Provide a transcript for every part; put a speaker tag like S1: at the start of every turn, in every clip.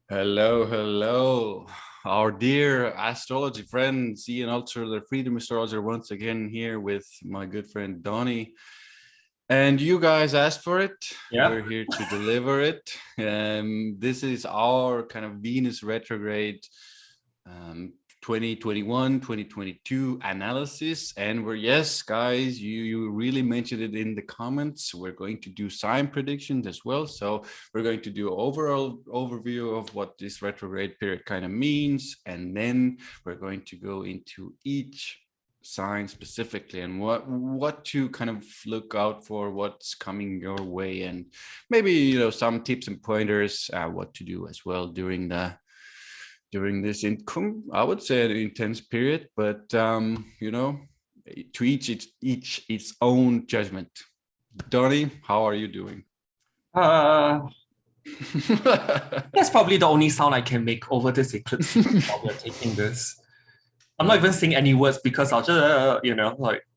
S1: Hello, hello, our dear astrology friends, Ian Ultra, the Freedom Astrologer, once again here with my good friend Donny. And you guys asked for it.
S2: Yeah.
S1: We're here to deliver it. This is our kind of Venus retrograde 2021, 2022 analysis. And yes, guys, you really mentioned it in the comments. We're going to do sign predictions as well. So we're going to do an overall overview of what this retrograde period kind of means. And then we're going to go into each sign specifically and what to kind of look out for, what's coming your way, and maybe some tips and pointers what to do as well during this I would say an intense period, but to each its own judgment. Donny, how are you doing?
S2: That's probably the only sound I can make over this eclipse while we're taking this. I'm not even saying any words because I'll just,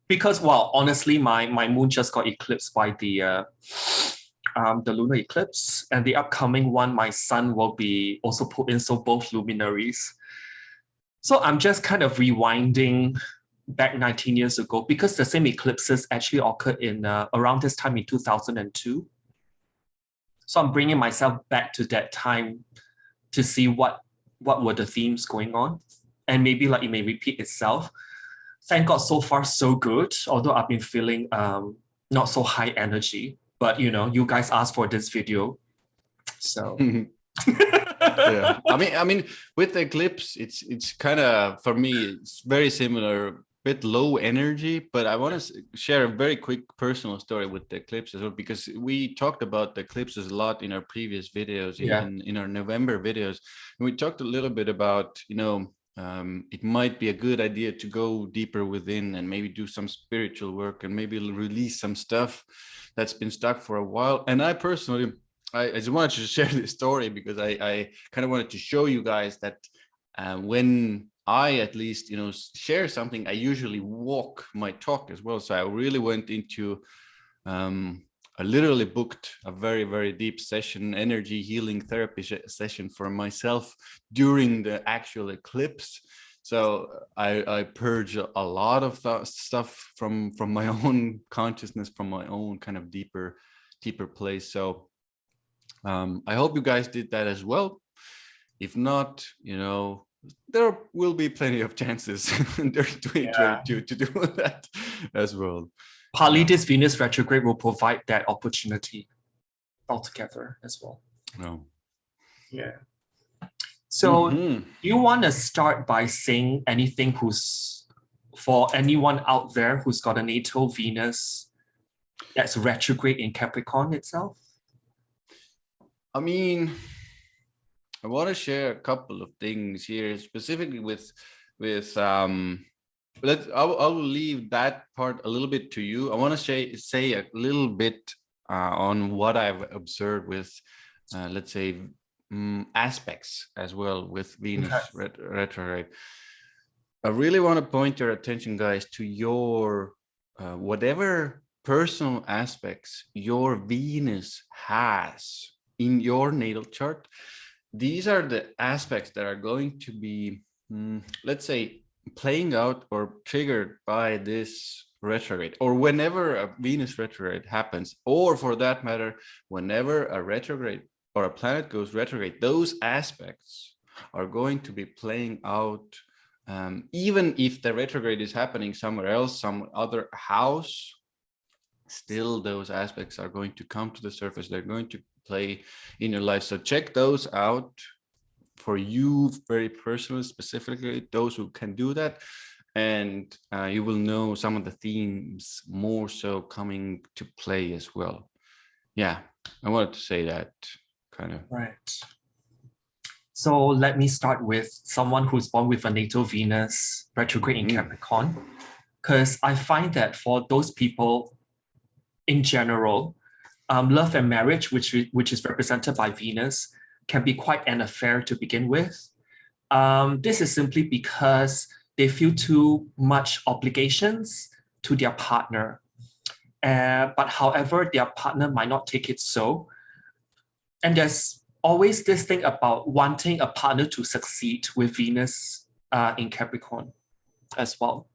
S2: because, well, honestly, my moon just got eclipsed by the lunar eclipse, and the upcoming one, my sun will be also put in, so both luminaries. So I'm just kind of rewinding back 19 years ago because the same eclipses actually occurred in around this time in 2002. So I'm bringing myself back to that time to see what were the themes going on. And maybe like it may repeat itself. Thank God so far so good, although I've been feeling not so high energy. But you guys asked for this video. So
S1: yeah. I mean with the eclipse, it's kind of, for me, it's very similar, bit low energy, but I want to share a very quick personal story with the eclipse as well, because we talked about the eclipses a lot in our previous videos, in our November videos. And we talked a little bit about, it might be a good idea to go deeper within and maybe do some spiritual work and maybe release some stuff that's been stuck for a while. And I personally, I just wanted to share this story because I kind of wanted to show you guys that when I at least, share something, I usually walk my talk as well. So I really went into, I literally booked a very, very deep session, energy healing therapy session for myself during the actual eclipse. So I purge a lot of stuff from my own consciousness, from my own kind of deeper place. So I hope you guys did that as well. If not, there will be plenty of chances during 2022 to do that as well.
S2: Partly this Venus retrograde will provide that opportunity altogether as well.
S1: No.
S2: Yeah. So do you want to start by saying anything for anyone out there who's got a natal Venus that's retrograde in Capricorn itself?
S1: I mean, I want to share a couple of things here, specifically with I will leave that part a little bit to you. I want to say a little bit on what I've observed with, let's say, aspects as well with Venus retrograde. I really want to point your attention, guys, to your whatever personal aspects your Venus has in your natal chart. These are the aspects that are going to be, let's say, playing out or triggered by this retrograde, or whenever a Venus retrograde happens, or for that matter, whenever a retrograde or a planet goes retrograde, those aspects are going to be playing out, even if the retrograde is happening somewhere else, some other house. Still, those aspects are going to come to the surface. They're going to play in your life. So check those out for you very personally, specifically those who can do that, and you will know some of the themes more so coming to play as well. Yeah, I wanted to say that kind of.
S2: Right. So let me start with someone who's born with a natal Venus retrograde in Capricorn, because I find that for those people in general, love and marriage, which is represented by Venus, can be quite an affair to begin with. This is simply because they feel too much obligations to their partner. But however, their partner might not take it so. And there's always this thing about wanting a partner to succeed with Venus in Capricorn as well.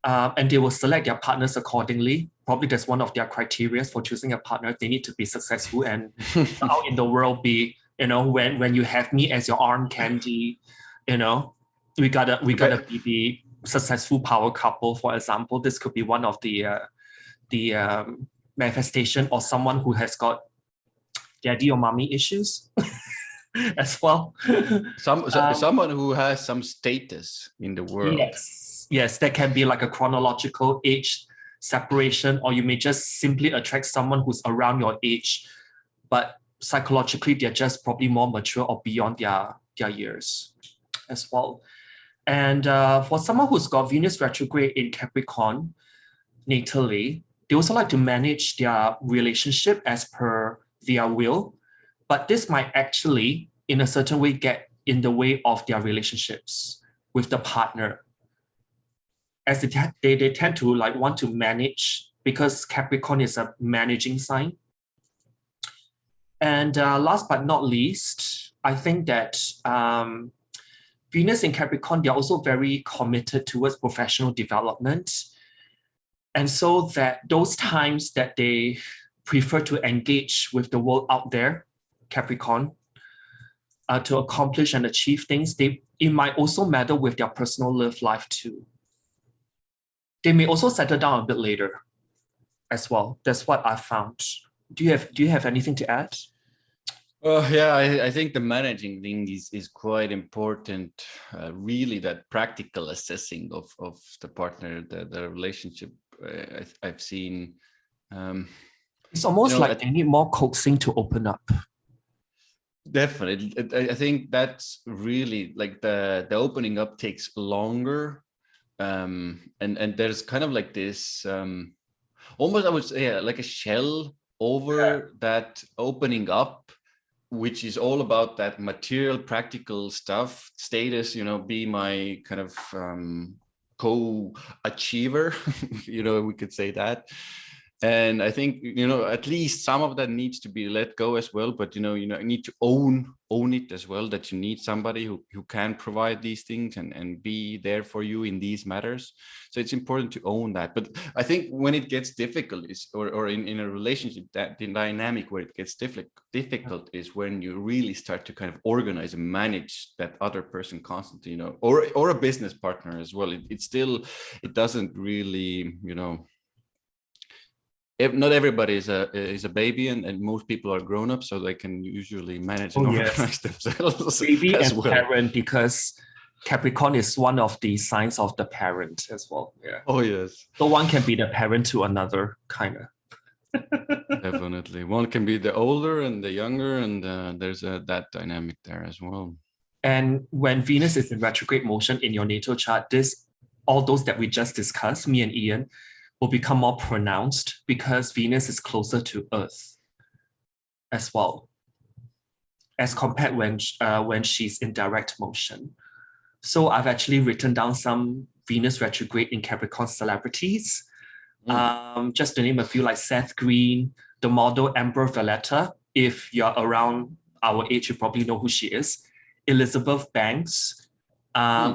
S2: And they will select their partners accordingly. Probably that's one of their criteria for choosing a partner. They need to be successful and out in the world be, when you have me as your arm candy, we gotta be the successful power couple. For example, this could be one of the manifestation, or someone who has got daddy or mommy issues as well.
S1: Someone who has some status in the world.
S2: Yes, that can be like a chronological age separation, or you may just simply attract someone who's around your age, but psychologically they're just probably more mature or beyond their years as well. And for someone who's got Venus retrograde in Capricorn natally, they also like to manage their relationship as per their will, but this might actually in a certain way get in the way of their relationships with the partner, as they tend to like want to manage, because Capricorn is a managing sign. And last but not least, I think that Venus in Capricorn, they're also very committed towards professional development. And so that those times that they prefer to engage with the world out there, Capricorn, to accomplish and achieve things, it might also matter with their personal love life too. They may also settle down a bit later as well. That's what I found. Do you have anything to add?
S1: Yeah, I think the managing thing is quite important. Really, that practical assessing of the partner, the relationship. I've seen.
S2: It's almost like they need more coaxing to open up.
S1: Definitely, I think that's really like the opening up takes longer. And there's kind of like this almost, I would say, like a shell over that opening up, which is all about that material practical stuff, status, be my kind of co-achiever, we could say that. And I think, at least some of that needs to be let go as well. But, you need to own it as well, that you need somebody who can provide these things and be there for you in these matters. So it's important to own that. But I think when it gets difficult or in a relationship, that the dynamic where it gets difficult is when you really start to kind of organize and manage that other person constantly, or a business partner as well. It doesn't really, not everybody is a baby, and most people are grown up, so they can usually manage and organize themselves.
S2: Baby as and well. Parent, because Capricorn is one of the signs of the parent as well. Yeah.
S1: Oh yes.
S2: So one can be the parent to another, kind of.
S1: Definitely, one can be the older and the younger, and there's that dynamic there as well.
S2: And when Venus is in retrograde motion in your natal chart, all those that we just discussed, me and Ian, will become more pronounced because Venus is closer to Earth as well, as compared when she's in direct motion. So I've actually written down some Venus retrograde in Capricorn celebrities. Just to name a few, like Seth Green, the model Amber Valletta. If you're around our age, you probably know who she is. Elizabeth Banks,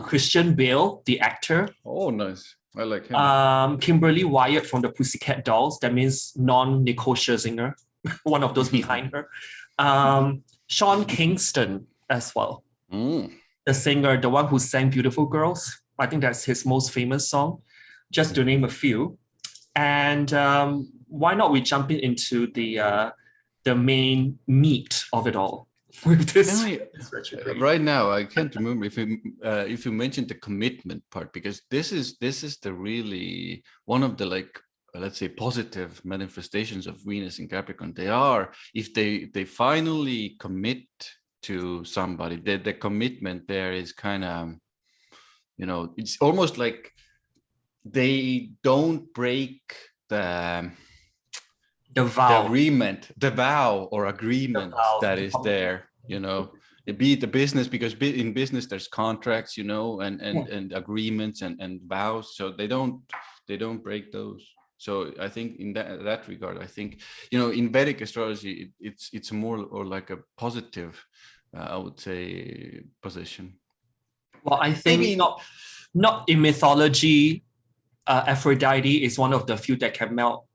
S2: Christian Bale, the actor.
S1: Oh, nice. I like him.
S2: Kimberly Wyatt from the Pussycat Dolls. That means non-Nicole Scherzinger, one of those behind her. Sean Kingston as well. The singer, the one who sang Beautiful Girls. I think that's his most famous song, just to name a few. And why not we jump into the main meat of it all? With this
S1: right now, I can't remember if you mentioned the commitment part, because this is the really one of the, like, let's say, positive manifestations of Venus in Capricorn. They are, if they finally commit to somebody, the commitment there is kind of, it's almost like they don't break the vow or agreement that is there, be it the business, because in business there's contracts, and agreements and vows, so they don't break those. So I think in that regard, I think, you know, in Vedic astrology, it's more or like a positive, I would say, position.
S2: Well, I think
S1: Maybe
S2: not in mythology, Aphrodite is one of the few that can melt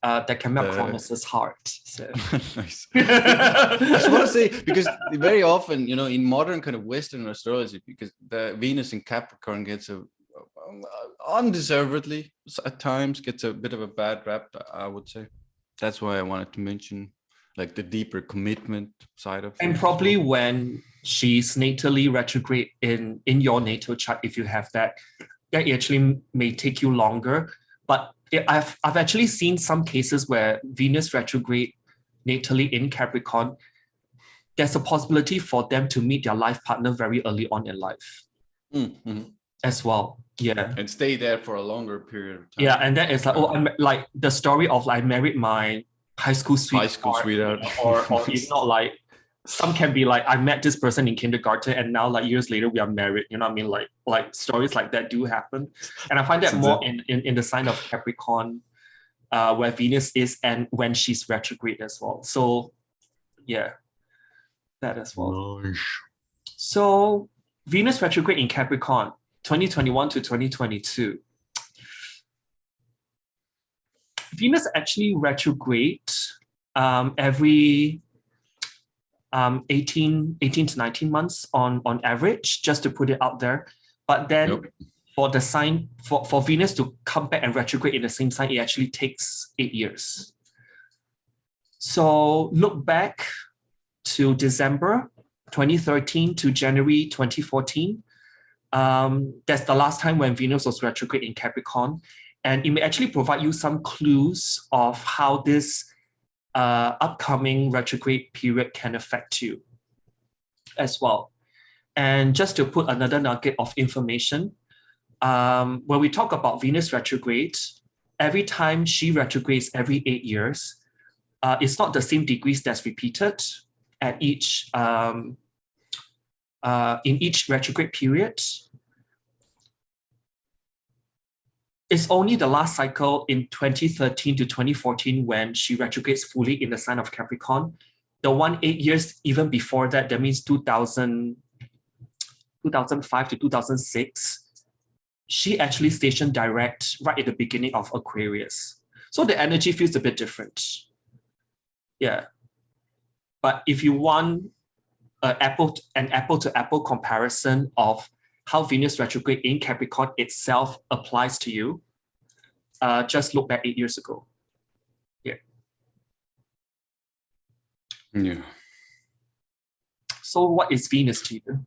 S2: Cronus's heart. So.
S1: Nice. I just want to say, because very often, you know, in modern kind of Western astrology, because the Venus in Capricorn gets undeservedly at times gets a bit of a bad rap, I would say. That's why I wanted to mention like the deeper commitment side of things.
S2: And probably when she's natally retrograde in your natal chart, if you have that actually may take you longer. But I've actually seen some cases where Venus retrograde natally in Capricorn, there's a possibility for them to meet their life partner very early on in life as well. Yeah.
S1: And stay there for a longer period of time.
S2: Yeah, and that is like, I'm like the story of like, I married my high school sweetheart. Or if not, like some can be like, I met this person in kindergarten and now like years later we are married. You know what I mean? Like stories like that do happen. And I find that more in the sign of Capricorn, where Venus is and when she's retrograde as well. So yeah, that as well.
S1: Nice.
S2: So Venus retrograde in Capricorn, 2021 to 2022. Venus actually retrograde every 18 to 19 months on average, just to put it out there. But then for the sign, for Venus to come back and retrograde in the same sign, it actually takes 8 years. So look back to December 2013 to January 2014. That's the last time when Venus was retrograde in Capricorn. And it may actually provide you some clues of how this upcoming retrograde period can affect you as well. And just to put another nugget of information, when we talk about Venus retrograde, every time she retrogrades every 8 years, it's not the same degrees that's repeated at each in each retrograde period. It's only the last cycle in 2013 to 2014 when she retrogrades fully in the sign of Capricorn. The 8 years even before that, that means 2005 to 2006, she actually stationed direct right at the beginning of Aquarius. So the energy feels a bit different. Yeah. But if you want an apple-to-apple comparison of how Venus retrograde in Capricorn itself applies to you, just look back 8 years ago. Yeah.
S1: Yeah.
S2: So what is Venus to you?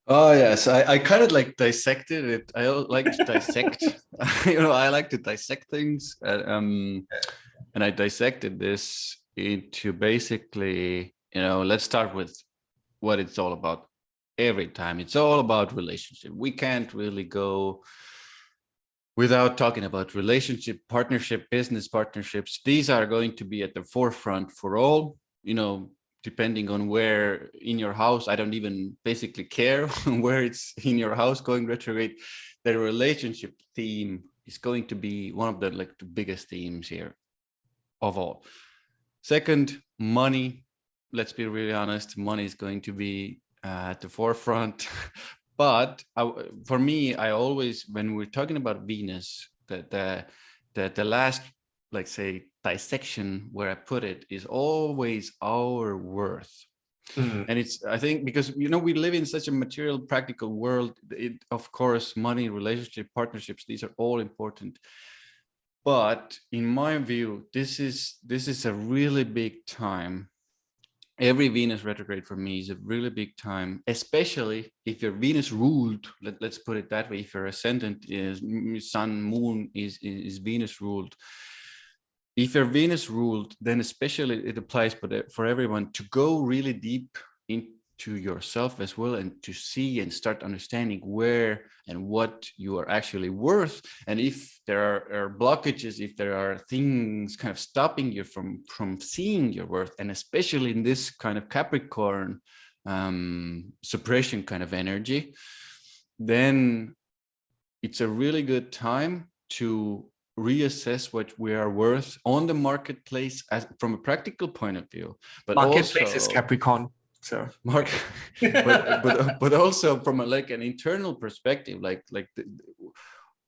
S1: Oh yes, I kind of like dissected it. I like to dissect. I like to dissect things, and I dissected this into basically, let's start with what it's all about. Every time it's all about relationship. We can't really go without talking about relationship, partnership, business partnerships. These are going to be at the forefront for all, depending on where in your house. I don't even basically care where it's in your house going retrograde. The relationship theme is going to be one of the biggest themes here of all. Second, money. Let's be really honest. Money is going to be at the forefront. But for me, I always, when we're talking about Venus, the last, say, dissection where I put it is always our worth. And it's, I think, because, we live in such a material, practical world. Of course, money, relationship, partnerships, these are all important. But in my view, this is a really big time. Every Venus retrograde for me is a really big time, especially if your Venus ruled, let's put it that way, if your ascendant is sun, moon is Venus ruled. If you're Venus ruled, then especially it applies for everyone to go really deep into yourself as well, and to see and start understanding where and what you are actually worth. And if there are blockages, if there are things kind of stopping you from seeing your worth, and especially in this kind of Capricorn suppression kind of energy, then it's a really good time to reassess what we are worth on the marketplace as from a practical point of view, but
S2: Marketplace is
S1: also
S2: Capricorn. So
S1: but also from a, like an internal perspective, like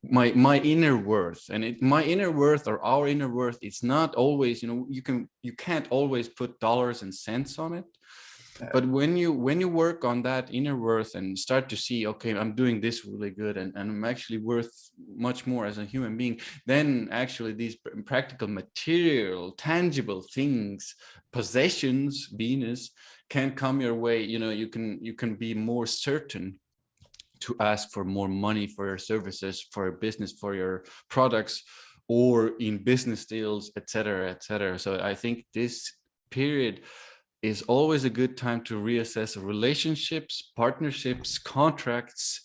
S1: my inner worth, and my inner worth or our inner worth, it's not always, you can't always put dollars and cents on it. But when you work on that inner worth and start to see, okay, I'm doing this really good, and I'm actually worth much more as a human being, then actually these practical, material, tangible things, possessions, Venus, can come your way. You can be more certain to ask for more money for your services, for your business, for your products, or in business deals, etc., etc. So I think this period is always a good time to reassess relationships, partnerships, contracts,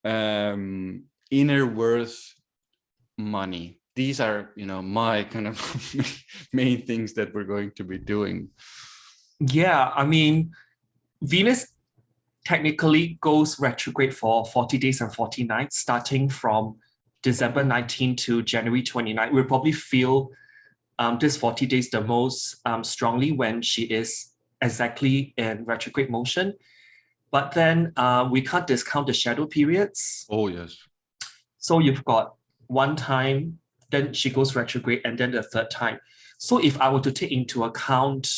S1: inner worth, money. These are, my kind of main things that we're going to be doing.
S2: Yeah, I mean, Venus technically goes retrograde for 40 days and 40 nights, starting from December 19 to January 29. We'll probably feel this 40 days the most strongly when she is exactly in retrograde motion. But then we can't discount the shadow periods.
S1: Oh, yes.
S2: So you've got one time, then she goes retrograde, and then the third time. So if I were to take into account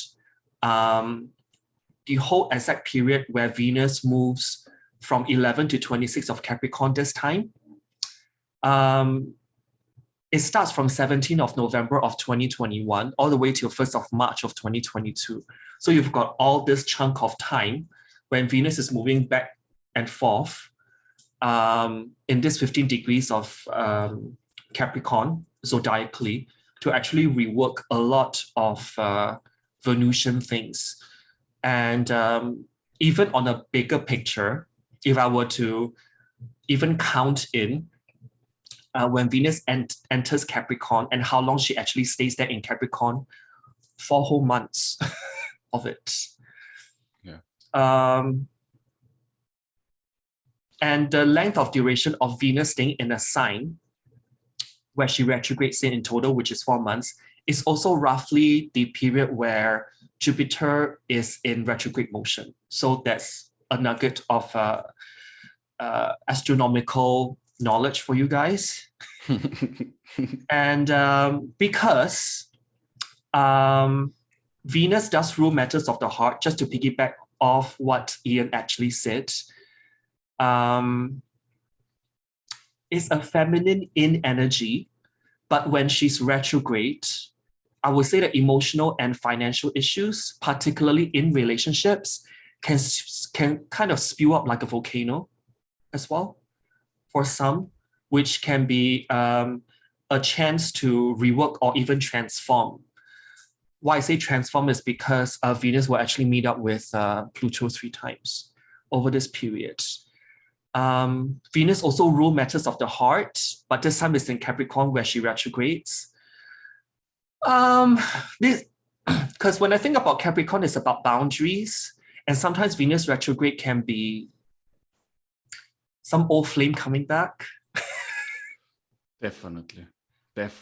S2: the whole exact period where Venus moves from 11 to 26 of Capricorn this time, it starts from 17th of November of 2021 all the way to 1st of March of 2022. So you've got all this chunk of time when Venus is moving back and forth in this 15 degrees of Capricorn zodiacally to actually rework a lot of Venusian things. And even on a bigger picture, if I were to even count in when Venus enters Capricorn and how long she actually stays there in Capricorn, 4 whole months of it.
S1: Yeah.
S2: And the length of duration of Venus staying in a sign where she retrogrades in total, which is 4 months, is also roughly the period where Jupiter is in retrograde motion. So that's a nugget of astronomical knowledge for you guys. And because Venus does rule matters of the heart, just to piggyback off what Ian actually said, it's a feminine in energy, but when she's retrograde, I would say that emotional and financial issues, particularly in relationships, can kind of spew up like a volcano as well for some, which can be a chance to rework or even transform. Why I say transform is because Venus will actually meet up with Pluto 3 times over this period. Venus also rules matters of the heart, but this time it's in Capricorn where she retrogrades. Because when I think about Capricorn, it's about boundaries, and sometimes Venus retrograde can be some old flame coming back.
S1: Definitely.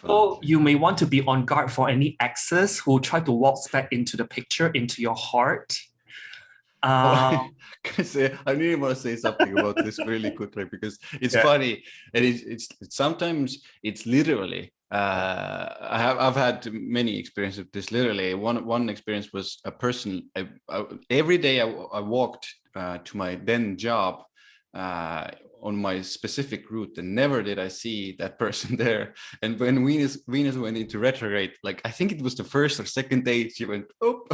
S2: So you may want to be on guard for any exes who try to waltz back into the picture, into your heart.
S1: I really want to say something about this really quickly because it's funny, and it's sometimes it's literally. I've had many experiences with this. Literally, one experience was a person. Every day I walked to my then job on my specific route, and never did I see that person there. And when Venus went into retrograde, like I think it was the first or second day, she went, oh,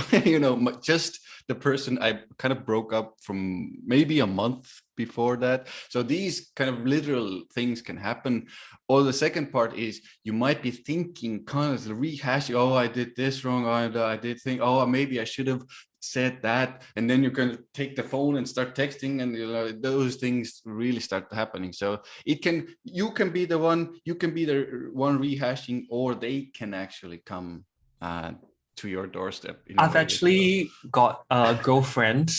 S1: just the person I kind of broke up from maybe a month before that. So these kind of literal things can happen. Or the second part is you might be thinking, kind of rehashing, oh, I did this wrong. I did think, oh, maybe I should have said that, and then you can take the phone and start texting, and those things really start happening. So you can be the one rehashing, or they can actually come to your doorstep.
S2: I've actually got a girlfriend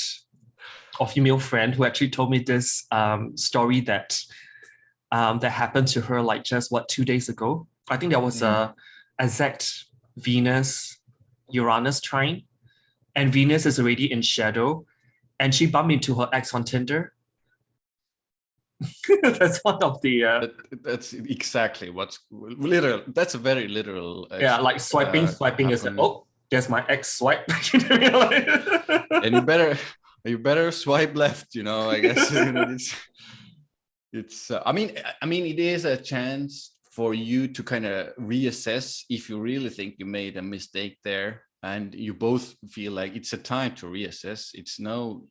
S2: or female friend who actually told me this story that that happened to her like just 2 days ago. I think there was a exact Venus Uranus trine, and Venus is already in shadow, and she bumped into her ex on Tinder. That's one of the
S1: that's exactly what's literal. That's a very literal.
S2: Like swiping is like, oh, there's my ex swipe.
S1: And you better swipe left. I guess it's. I mean, it is a chance for you to kind of reassess if you really think you made a mistake there, and you both feel like it's a time to reassess. It's no,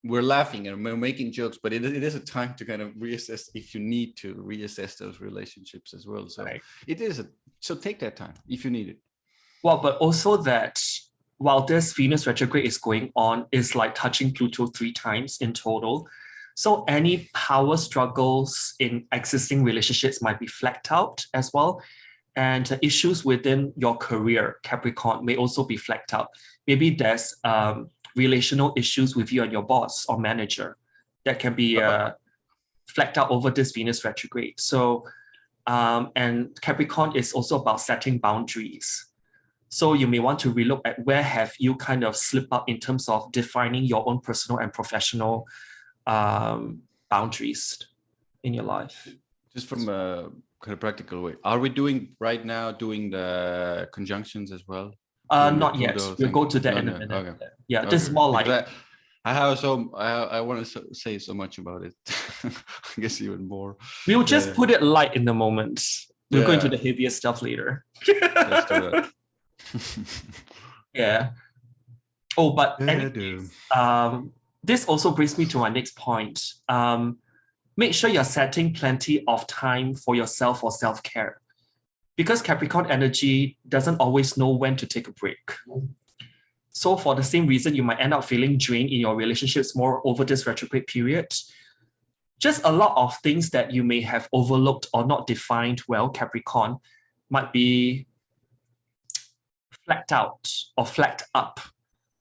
S1: we're laughing and we're making jokes, but it is a time to kind of reassess if you need to reassess those relationships as well. So it is so take that time if you need it.
S2: Well, but also that while this Venus retrograde is going on, is like touching Pluto 3 times in total. So any power struggles in existing relationships might be flagged out as well. And issues within your career, Capricorn, may also be flagged out. Maybe there's relational issues with you and your boss or manager that can be flagged out over this Venus retrograde. So, and Capricorn is also about setting boundaries. So you may want to relook at where have you kind of slipped up in terms of defining your own personal and professional boundaries in your life.
S1: Just from a kind of practical way, are we doing the conjunctions as well?
S2: Not yet. We'll go to that in a minute. Okay. Yeah, okay. This is more like
S1: I want to say so much about it. I guess even more.
S2: We'll just put it light in the moment. We'll go into the heavier stuff later.
S1: Let's do that.
S2: Yeah. Oh, but anyways, this also brings me to my next point. Make sure you're setting plenty of time for yourself for self-care, because Capricorn energy doesn't always know when to take a break. So for the same reason, you might end up feeling drained in your relationships more over this retrograde period. Just a lot of things that you may have overlooked or not defined well, Capricorn, might be flagged out or flagged up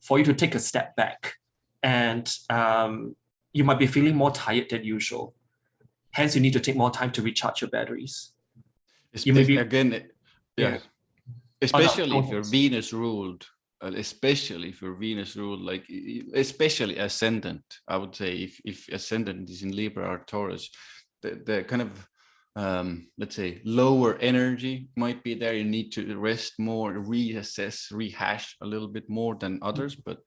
S2: for you to take a step back. And you might be feeling more tired than usual. Hence, you need to take more time to recharge your batteries.
S1: Especially if you're Venus ruled, like especially ascendant, I would say if ascendant is in Libra or Taurus, the kind of let's say lower energy might be there. You need to rest more, reassess, rehash a little bit more than others, but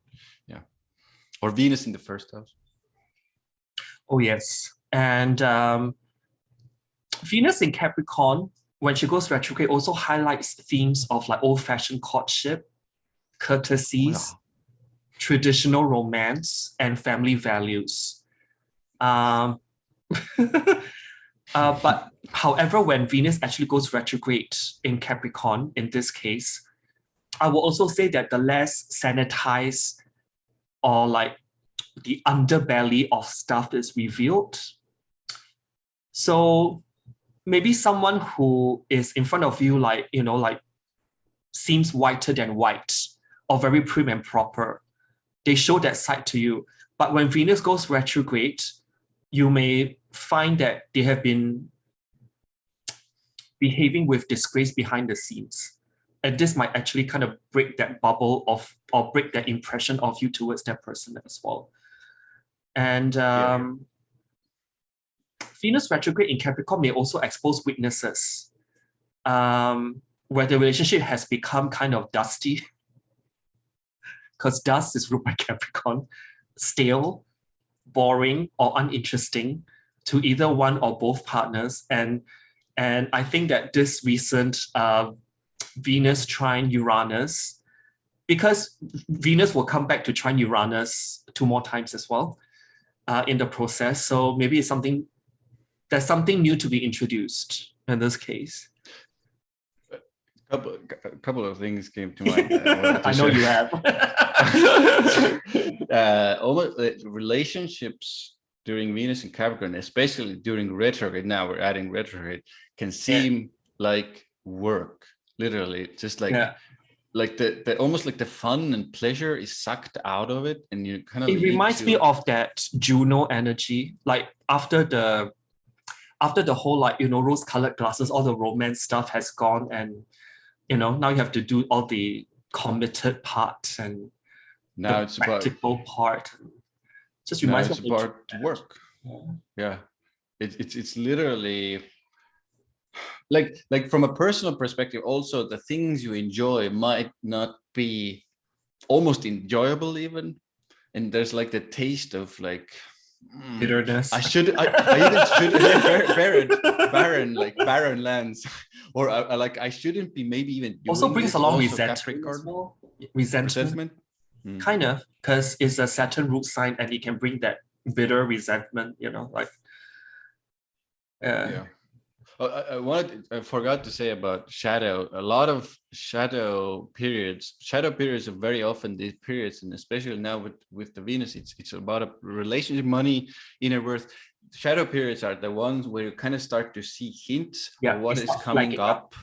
S1: yeah. Or Venus in the first house.
S2: Oh yes. And Venus in Capricorn, when she goes retrograde, also highlights themes of like old-fashioned courtship, courtesies, traditional romance, and family values. But however, when Venus actually goes retrograde in Capricorn, in this case, I will also say that the less sanitized or like the underbelly of stuff is revealed. So maybe someone who is in front of you, like, seems whiter than white or very prim and proper, they show that side to you. But when Venus goes retrograde, you may find that they have been behaving with disgrace behind the scenes. And this might actually kind of break that bubble or break that impression of you towards that person as well. And Venus retrograde in Capricorn may also expose weaknesses, where the relationship has become kind of dusty, because dust is ruled by Capricorn, stale, boring, or uninteresting to either one or both partners. And I think that this recent Venus trine Uranus, because Venus will come back to trine Uranus 2 more times as well in the process. So maybe it's there's something new to be introduced in this case.
S1: A couple of things came to mind.
S2: I know you have.
S1: Almost relationships during Venus and Capricorn, especially during retrograde. Now we're adding retrograde, can seem like work. Literally, just like the almost like the fun and pleasure is sucked out of it, and you kind of.
S2: It reminds me of that Juno energy, like after the after the whole like, rose-colored glasses, all the romance stuff has gone, and now you have to do all the committed part and
S1: now
S2: the
S1: it's
S2: practical part. Just
S1: now
S2: reminds me
S1: it's
S2: of
S1: about work.
S2: Yeah.
S1: Yeah, it's literally like from a personal perspective. Also, the things you enjoy might not be almost enjoyable even, and there's like the taste of like
S2: Bitterness.
S1: I even should yeah, barren lands, or I shouldn't be maybe even doing
S2: Also brings
S1: this.
S2: along
S1: Also
S2: resentment
S1: Capricorn
S2: as well. Resentment.
S1: Mm.
S2: Kind of, because it's a Saturn root sign and it can bring that bitter resentment, like
S1: Yeah. I forgot to say about shadow. A lot of shadow periods. Shadow periods are very often these periods, and especially now with the Venus, it's about a relationship, money, inner worth. Shadow periods are the ones where you kind of start to see hints of what is coming up.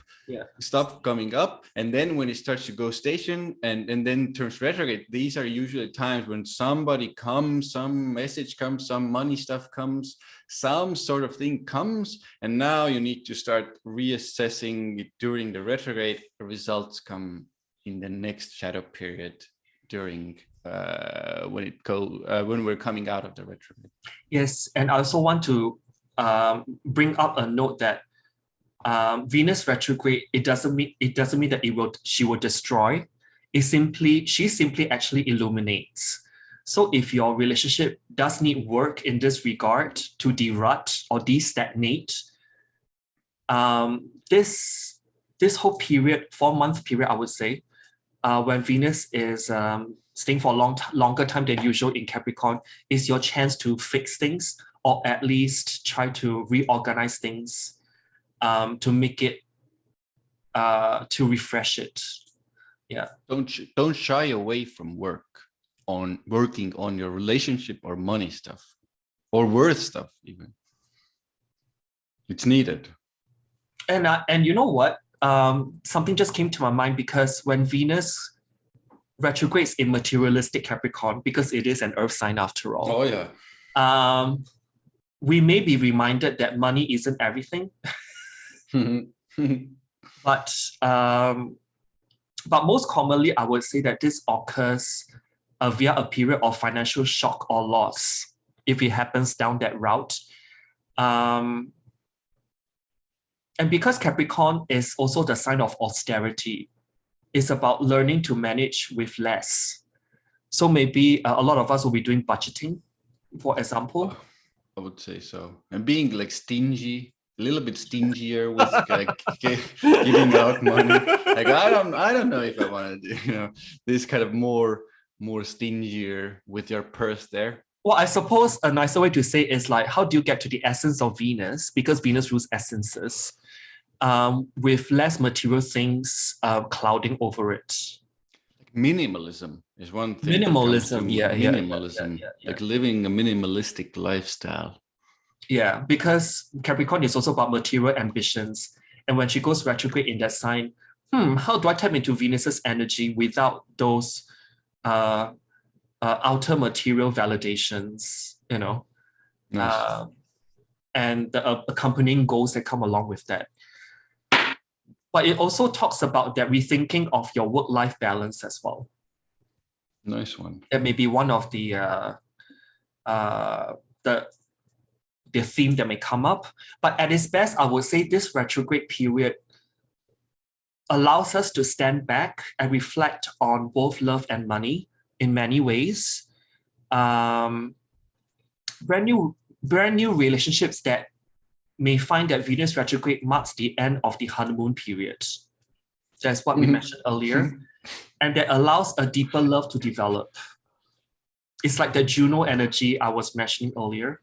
S1: Stuff coming up, and then when it starts to go station and then turns retrograde, these are usually times when somebody comes, some message comes, some money stuff comes, some sort of thing comes, and now you need to start reassessing it during the retrograde. Results come in the next shadow period during when we're coming out of the retrograde.
S2: Yes, and I also want to bring up a note that Venus retrograde, it doesn't mean that she will destroy. She simply actually illuminates. So if your relationship does need work in this regard to derut or de-stagnate, this whole period, 4-month period, I would say, when Venus is staying for a longer time than usual in Capricorn, is your chance to fix things, or at least try to reorganize things, to make it, to refresh it. Yeah.
S1: Don't shy away from working on your relationship or money stuff or worth stuff even. It's needed.
S2: And you know what? Something just came to my mind, because when Venus retrogrades in materialistic Capricorn, because it is an earth sign after all.
S1: Oh yeah.
S2: We may be reminded that money isn't everything. But most commonly, I would say that this occurs via a period of financial shock or loss, if it happens down that route. And because Capricorn is also the sign of austerity, it's about learning to manage with less. So maybe a lot of us will be doing budgeting, for example.
S1: I would say so. And being like stingy, a little bit stingier with like giving out money. Like I don't know if I want to do this kind of more stingier with your purse there.
S2: Well, I suppose a nicer way to say it is like, how do you get to the essence of Venus? Because Venus rules essences, with less material things clouding over it.
S1: Minimalism is one thing.
S2: Minimalism,
S1: minimalism, like living a minimalistic lifestyle.
S2: Yeah, because Capricorn is also about material ambitions. And when she goes retrograde in that sign, how do I tap into Venus's energy without those outer material validations,
S1: Nice.
S2: and the accompanying goals that come along with that. But it also talks about that rethinking of your work-life balance as well.
S1: Nice one.
S2: That may be one of the theme that may come up. But at its best, I would say this retrograde period allows us to stand back and reflect on both love and money in many ways. Brand new relationships that may find that Venus retrograde marks the end of the honeymoon period. That's what we mentioned earlier. And that allows a deeper love to develop. It's like the Juno energy I was mentioning earlier.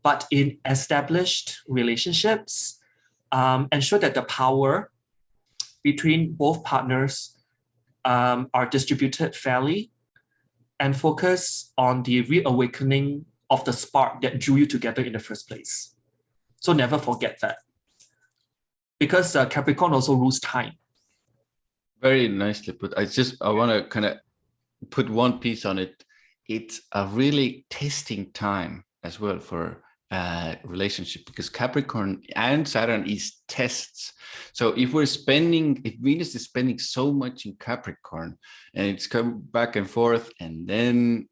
S2: But in established relationships, ensure that the power between both partners are distributed fairly, and focus on the reawakening of the spark that drew you together in the first place. So never forget that. Because Capricorn also rules time.
S1: Very nicely put. I want to kind of put one piece on it. It's a really testing time as well for relationship, because Capricorn and Saturn is tests. So if Venus is spending so much in Capricorn and it's come back and forth, and then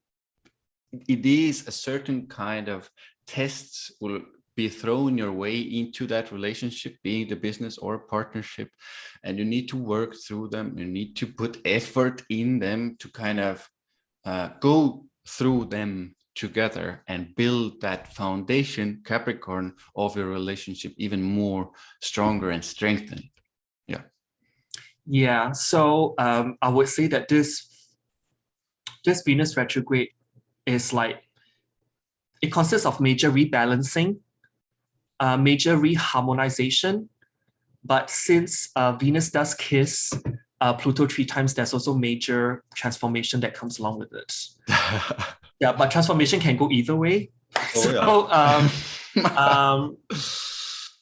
S1: it is a certain kind of tests will be thrown your way into that relationship, being the business or partnership, and you need to work through them. You need to put effort in them to kind of go through them together and build that foundation, Capricorn, of your relationship even more stronger and strengthened.
S2: Yeah, so I would say that this Venus retrograde is like, it consists of major rebalancing, major reharmonization. But since Venus does kiss Pluto 3 times, there's also major transformation that comes along with it. Yeah, but transformation can go either way.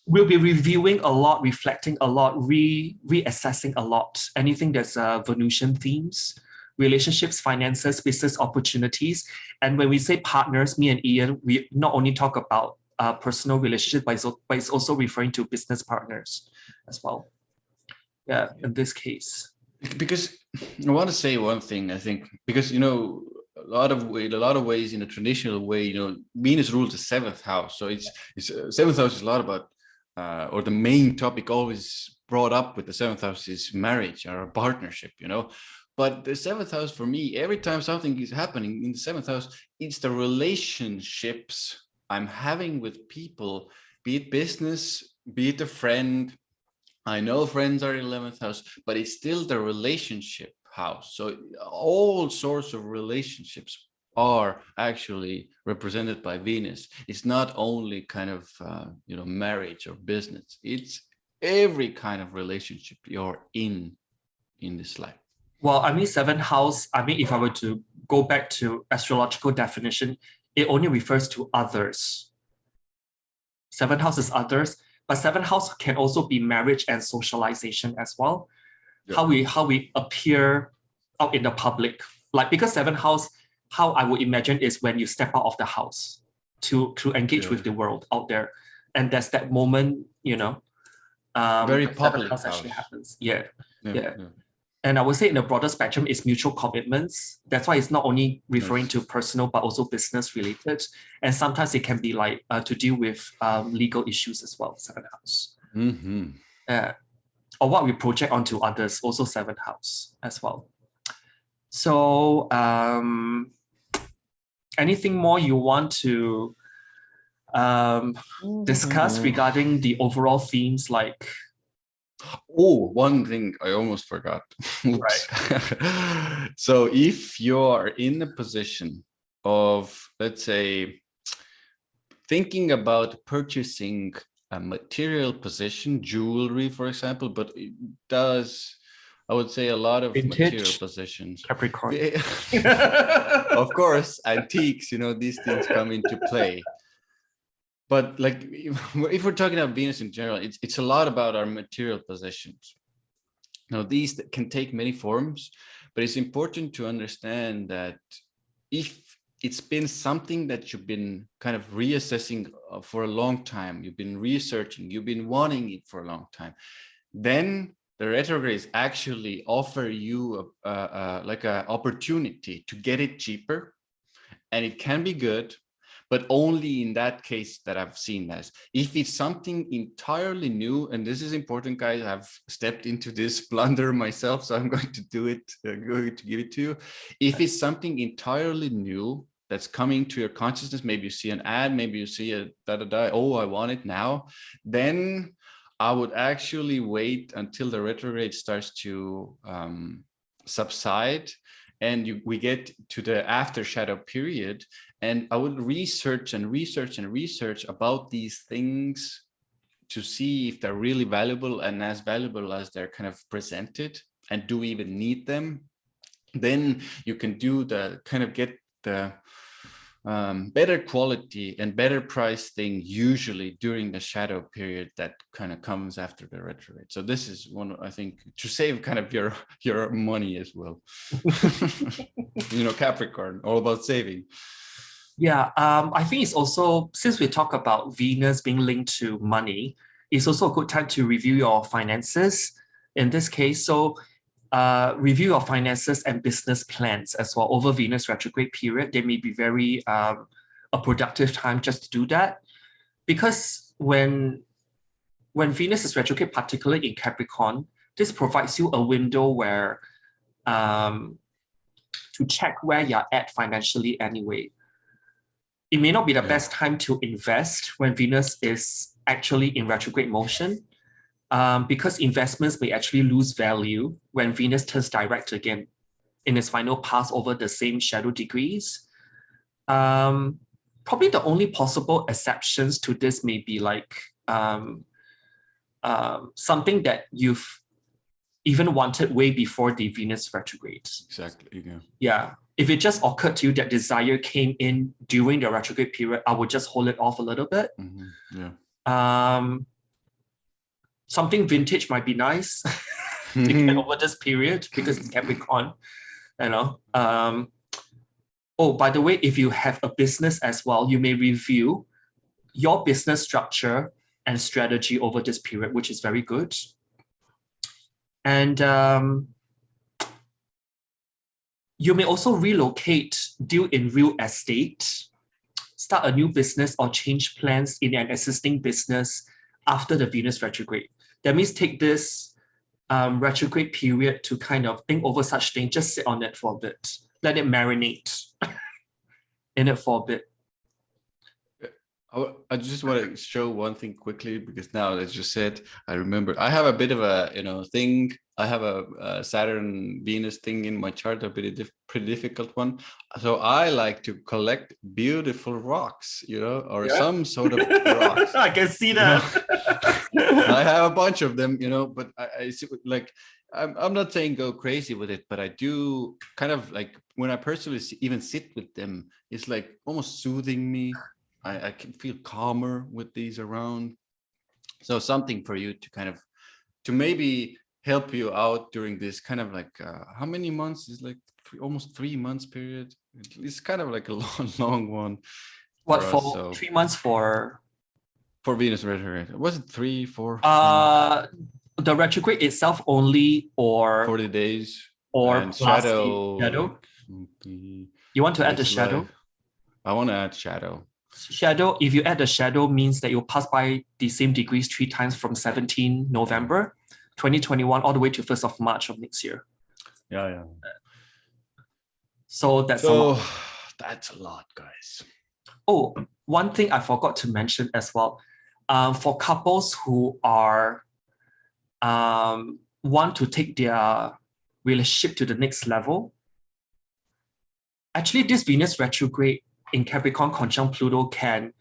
S2: We'll be reviewing a lot, reflecting a lot, reassessing a lot. Anything that's Venusian themes, relationships, finances, business opportunities. And when we say partners, me and Ian, we not only talk about personal relationship, but it's also referring to business partners as well. Yeah, in this case.
S1: Because I want to say one thing, I think, because, you know, a lot of ways, in a traditional way, you know, Venus rules the 7th house. So it's 7th house is a lot about, or the main topic always brought up with the 7th house is marriage or a partnership, you know. But the 7th house for me, every time something is happening in the 7th house, it's the relationships I'm having with people, be it business, be it a friend. I know friends are in 11th house, but it's still the relationship house. So all sorts of relationships are actually represented by Venus. It's not only kind of, you know, marriage or business. It's every kind of relationship you're in this life.
S2: Well, I mean, 7th house, I mean, if I were to go back to astrological definition, it only refers to others. 7th house is others, but 7th house can also be marriage and socialization as well. Yeah. How we appear out in the public. Like, because 7th house, how I would imagine is when you step out of the house to engage with the world out there. And there's that moment, you know,
S1: very public house
S2: actually happens. Yeah. And I would say in the broader spectrum is mutual commitments. That's why it's not only referring to personal, but also business related. And sometimes it can be like to deal with legal issues as well, 7th house. Or what we project onto others, also 7th house as well. So anything more you want to discuss regarding the overall themes, like?
S1: Oh, one thing I almost forgot. Oops. Right. So if you're in a position of, let's say, thinking about purchasing a material possession, jewelry, for example, but it does, I would say, a lot of
S2: vintage
S1: material possessions.
S2: Capricorn.
S1: Of course, antiques, you know, these things come into play. But like, if we're talking about Venus in general, it's a lot about our material possessions. Now, these can take many forms, but it's important to understand that if it's been something that you've been kind of reassessing for a long time, you've been researching, you've been wanting it for a long time, then the retrogrades actually offer you like an opportunity to get it cheaper, and it can be good. But only in that case that I've seen this. If it's something entirely new, and this is important, guys, I've stepped into this blunder myself, so I'm going to do it, going to give it to you. If it's something entirely new that's coming to your consciousness, maybe you see an ad, maybe you see a oh, I want it now, then I would actually wait until the retrograde starts to subside, and we get to the after shadow period. And I would research about these things to see if they're really valuable and as valuable as they're kind of presented, and do we even need them. Then you can do the kind of get the better quality and better price thing usually during the shadow period that kind of comes after the retrograde. So this is one, I think, to save kind of your money as well. You know, Capricorn, all about saving.
S2: Yeah, I think it's also, since we talk about Venus being linked to money, it's also a good time to review your finances in this case. So review your finances and business plans as well over Venus retrograde period. They may be very a productive time just to do that. Because when Venus is retrograde, particularly in Capricorn, this provides you a window where to check where you're at financially anyway. It may not be the best time to invest when Venus is actually in retrograde motion, because investments may actually lose value when Venus turns direct again in its final pass over the same shadow degrees. Probably the only possible exceptions to this may be like something that you've even wanted way before the Venus retrograde.
S1: Exactly.
S2: Yeah. If it just occurred to you that desire came in during the retrograde period, I would just hold it off a little bit. Something vintage might be nice to get over this period because it's Capricorn, you know. Oh, by the way, if you have a business as well, you may review your business structure and strategy over this period, which is very good. And you may also relocate, deal in real estate, start a new business or change plans in an existing business after the Venus retrograde. That means take this retrograde period to kind of think over such things, just sit on it for a bit, let it marinate in it for a bit.
S1: I just want to show one thing quickly, because now, as you said, I remember I have a bit of a thing. I have a Saturn Venus thing in my chart, a pretty difficult one. So I like to collect beautiful rocks, or some sort of rocks.
S2: I can see that.
S1: I have a bunch of them, but I like, I'm not saying go crazy with it, but I do kind of like, when I personally even sit with them, it's like almost soothing me. I can feel calmer with these around. So something for you to kind of, to maybe help you out during this kind of like, how many months? It's like almost 3 months period. It's kind of like a long one.
S2: What, for 3 months for
S1: Venus retrograde? Was it 3, 4?
S2: The retrograde itself only, or
S1: 40 days.
S2: Or
S1: and shadow.
S2: You want to add the shadow?
S1: I want to add shadow.
S2: Shadow, if you add the shadow, means that you'll pass by the same degrees 3 times from 17 November 2021 all the way to 1st of March of next year.
S1: Yeah.
S2: So that's a lot.
S1: That's a lot, guys.
S2: Oh, one thing I forgot to mention as well. For couples who are want to take their relationship to the next level, actually this Venus retrograde in Capricorn conjunct Pluto can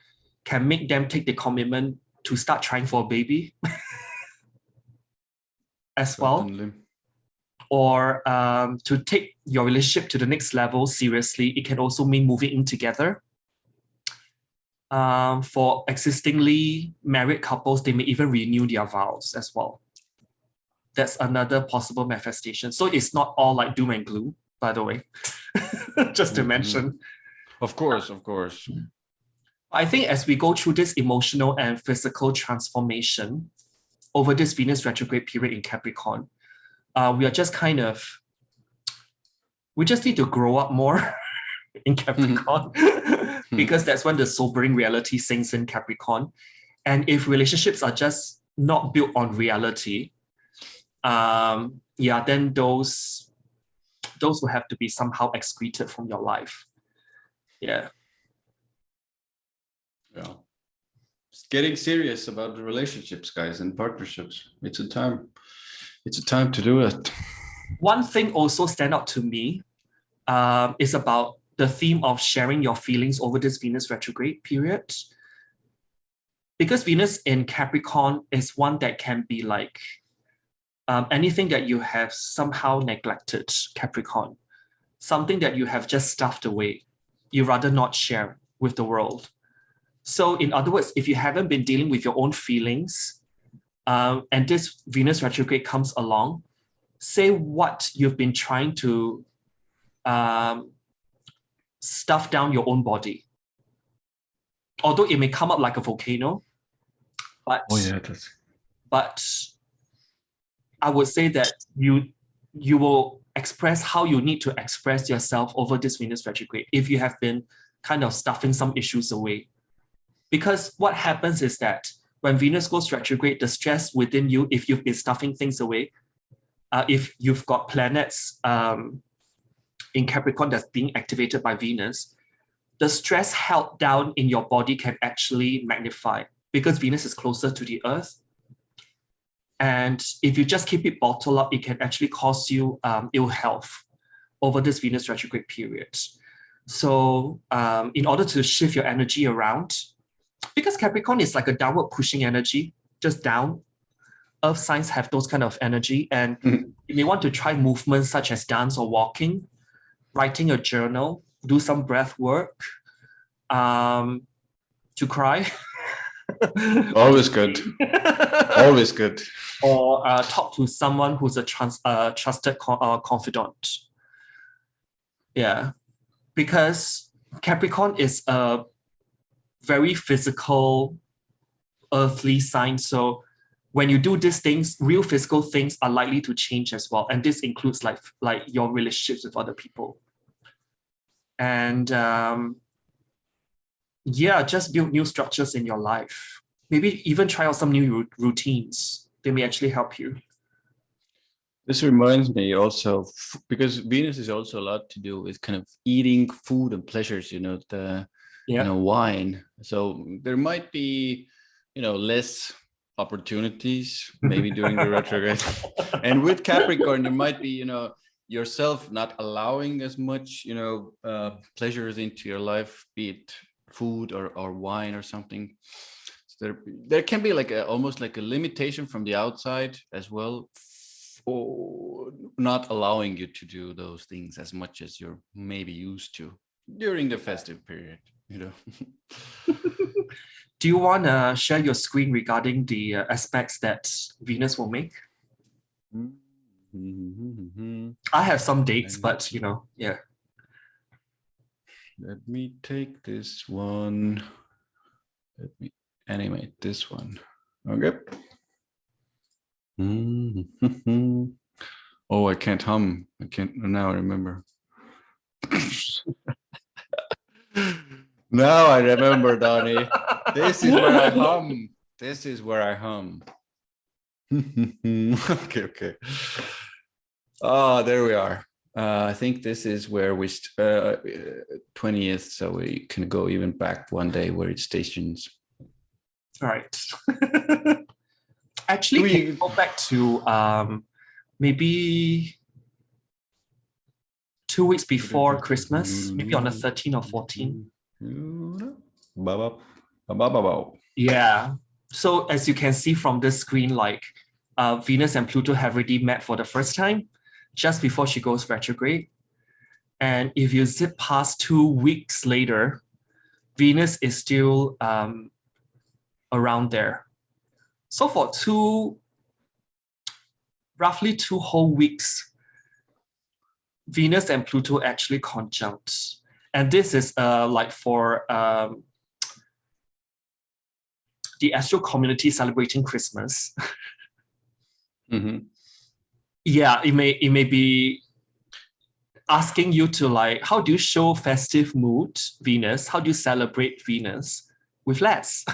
S2: make them take the commitment to start trying for a baby as well. Or to take your relationship to the next level seriously. It can also mean moving in together. For existingly married couples, they may even renew their vows as well. That's another possible manifestation. So it's not all like doom and gloom, by the way, just to mention.
S1: Of course.
S2: I think as we go through this emotional and physical transformation over this Venus retrograde period in Capricorn, we are just we just need to grow up more in Capricorn because that's when the sobering reality sinks in Capricorn. And if relationships are just not built on reality, then those will have to be somehow excreted from your life. Yeah.
S1: It's getting serious about the relationships, guys, and partnerships. It's a time to do it.
S2: One thing also stand out to me is about the theme of sharing your feelings over this Venus retrograde period. Because Venus in Capricorn is one that can be like anything that you have somehow neglected, Capricorn, something that you have just stuffed away, you rather not share with the world. So in other words, if you haven't been dealing with your own feelings, and this Venus retrograde comes along, say what you've been trying to stuff down your own body, although it may come up like a volcano, but but I would say that you will express how you need to express yourself over this Venus retrograde if you have been kind of stuffing some issues away. Because what happens is that when Venus goes retrograde, the stress within you, if you've been stuffing things away, if you've got planets in Capricorn that's being activated by Venus, the stress held down in your body can actually magnify because Venus is closer to the Earth. And if you just keep it bottled up, it can actually cause you ill health over this Venus retrograde period. So in order to shift your energy around, because Capricorn is like a downward pushing energy, just down, Earth signs have those kind of energy. And you may want to try movements such as dance or walking, writing a journal, do some breath work, to cry.
S1: Always good. Always good.
S2: Or talk to someone who's a trusted confidant. Yeah, because Capricorn is a very physical, earthly sign. So when you do these things, real physical things are likely to change as well. And this includes like your relationships with other people. And yeah, just build new structures in your life. Maybe even try out some new routines. They may actually help you.
S1: This reminds me also, because Venus is also a lot to do with kind of eating food and pleasures, you know, wine. So there might be, less opportunities maybe during the retrograde. And with Capricorn, there might be, yourself not allowing as much, pleasures into your life, be it food or wine or something. So there can be like almost like a limitation from the outside as well, or not allowing you to do those things as much as you're maybe used to during the festive period,
S2: Do you want to share your screen regarding the aspects that Venus will make? I have some dates, but yeah.
S1: Let me take this one. Let me animate this one. Okay. Oh, I can't hum. I can't now remember. Now I remember, Donny. This is where I hum. This is where I hum. Okay. Oh, there we are. I think this is where we 20th, so we can go even back one day where it stations.
S2: Right. Actually, can you go back to maybe 2 weeks before Christmas, maybe on the 13th or 14th? Yeah. So as you can see from this screen, like Venus and Pluto have already met for the first time just before she goes retrograde. And if you zip past 2 weeks later, Venus is still around there. So for roughly 2 whole weeks, Venus and Pluto actually conjunct. And this is like for the astro community celebrating Christmas. Yeah, it may be asking you to like, how do you show festive mood, Venus? How do you celebrate Venus with less?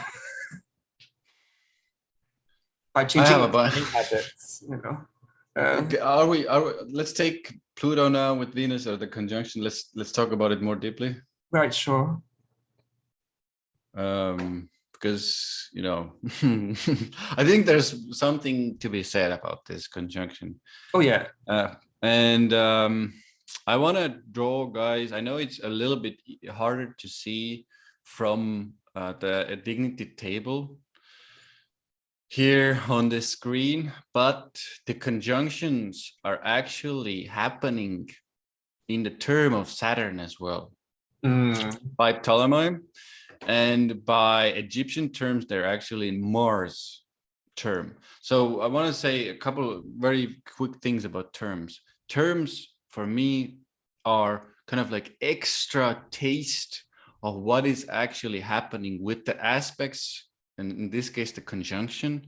S2: By changing habits,
S1: Okay, are we? Let's take Pluto now with Venus or the conjunction. Let's talk about it more deeply.
S2: Right, sure.
S1: Because I think there's something to be said about this conjunction.
S2: Oh yeah.
S1: And I want to draw, guys. I know it's a little bit harder to see from the dignity table here on the screen, but the conjunctions are actually happening in the term of Saturn as well. By Ptolemy, and by Egyptian terms, they're actually in Mars term. So I want to say a couple of very quick things about terms. Terms for me are kind of like extra taste of what is actually happening with the aspects, and in this case the conjunction.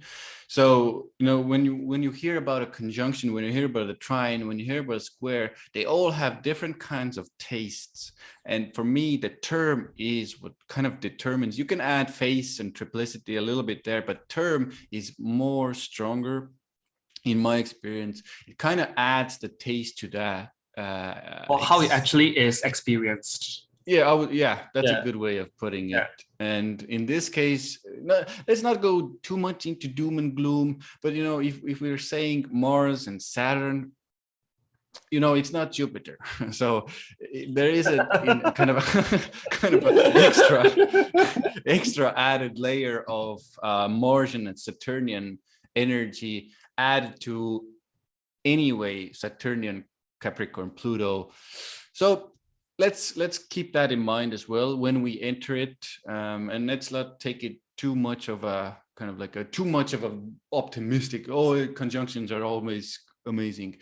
S1: So when you hear about a conjunction, when you hear about a trine, when you hear about a square, they all have different kinds of tastes. And for me, the term is what kind of determines. You can add phase and triplicity a little bit there, but term is more stronger in my experience. It kind of adds the taste to that,
S2: or how it actually is experienced.
S1: Yeah, that's a good way of putting it. And in this case, let's not go too much into doom and gloom, but if we're saying Mars and Saturn, it's not Jupiter. So there is a kind of an extra added layer of Martian and Saturnian energy added to anyway Saturnian, Capricorn, Pluto. So let's keep that in mind as well when we enter it, and let's not take it too much of a kind of like too much of a optimistic, conjunctions are always amazing.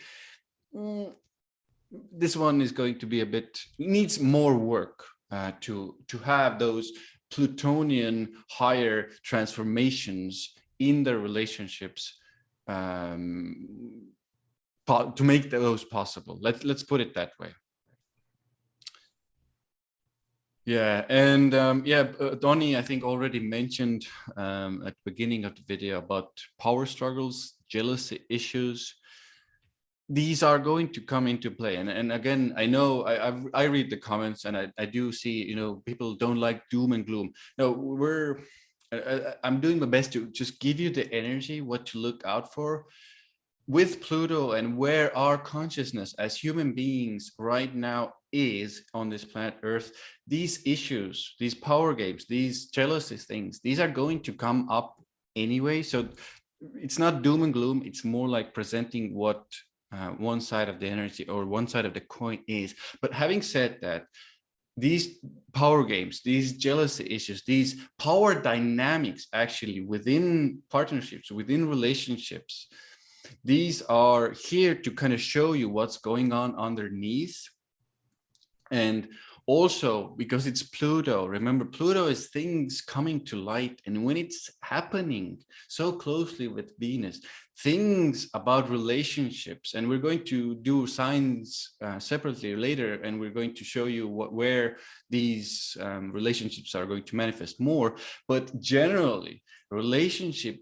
S1: This one is going to be needs more work to have those Plutonian higher transformations in the relationships, to make those possible. Let's put it that way. Yeah, and Donny, I think, already mentioned at the beginning of the video about power struggles, jealousy issues. These are going to come into play, and again, I know I read the comments, and I do see people don't like doom and gloom. No, I'm doing my best to just give you the energy, what to look out for with Pluto, and where our consciousness as human beings right now is on this planet Earth. These issues, these power games, these jealousy things, these are going to come up anyway. So it's not doom and gloom. It's more like presenting what one side of the energy or one side of the coin is. But having said that, these power games, these jealousy issues, these power dynamics actually within partnerships, within relationships, these are here to kind of show you what's going on underneath. And also, because it's Pluto, remember, Pluto is things coming to light. And when it's happening so closely with Venus, things about relationships, and we're going to do signs separately later, and we're going to show you where these relationships are going to manifest more. But generally, relationship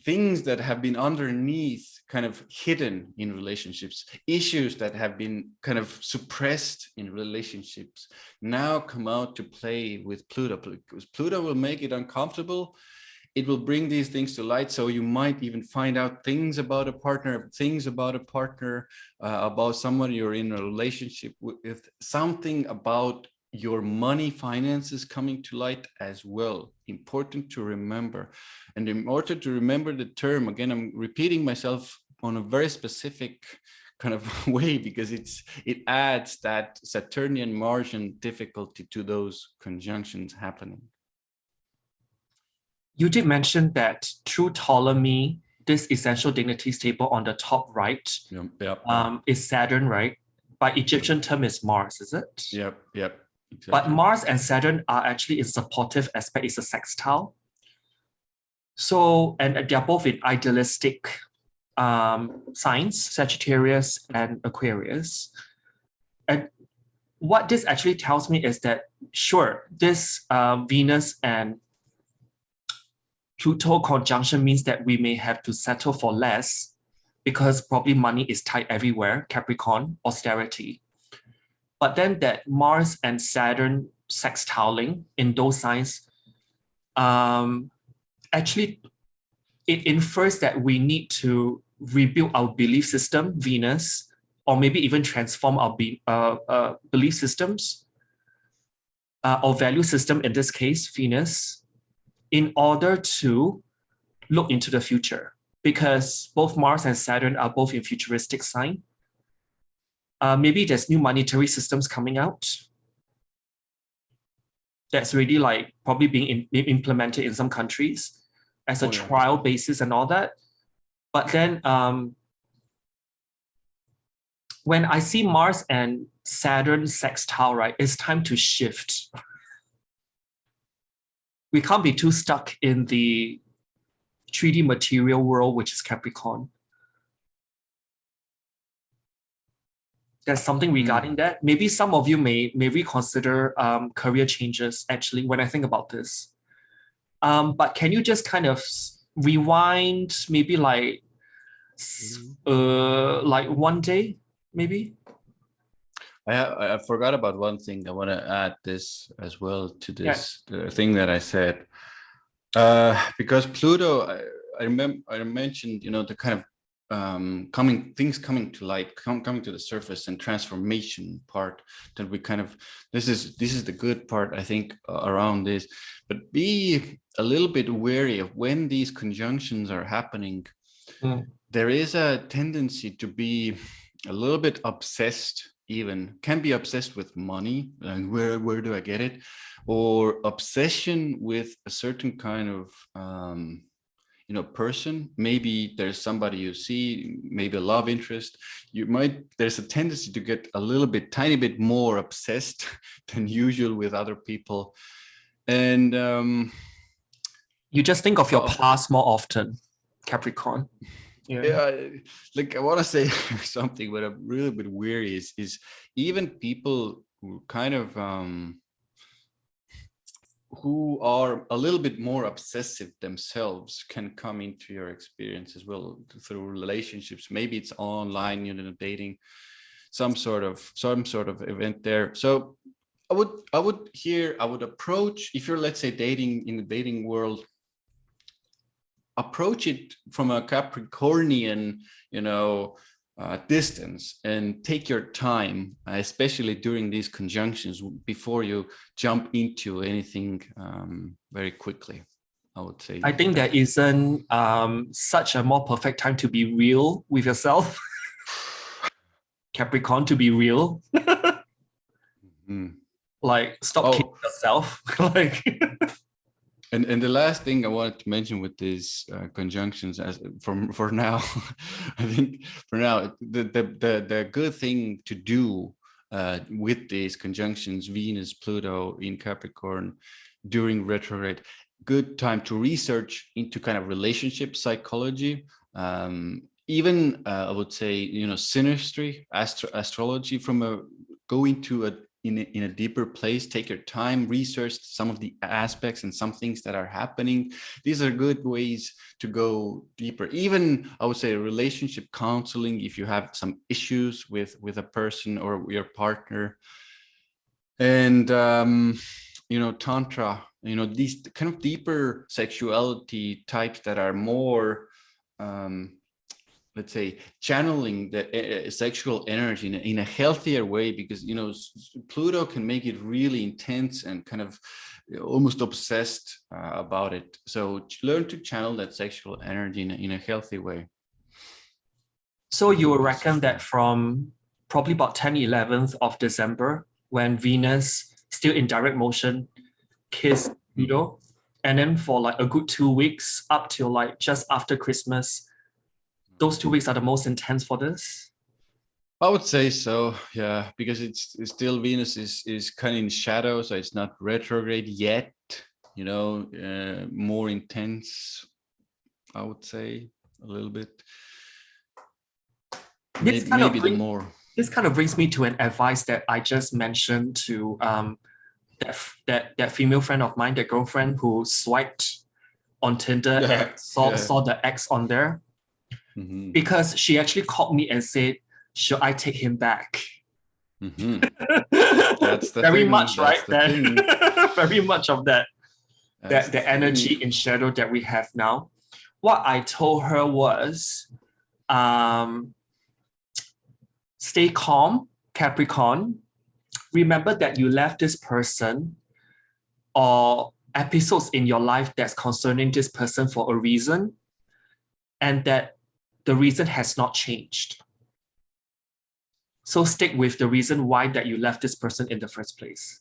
S1: things that have been underneath, kind of hidden in relationships, issues that have been kind of suppressed in relationships, now come out to play with Pluto, because Pluto will make it uncomfortable. It will bring these things to light. So you might even find out things about a partner, about someone you're in a relationship with, something about your money finances coming to light as well. Important to remember. And in order to remember the term, again, I'm repeating myself on a very specific kind of way, because it adds that Saturnian Martian difficulty to those conjunctions happening.
S2: You did mention that through Ptolemy, this essential dignities table on the top right is Saturn, right? By Egyptian term is Mars, is it?
S1: Yep. Exactly.
S2: But Mars and Saturn are actually in supportive aspect, it's a sextile. So, and they're both in idealistic signs, Sagittarius and Aquarius. And what this actually tells me is that, sure, this Venus and Pluto conjunction means that we may have to settle for less because probably money is tight everywhere, Capricorn, austerity. But then that Mars and Saturn sextiling in those signs, actually, it infers that we need to rebuild our belief system, Venus, or maybe even transform our belief systems, or value system, in this case, Venus, in order to look into the future. Because both Mars and Saturn are both in futuristic sign. Maybe there's new monetary systems coming out that's really like probably being implemented in some countries as a trial basis and all that. But then when I see Mars and Saturn sextile, right, it's time to shift. We can't be too stuck in the 3D material world, which is Capricorn. There's something regarding that. Maybe some of you may reconsider career changes, actually, when I think about this. But can you just kind of rewind, maybe like 1 day, maybe?
S1: I forgot about one thing. I want to add this as well to this the thing that I said. Because Pluto, I mentioned, you know, the kind of coming to light, coming to the surface, and transformation part that we kind of, this is the good part, I think, around this. But be a little bit wary of when these conjunctions are happening. There is a tendency to be a little bit obsessed, even can be obsessed with money, and where do I get it, or obsession with a certain kind of you know, person. Maybe there's somebody you see, maybe a love interest. There's a tendency to get a little bit, tiny bit more obsessed than usual with other people. And
S2: you just think of your past more often, Capricorn.
S1: Yeah, like I want to say something, but I'm really a bit weary. Is even people who kind of who are a little bit more obsessive themselves can come into your experience as well through relationships. Maybe it's online, you know, dating, some sort of event there. So I would approach, if you're, let's say, dating in the dating world, approach it from a Capricornian, you know, distance, and take your time, especially during these conjunctions, before you jump into anything very quickly, I would say.
S2: I think there isn't such a more perfect time to be real with yourself. Capricorn, to be real. Like, stop kidding yourself. Like.
S1: And the last thing I wanted to mention with these conjunctions, as for now, I think for now the good thing to do with these conjunctions, Venus, Pluto in Capricorn during retrograde, good time to research into kind of relationship psychology, even I would say, you know, synastry, astrology, from going to in a deeper place. Take your time, research some of the aspects and some things that are happening. These are good ways to go deeper. Even, I would say, relationship counseling, if you have some issues with a person or your partner. And you know, tantra, you know, these kind of deeper sexuality types that are more let's say, channeling the sexual energy in a healthier way, because, you know, Pluto can make it really intense and kind of almost obsessed about it. So learn to channel that sexual energy in a healthy way.
S2: So you will reckon that from probably about 10th, 11th of December, when Venus still in direct motion, kiss Pluto, and then for like a good 2 weeks up till like just after Christmas, those 2 weeks are the most intense for this?
S1: I would say so, yeah, because it's still, Venus is kind of in shadow, so it's not retrograde yet, you know, more intense, I would say, a little bit. This kind
S2: of brings me to an advice that I just mentioned to that female friend of mine, that girlfriend who swiped on Tinder and saw the X on there. Because she actually called me and said, should I take him back?
S1: That's the
S2: very
S1: thing.
S2: much,
S1: That's
S2: right? Very much of that. The energy in shadow that we have now. What I told her was, stay calm, Capricorn. Remember that you left this person or episodes in your life that's concerning this person for a reason, and that the reason has not changed. So stick with the reason why that you left this person in the first place.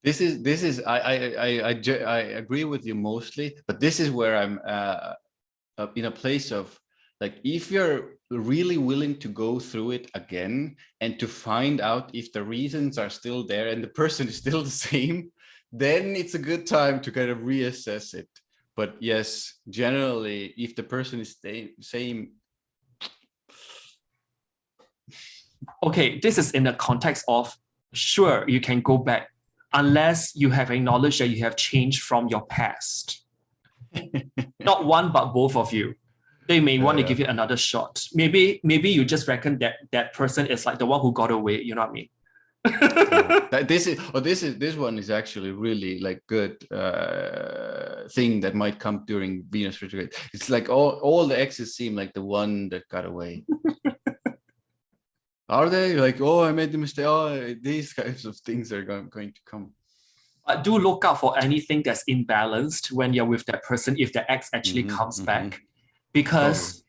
S1: This is I agree with you mostly, but this is where I'm in a place of Like if you're really willing to go through it again and to find out if the reasons are still there and the person is still the same, then it's a good time to kind of reassess it. But yes, generally, if the person is the same.
S2: Okay, this is in the context of, sure, you can go back unless you have acknowledged that you have changed from your past. Not one, but both of you. They may want to give it another shot. Maybe you just reckon that that person is like the one who got away. You know what I mean?
S1: This one is actually really like good thing that might come during Venus retrograde. It's like all the exes seem like the one that got away. Are they like, oh, I made the mistake? Oh, these kinds of things are going to come.
S2: But do look out for anything that's imbalanced when you're with that person, if the ex actually comes back. Because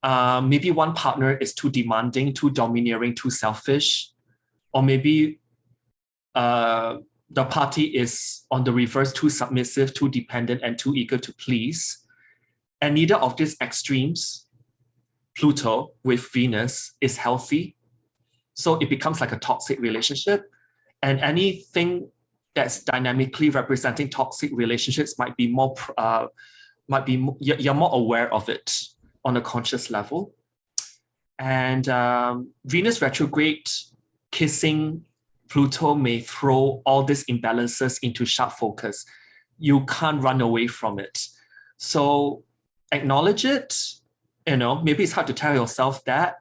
S2: maybe one partner is too demanding, too domineering, too selfish. Or maybe the party is on the reverse, too submissive, too dependent, and too eager to please. And neither of these extremes, Pluto with Venus, is healthy. So it becomes like a toxic relationship. And anything that's dynamically representing toxic relationships might be more, you're more aware of it on a conscious level. And Venus retrograde kissing Pluto may throw all these imbalances into sharp focus. You can't run away from it. So acknowledge it. You know, maybe it's hard to tell yourself that.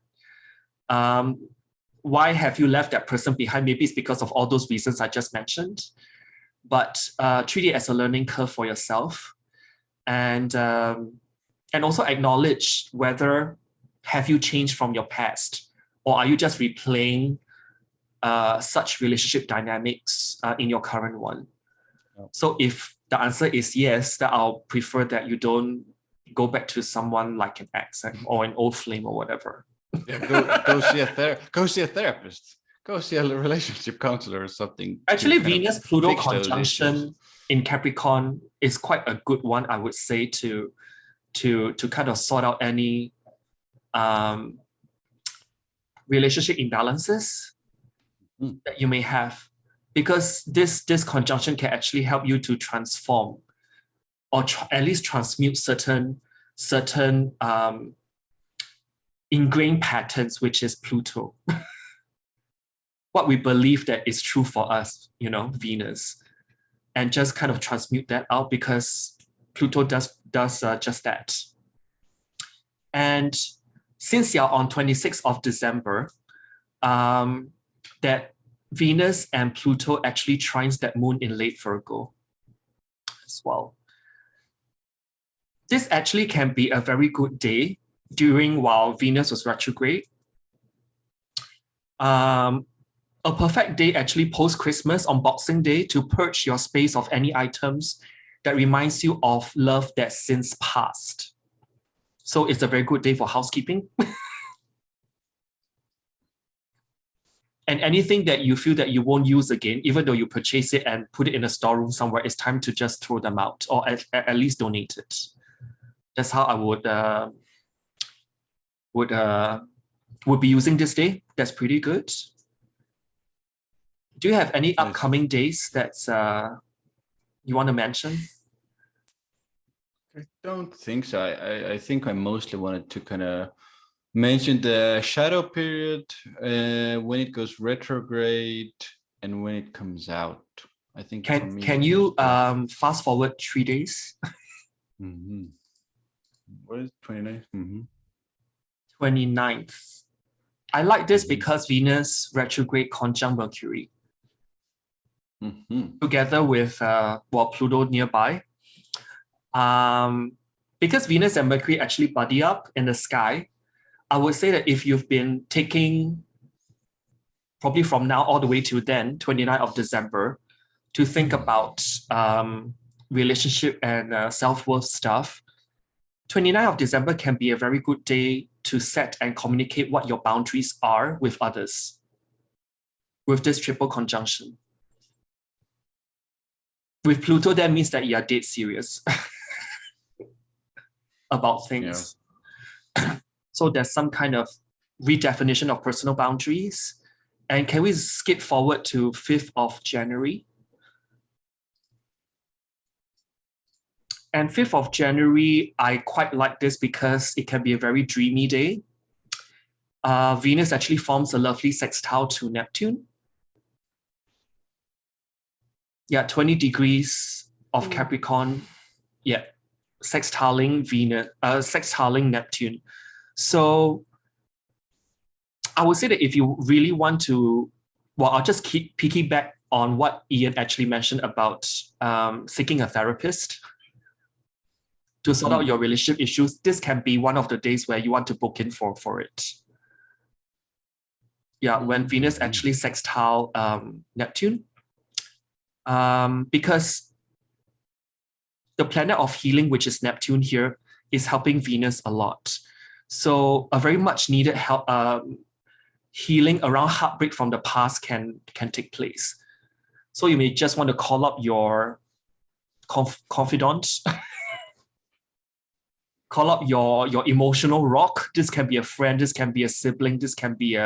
S2: Why have you left that person behind? Maybe it's because of all those reasons I just mentioned. But treat it as a learning curve for yourself. And also acknowledge whether have you changed from your past, or are you just replaying such relationship dynamics in your current one? So if the answer is yes, then I'll prefer that you don't go back to someone like an ex or an old flame or whatever.
S1: Yeah, go see a therapist. Go see a relationship counselor or something.
S2: Actually, Venus-Pluto conjunction in Capricorn is quite a good one, I would say, to kind of sort out any relationship imbalances that you may have, because this conjunction can actually help you to transform or at least transmute certain ingrained patterns, which is Pluto. What we believe that is true for us, you know, Venus, and just kind of transmute that out, because Pluto does just that. And since you're on 26th of December, that Venus and Pluto actually trines that moon in late Virgo as well. This actually can be a very good day while Venus was retrograde. A perfect day actually post-Christmas on Boxing Day to purge your space of any items that reminds you of love that's since passed. So it's a very good day for housekeeping. And anything that you feel that you won't use again, even though you purchase it and put it in a storeroom somewhere, it's time to just throw them out, or at least donate it. That's how I would be using this day. That's pretty good. Do you have any upcoming days that you want to mention?
S1: I don't think so. I think I mostly wanted to kind of mention the shadow period, when it goes retrograde and when it comes out. I think
S2: can you fast forward 3 days?
S1: What is 29th?
S2: 29th. I like this because Venus retrograde conjunct Mercury. Together with Pluto nearby. Because Venus and Mercury actually buddy up in the sky, I would say that if you've been taking, probably from now all the way to then, 29th of December, to think about relationship and self-worth stuff, 29th of December can be a very good day to set and communicate what your boundaries are with others, with this triple conjunction. With Pluto, that means that you are dead serious about things. So there's some kind of redefinition of personal boundaries. And can we skip forward to 5th of January? And 5th of January, I quite like this because it can be a very dreamy day. Venus actually forms a lovely sextile to Neptune. Yeah, 20 degrees of Capricorn. Yeah, sextiling Venus, sextiling Neptune. So I would say that if you really want to, well, I'll just keep piggyback on what Ian actually mentioned about seeking a therapist to sort out your relationship issues. This can be one of the days where you want to book in for it. Yeah, when Venus actually sextile Neptune. Because the planet of healing, which is Neptune here, is helping Venus a lot. So a very much needed help, healing around heartbreak from the past can take place. So you may just want to call up your confidant, call up your emotional rock. This can be a friend, this can be a sibling, this can be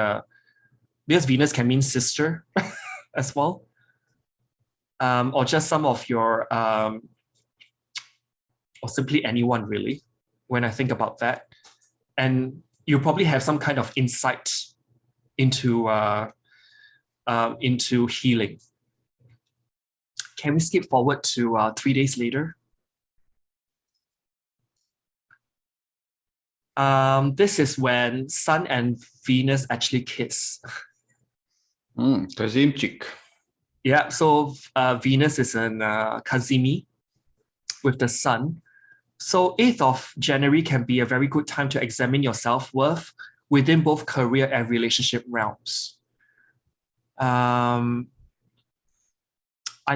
S2: because Venus can mean sister as well. Or just some of your, or simply anyone really, when I think about that. And you probably have some kind of insight into healing. Can we skip forward to 3 days later? This is when Sun and Venus actually kiss.
S1: Kazimchik.
S2: Yeah, so Venus is in Kazimi with the Sun. So 8th of January can be a very good time to examine your self-worth within both career and relationship realms. I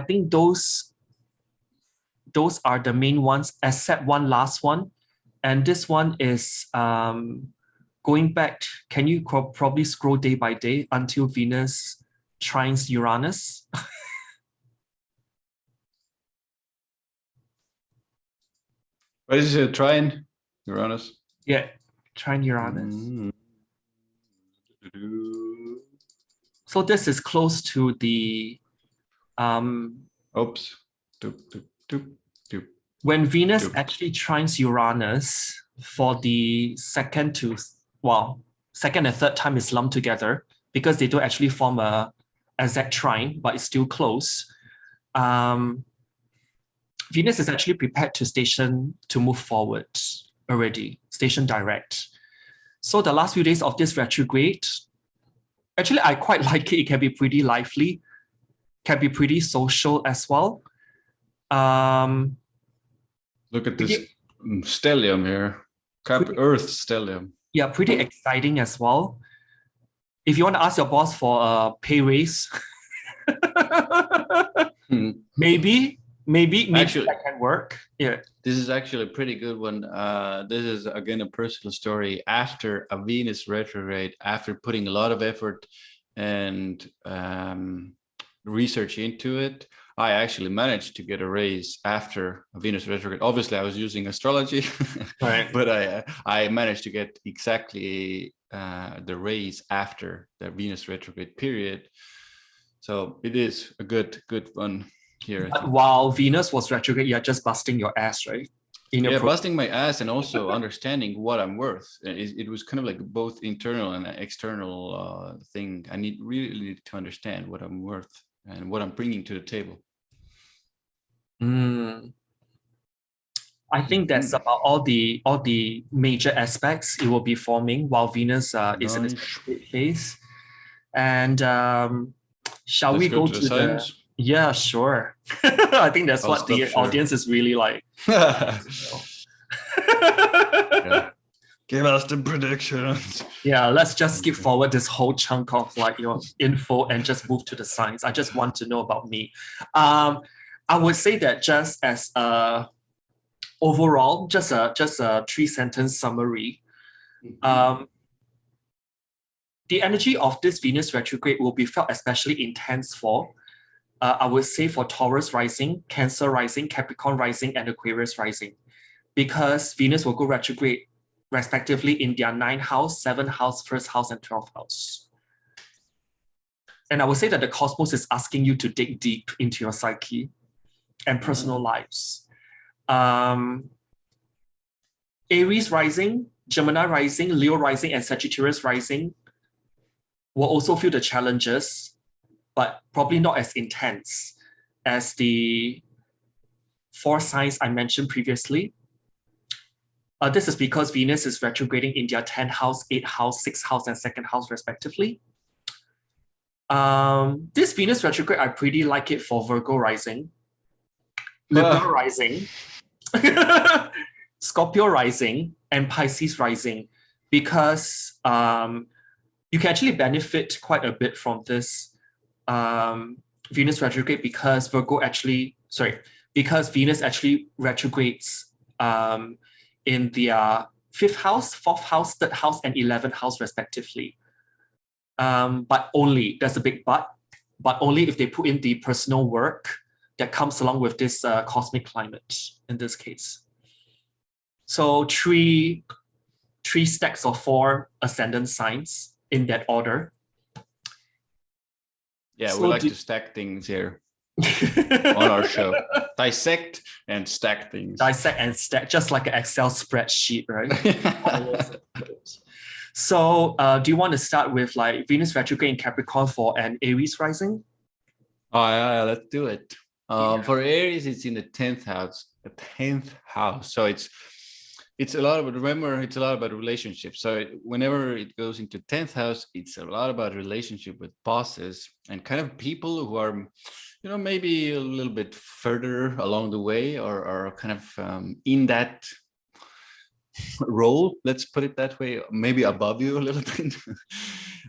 S2: think those are the main ones, except one last one. And this one is going back, can you probably scroll day by day until Venus trines Uranus?
S1: What is it? Trine Uranus?
S2: Yeah, trine Uranus. So this is close to the
S1: Oops.
S2: When Venus actually trines Uranus for the second and third time is lumped together because they don't actually form a exact trine, but it's still close. Venus is actually prepared to move forward already, station direct. So the last few days of this retrograde, actually, I quite like it. It can be pretty lively, can be pretty social as well.
S1: Look at this stellium here. Earth stellium.
S2: Yeah, pretty exciting as well. If you want to ask your boss for a pay raise, maybe actually, that can work. Yeah.
S1: This is actually a pretty good one. This is again a personal story. After a Venus retrograde, after putting a lot of effort and research into it, I actually managed to get a raise after a Venus retrograde. Obviously, I was using astrology,
S2: right.
S1: But I managed to get exactly the raise after the Venus retrograde period. So it is a good one here.
S2: But while Venus was retrograde, you're just busting your ass, right?
S1: Busting my ass and also understanding what I'm worth. It was kind of like both internal and external thing. I really need to understand what I'm worth and what I'm bringing to the table.
S2: I think that's about all the major aspects it will be forming while Venus is in its phase. And shall we go to the signs? Yeah, sure. I think that's what the audience is really like.
S1: Yeah. Give us the predictions.
S2: Yeah, let's just skip forward this whole chunk of like your info and just move to the signs. I just want to know about me. I would say that just as overall, just a 3-sentence summary. The energy of this Venus retrograde will be felt especially intense for, I would say, for Taurus Rising, Cancer Rising, Capricorn Rising, and Aquarius Rising, because Venus will go retrograde respectively in their 9th house, 7th house, 1st house, and 12th house. And I would say that the cosmos is asking you to dig deep into your psyche and personal lives. Aries Rising, Gemini Rising, Leo Rising, and Sagittarius Rising will also feel the challenges, but probably not as intense as the 4 signs I mentioned previously. This is because Venus is retrograding in their 10th house, 8th house, 6th house, and 2nd house, respectively. This Venus retrograde, I pretty like it for Virgo Rising, Libra Rising, Scorpio Rising, and Pisces Rising, because you can actually benefit quite a bit from this Venus retrograde because Venus actually retrogrades in their 5th house, 4th house, 3rd house, and 11th house, respectively. But only, there's a big but only if they put in the personal work that comes along with this cosmic climate in this case. So three stacks of 4 ascendant signs in that order.
S1: Yeah,
S2: So
S1: we like to stack things here on our show. Dissect and stack things.
S2: Dissect and stack, just like an Excel spreadsheet, right? So do you want to start with like Venus retrograde in Capricorn for an Aries rising?
S1: Oh, yeah, let's do it. For Aries, it's in the 10th house. The 10th house. So it's a lot about, remember, it's a lot about relationships. So whenever it goes into 10th house, it's a lot about relationship with bosses and kind of people who are, you know, maybe a little bit further along the way or kind of in that role, let's put it that way, maybe above you a little bit.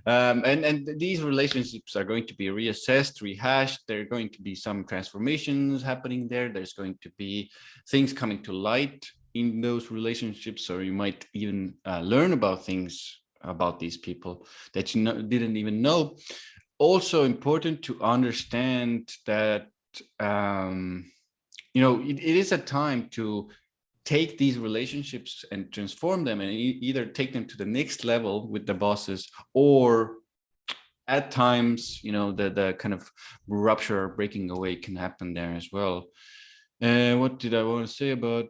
S1: And these relationships are going to be reassessed, rehashed. There are going to be some transformations happening there. There's going to be things coming to light in those relationships, or you might even learn about things about these people that you didn't even know. Also important to understand that you know, it is a time to take these relationships and transform them and either take them to the next level with the bosses, or at times, you know, the kind of rupture or breaking away can happen there as well. What did I want to say about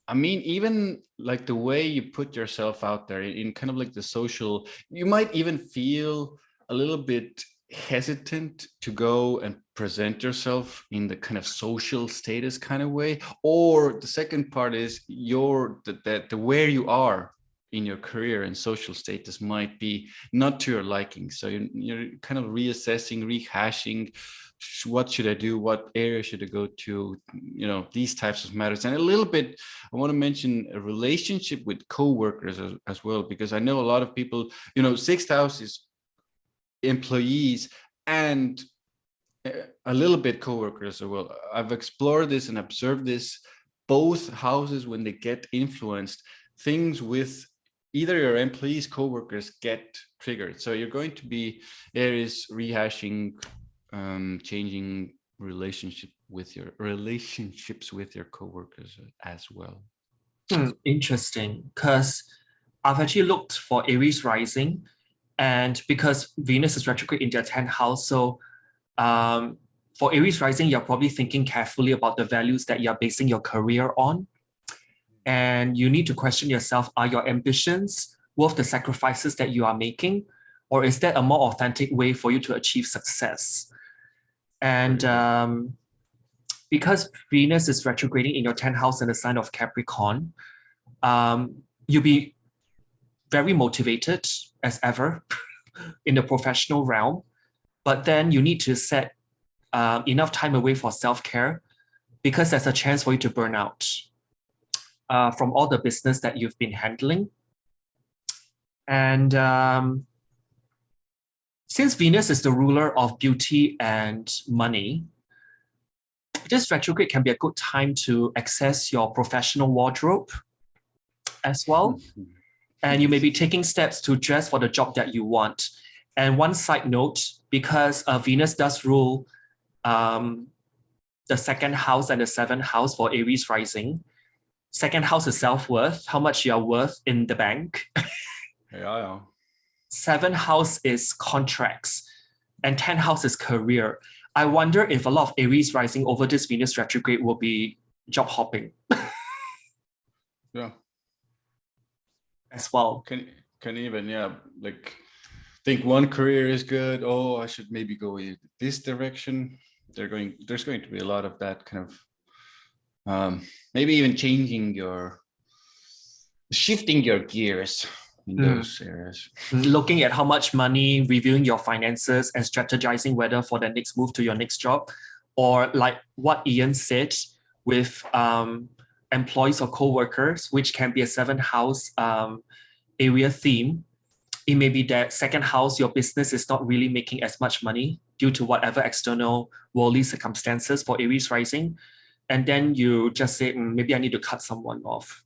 S1: I mean, even like the way you put yourself out there in kind of like the social, you might even feel a little bit hesitant to go and present yourself in the kind of social status kind of way. Or the second part is the where you are in your career and social status might be not to your liking. So you're kind of reassessing, rehashing, what should I do, what area should I go to, you know, these types of matters. And a little bit, I want to mention a relationship with co-workers as well, because I know a lot of people, you know, 6th house is employees and a little bit co-workers as well. I've explored this and observed this. Both houses, when they get influenced, things with either your employees, co-workers get triggered. So you're going to be Aries rehashing, changing relationships with your co-workers as well.
S2: Interesting, because I've actually looked for Aries rising, and because Venus is retrograde in their 10th house, so for Aries rising, you're probably thinking carefully about the values that you're basing your career on. And you need to question yourself, are your ambitions worth the sacrifices that you are making? Or is that a more authentic way for you to achieve success? And because Venus is retrograding in your 10th house in the sign of Capricorn, you'll be very motivated as ever in the professional realm. But then you need to set enough time away for self-care, because there's a chance for you to burn out from all the business that you've been handling. And since Venus is the ruler of beauty and money, this retrograde can be a good time to access your professional wardrobe as well. And you may be taking steps to dress for the job that you want. And one side note, because Venus does rule the 2nd house and the 7th house for Aries rising, Second house is self-worth, how much you are worth in the bank.
S1: Yeah.
S2: Seventh house is contracts, and 10th house is career. I wonder if a lot of Aries rising over this Venus retrograde will be job hopping.
S1: Yeah.
S2: As well.
S1: Can even, like think one career is good. Oh, I should maybe go in this direction. There's going to be a lot of that kind of maybe even shifting your gears in those areas.
S2: Looking at how much money, reviewing your finances and strategizing whether for the next move to your next job, or like what Ian said with employees or co-workers, which can be a seventh house area theme. It may be that second house, your business is not really making as much money due to whatever external worldly circumstances for Aries rising. And then you just say, maybe I need to cut someone off.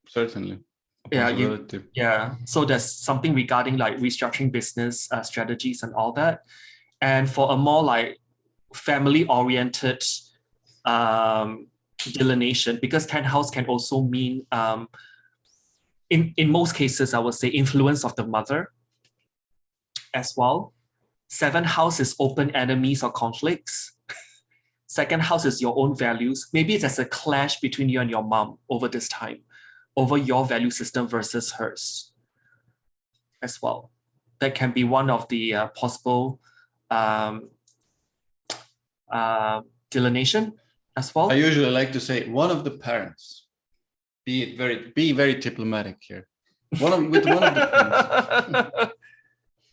S1: Certainly.
S2: Yeah. So there's something regarding like restructuring business strategies and all that. And for a more like family-oriented delineation, because 10th house can also mean, in most cases, I would say influence of the mother as well. 7th house is open enemies or conflicts. Second house is your own values. Maybe there's a clash between you and your mom over this time, over your value system versus hers as well. That can be one of the possible delineation as well.
S1: I usually like to say one of the parents. Be very diplomatic here. With one of the parents.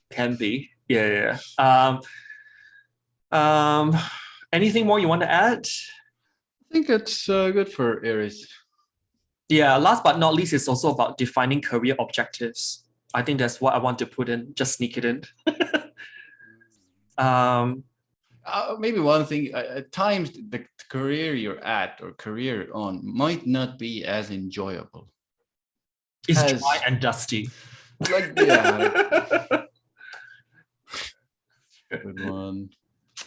S2: Can be. Yeah. Anything more you want to add?
S1: I think it's good for Aries.
S2: Yeah, last but not least, it's also about defining career objectives. I think that's what I want to put in, just sneak it in.
S1: Maybe one thing, at times the career you're at or career on might not be as enjoyable.
S2: It's dry and dusty.
S1: Like, yeah. Good one.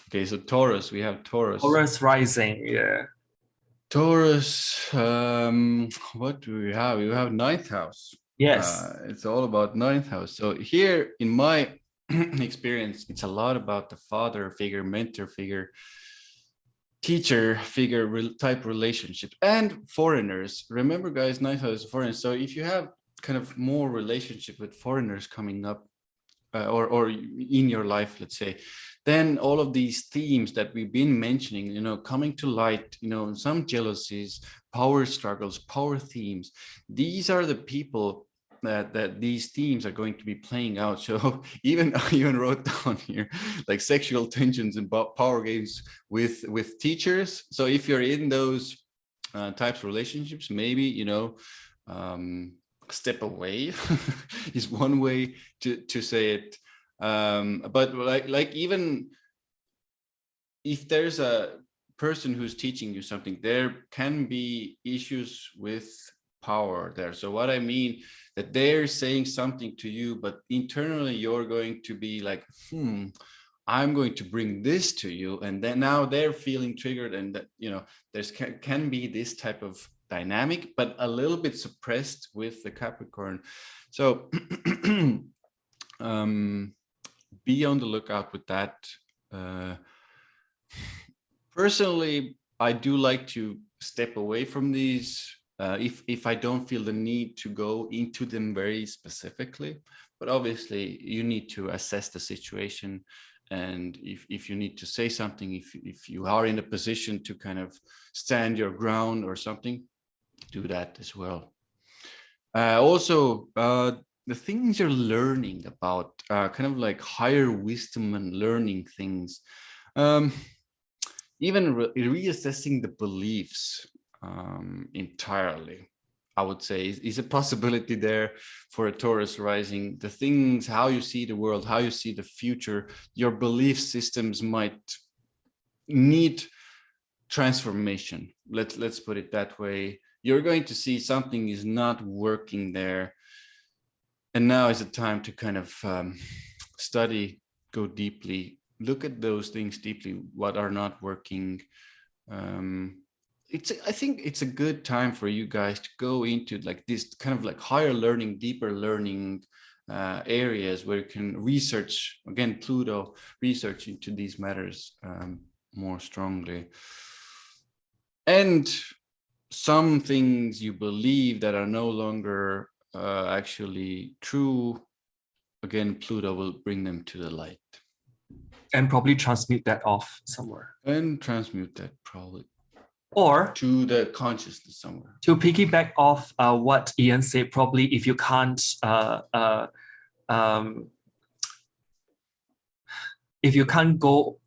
S1: Okay, so Taurus, we have Taurus.
S2: Taurus Rising, yeah.
S1: Taurus, what do we have? We have ninth house.
S2: Yes.
S1: It's all about ninth house. So here in my experience, it's a lot about the father figure, mentor figure, teacher figure type relationships, and foreigners. Remember, guys, ninth house is foreigners. So if you have kind of more relationship with foreigners coming up, or in your life, let's say, then all of these themes that we've been mentioning, coming to light, some jealousies, power struggles, power themes, these are the people that these themes are going to be playing out. So I even wrote down here like sexual tensions and power games with teachers. So if you're in those types of relationships, maybe step away is one way to say it. But like even if there's a person who's teaching you something, there can be issues with power there. So what I mean, that they're saying something to you, but internally you're going to be like, I'm going to bring this to you, and then now they're feeling triggered, and that there's can be this type of dynamic, but a little bit suppressed with the Capricorn. So be on the lookout with that. Personally, I do like to step away from these if I don't feel the need to go into them very specifically. But obviously, you need to assess the situation. And if you need to say something, if you are in a position to kind of stand your ground or something, do that as well. Also, the things you're learning about, kind of like higher wisdom and learning things, even reassessing the beliefs entirely, I would say is a possibility there for a Taurus rising. The things, how you see the world, how you see the future, your belief systems might need transformation. Let's put it that way. You're going to see something is not working there. And now is the time to kind of study, go deeply, look at those things deeply, what are not working, I think it's a good time for you guys to go into like this kind of like higher learning, deeper learning areas where you can research, again, Pluto, research into these matters more strongly. And some things you believe that are no longer actually true, again, Pluto will bring them to the light.
S2: And probably transmute that off somewhere.
S1: And transmute that probably.
S2: Or
S1: to the consciousness somewhere.
S2: To piggyback off what Ian said, probably if you can't go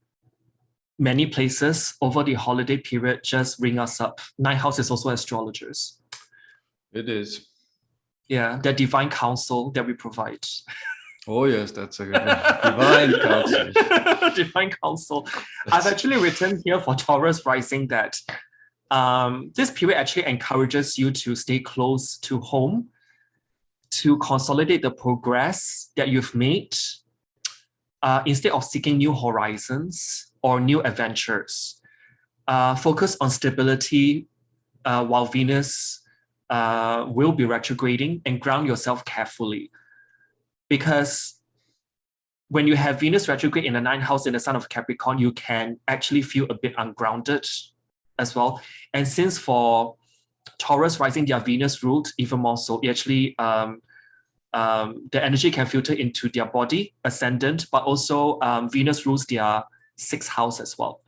S2: many places over the holiday period, just ring us up. Ninth house is also astrologers.
S1: It is.
S2: Yeah, the divine counsel that we provide.
S1: Oh yes, that's a good one. Divine counsel.
S2: Divine counsel. I've actually written here for Taurus Rising that this period actually encourages you to stay close to home, to consolidate the progress that you've made, instead of seeking new horizons or new adventures. Focus on stability while Venus will be retrograding, and ground yourself carefully. Because when you have Venus retrograde in the 9th house in the sign of Capricorn, you can actually feel a bit ungrounded as well. And since for Taurus Rising, their Venus ruled even more so, it actually the energy can filter into their body, ascendant, but also Venus rules their 6th house as well.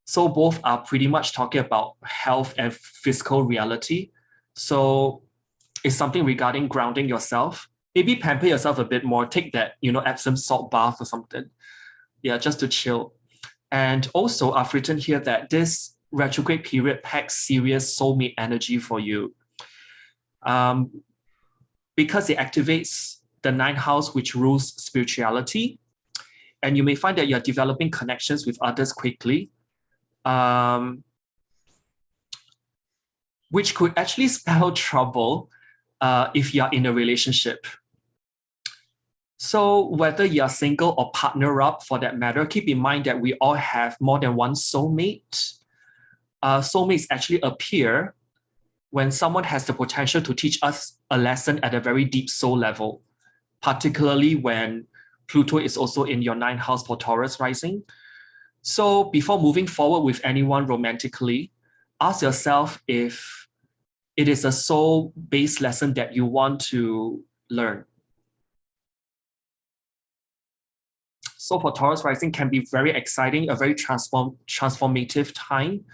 S2: So both are pretty much talking about health and physical reality. So it's something regarding grounding yourself. Maybe pamper yourself a bit more. Take that, Epsom salt bath or something. Yeah, just to chill. And also, I've written here that this retrograde period packs serious soulmate energy for you. Because it activates the 9th house, which rules spirituality. And you may find that you're developing connections with others quickly, which could actually spell trouble if you're in a relationship. So whether you're single or partner up for that matter, keep in mind that we all have more than one soulmate. Soulmates actually appear when someone has the potential to teach us a lesson at a very deep soul level, particularly when Pluto is also in your 9th house for Taurus Rising. So before moving forward with anyone romantically, ask yourself if it is a soul-based lesson that you want to learn. So for Taurus Rising can be very exciting, a very transformative time.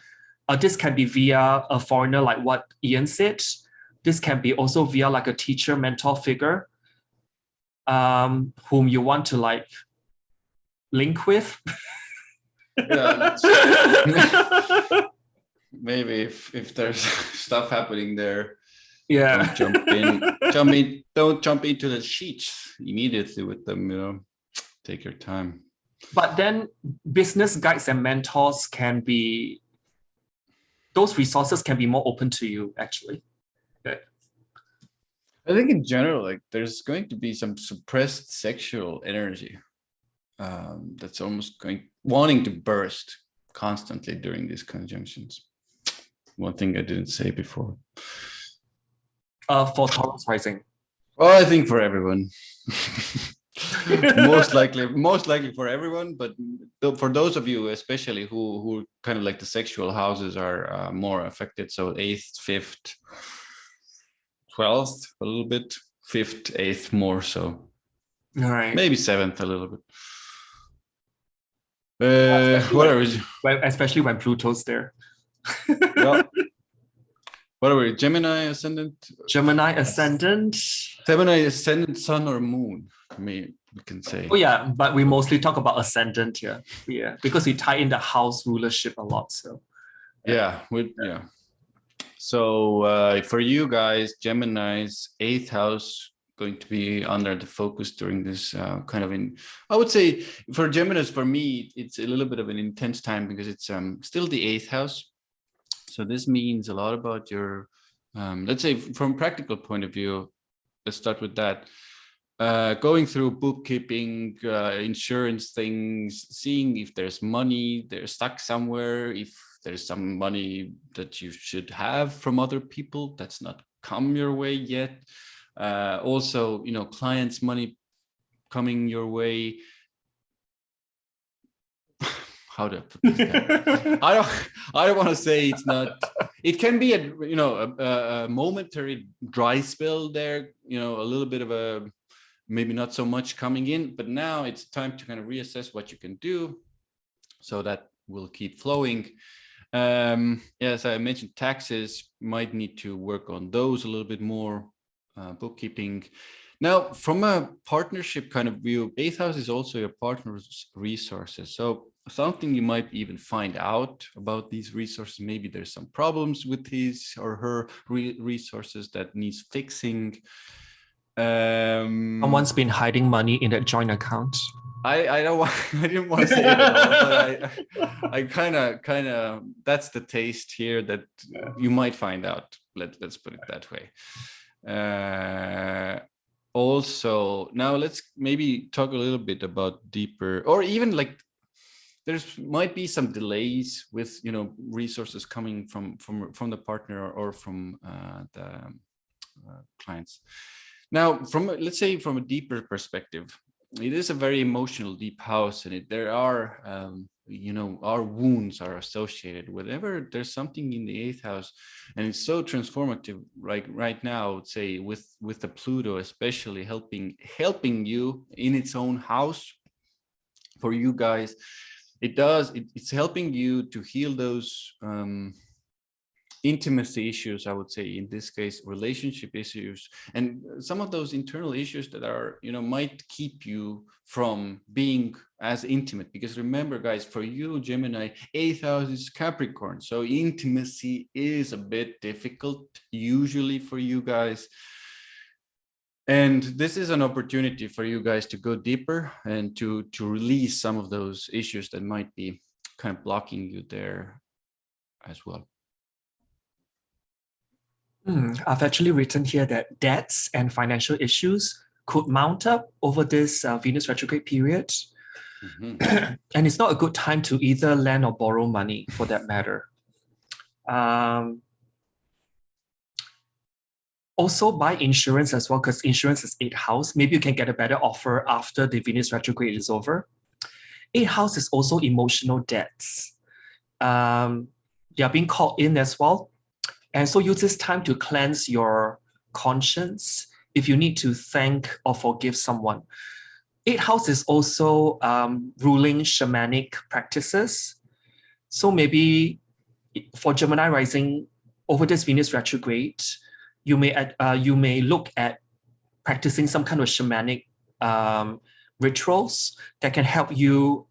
S2: This can be via a foreigner, like what Ian said. This can be also via like a teacher, mentor figure, whom you want to link with.
S1: Yeah. Maybe if there's stuff happening there,
S2: yeah,
S1: don't jump into the sheets immediately with them. Take your time.
S2: But then business guides and mentors those resources can be more open to you, actually. Okay.
S1: I think in general, there's going to be some suppressed sexual energy that's almost wanting to burst constantly during these conjunctions. One thing I didn't say before.
S2: For Taurus Rising.
S1: Well, I think for everyone. most likely for everyone, but for those of you especially who kind of like the sexual houses are more affected, so 8th, 5th, 12th a little bit, 5th, 8th more so.
S2: All right,
S1: maybe 7th a little bit.
S2: Especially when Pluto's there.
S1: Yeah. What are we? Gemini ascendant,
S2: Gemini ascendant,
S1: sun or moon, we can say.
S2: Oh yeah, but we mostly talk about ascendant here. Yeah, because we tie in the house rulership a lot. So
S1: yeah. So for you guys, Gemini's 8th house going to be under the focus during this I would say for Geminis, for me, it's a little bit of an intense time because it's still the 8th house. So this means a lot about your, let's say from a practical point of view, let's start with that. Going through bookkeeping, insurance things, seeing if there's money, they're stuck somewhere, if there's some money that you should have from other people that's not come your way yet. Also, you know, clients' money coming your way. How to put this down? I don't want to say it's not. It can be a momentary dry spell there. You know, a little bit of a maybe not so much coming in, but now it's time to kind of reassess what you can do, so that will keep flowing. As I mentioned, taxes might need to work on those a little bit more. Bookkeeping. Now, from a partnership kind of view, 8th house is also your partner's resources. So something you might even find out about these resources. Maybe there's some problems with his or her resources that needs fixing.
S2: Someone's been hiding money in that joint account.
S1: I don't want. I didn't want to say it at all, but I kind of that's the taste here that you might find out. Let's put it that way. Also, now let's maybe talk a little bit about deeper, or even like there's might be some delays with, you know, resources coming from the partner or from the clients. Now, let's say from a deeper perspective, it is a very emotional, deep house, and there are, you know, our wounds are associated. Whenever there's something in the 8th house, and it's so transformative, right now, I would say with the Pluto, especially helping you in its own house for you guys. It's helping you to heal those intimacy issues, I would say, in this case, relationship issues, and some of those internal issues that are, you know, might keep you from being as intimate. Because remember, guys, for you, Gemini, 8th house is Capricorn. So intimacy is a bit difficult usually for you guys. And this is an opportunity for you guys to go deeper and to release some of those issues that might be kind of blocking you there as well.
S2: I've actually written here that debts and financial issues could mount up over this Venus retrograde period. And it's not a good time to either lend or borrow money, for that matter. Also buy insurance as well, because insurance is 8th house. Maybe you can get a better offer after the Venus retrograde is over. 8th house is also emotional debts. They are being called in as well. And so use this time to cleanse your conscience if you need to thank or forgive someone. 8th house is also ruling shamanic practices. So maybe for Gemini rising, over this Venus retrograde, you may look at practicing some kind of shamanic rituals that can help you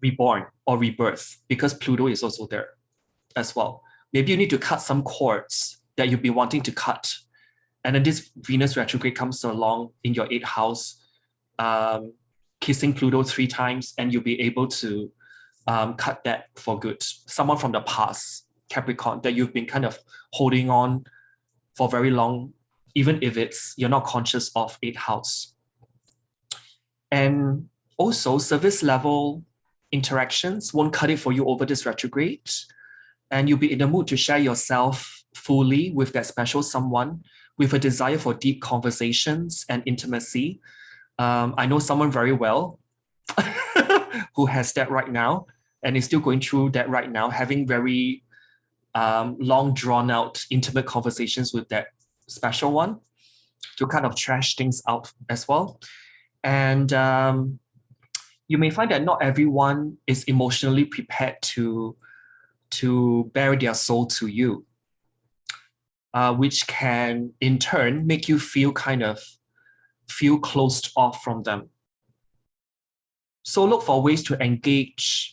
S2: reborn or rebirth, because Pluto is also there as well. Maybe you need to cut some cords that you've been wanting to cut. And then this Venus retrograde comes along in your 8th house, kissing Pluto 3 times, and you'll be able to cut that for good. Someone from the past, Capricorn, that you've been kind of holding on for very long, even if you're not conscious of 8th house. And also service level interactions won't cut it for you over this retrograde. And you'll be in the mood to share yourself fully with that special someone with a desire for deep conversations and intimacy. I know someone very well who has that right now and is still going through that right now, having very long drawn out intimate conversations with that special one to kind of trash things out as well. And you may find that not everyone is emotionally prepared to bare their soul to you, which can in turn make you feel closed off from them. So look for ways to engage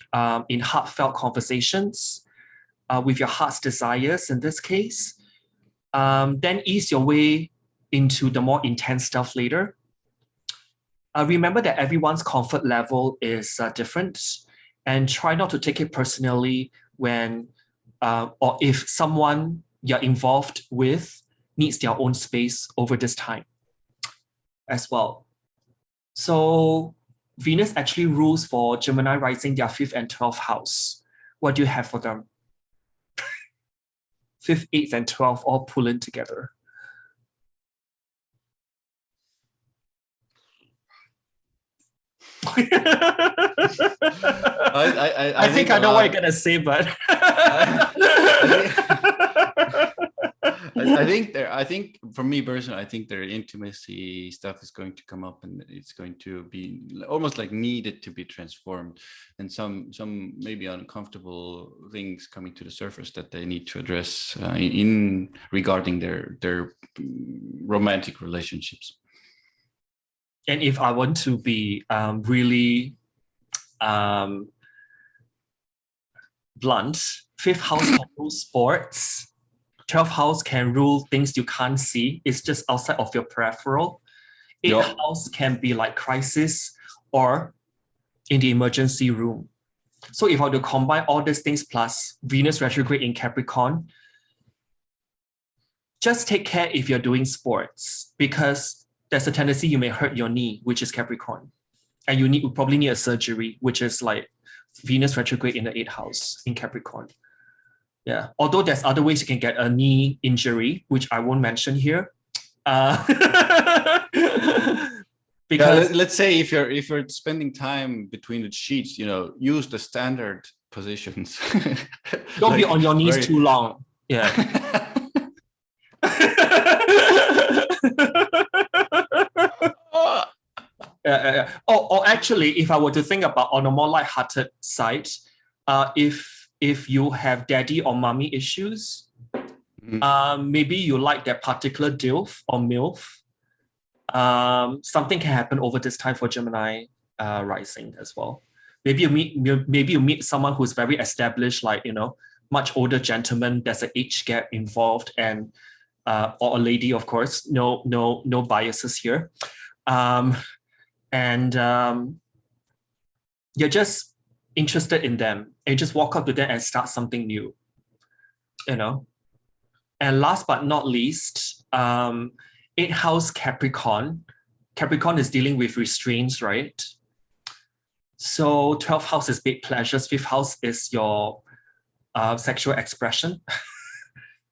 S2: in heartfelt conversations with your heart's desires in this case. Then ease your way into the more intense stuff later. Remember that everyone's comfort level is different, and try not to take it personally when or if someone you're involved with needs their own space over this time as well. So Venus actually rules for Gemini Rising, their 5th and 12th house. What do you have for them? 5th, 8th, and 12th all pulling together. I think I know what you're gonna say, but
S1: I think for me personally, I think their intimacy stuff is going to come up, and it's going to be almost like needed to be transformed, and some maybe uncomfortable things coming to the surface that they need to address in regarding their romantic relationships.
S2: And if I want to be really blunt, 5th house can rule sports, 12th house can rule things you can't see. It's just outside of your peripheral. 8th house can be like crisis or in the emergency room. So if I were to combine all these things plus Venus retrograde in Capricorn, just take care if you're doing sports, because there's a tendency you may hurt your knee, which is Capricorn. And you probably need a surgery, which is like Venus retrograde in the 8th house in Capricorn. Yeah, although there's other ways you can get a knee injury, which I won't mention here. Because
S1: let's say if you're spending time between the sheets, use the standard positions.
S2: Don't be on your knees too long. Yeah. Or actually, if I were to think about on a more lighthearted side, if you have daddy or mommy issues, maybe you like that particular DILF or MILF, something can happen over this time for Gemini rising as well. Maybe you meet someone who's very established, like much older gentleman. There's an age gap involved, and or a lady, of course. No biases here. And you're just interested in them, and you just walk up to them and start something new, And last but not least, 8th house Capricorn. Capricorn is dealing with restraints, right? So 12th house is big pleasures. 5th house is your sexual expression.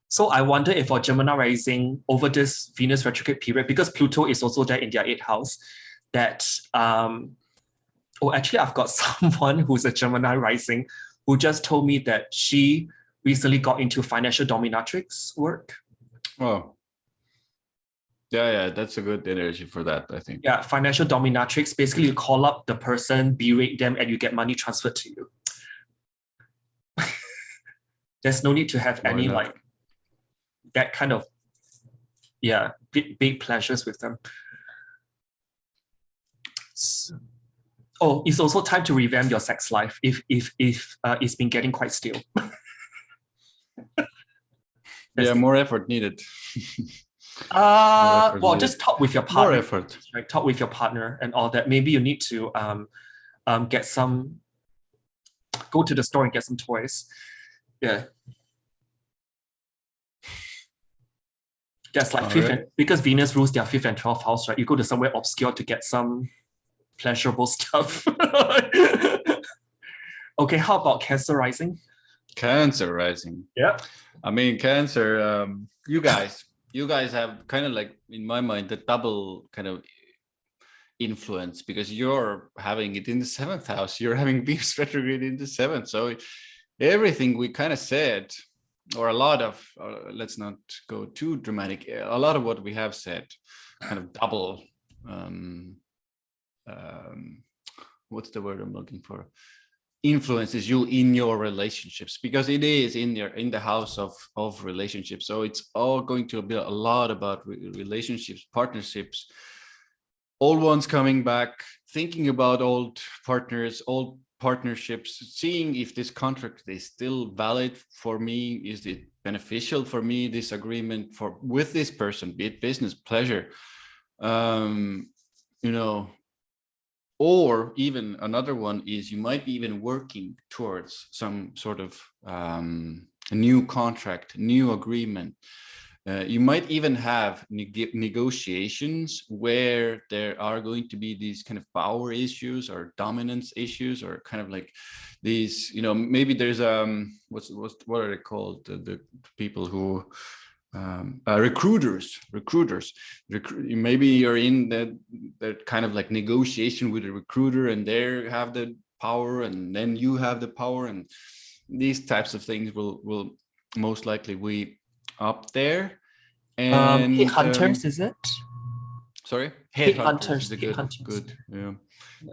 S2: So I wonder if for Gemini rising over this Venus retrograde period, because Pluto is also there in their 8th house, that actually I've got someone who's a Gemini rising who just told me that she recently got into financial dominatrix work.
S1: Oh. Yeah, that's a good energy for that, I think.
S2: Yeah, financial dominatrix. Basically, you call up the person, berate them, and you get money transferred to you. There's no need to have any like that kind of big pleasures with them. So, it's also time to revamp your sex life if it's been getting quite stale.
S1: More effort needed.
S2: Just talk with your partner.
S1: More effort.
S2: Right? Talk with your partner and all that. Maybe you need to go to the store and get some toys. Yeah. That's like because Venus rules their 5th and 12th house, right? You go to somewhere obscure to get some pleasurable stuff. Okay, how about Cancer rising?
S1: Cancer rising.
S2: Yeah.
S1: I mean, Cancer, you guys have kind of like, in my mind, the double kind of influence, because you're having it in the 7th house. You're having Venus retrograde in the 7th. So everything we kind of said, or a lot of, let's not go too dramatic, a lot of what we have said kind of double, what's the word I'm looking for? Influences you in your relationships, because it is in the house of relationships. So it's all going to be a lot about relationships, partnerships, old ones coming back, thinking about old partners, old partnerships, seeing if this contract is still valid for me. Is it beneficial for me, this agreement with this person, be it business, pleasure, or even another one is you might be even working towards some sort of a new contract, new agreement, You might even have negotiations where there are going to be these kind of power issues or dominance issues, or kind of like these, you know, maybe there's what are they called, the people who recruiters. Maybe you're in that kind of like negotiation with a recruiter, and they have the power and then you have the power, and these types of things will most likely be up there. And
S2: Headhunters, is it?
S1: Sorry, headhunters is a
S2: Headhunters.
S1: good. Yeah,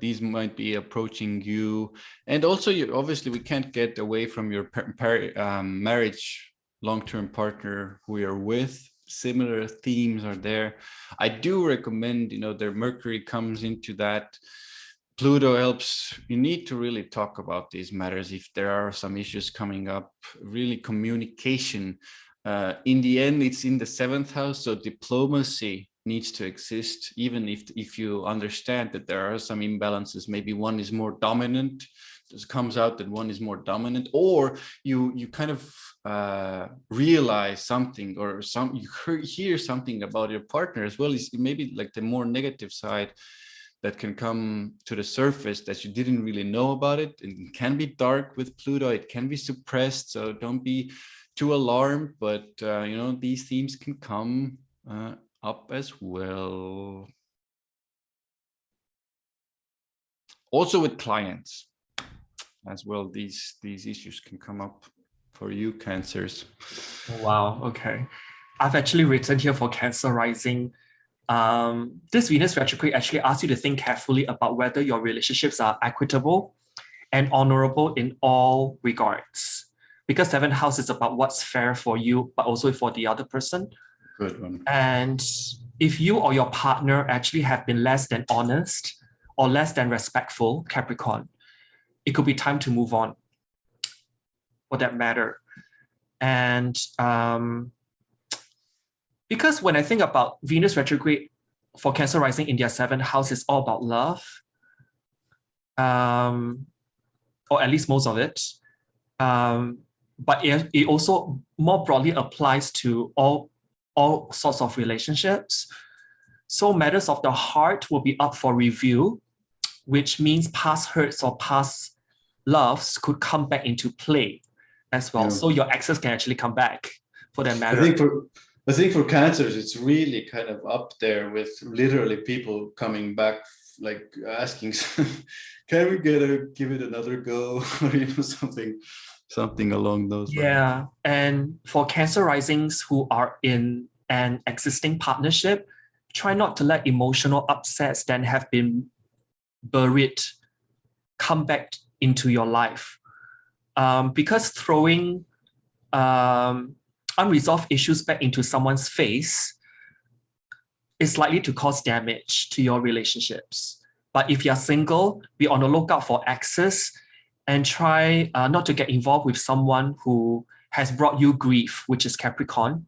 S1: these might be approaching you, and also you obviously we can't get away from your marriage, long-term partner who you're with. Similar themes are there. I do recommend, you know, the Mercury comes into that. Pluto helps. You need to really talk about these matters if there are some issues coming up. Really, communication. In the end, it's in the 7th house, so diplomacy needs to exist, even if you understand that there are some imbalances. Maybe one is more dominant. It comes out that one is more dominant, or you kind of realize something, or you hear something about your partner as well. Is maybe like the more negative side that can come to the surface that you didn't really know about it. It can be dark with Pluto. It can be suppressed. So don't be too alarmed, but you know, these themes can come up as well. Also with clients as well, these issues can come up for you, Cancers.
S2: Wow, okay. I've actually written here for Cancer Rising. This Venus retrograde actually asks you to think carefully about whether your relationships are equitable and honorable in all regards. Because 7th house is about what's fair for you, but also for the other person.
S1: Good one.
S2: And if you or your partner actually have been less than honest or less than respectful, Capricorn, it could be time to move on, for that matter. And because when I think about Venus retrograde for Cancer Rising in their 7th house, it's all about love, or at least most of it. But it also more broadly applies to all sorts of relationships. So matters of the heart will be up for review, which means past hurts or past loves could come back into play as well. Yeah. So your exes can actually come back, for that matter.
S1: I think for Cancers, it's really kind of up there with literally people coming back, like asking, can we give it another go, or you know, something along those lines.
S2: Yeah, and for Cancer Risings who are in an existing partnership, try not to let emotional upsets that have been buried come back into your life. Because throwing unresolved issues back into someone's face is likely to cause damage to your relationships. But if you're single, be on the lookout for exes and try not to get involved with someone who has brought you grief, which is Capricorn,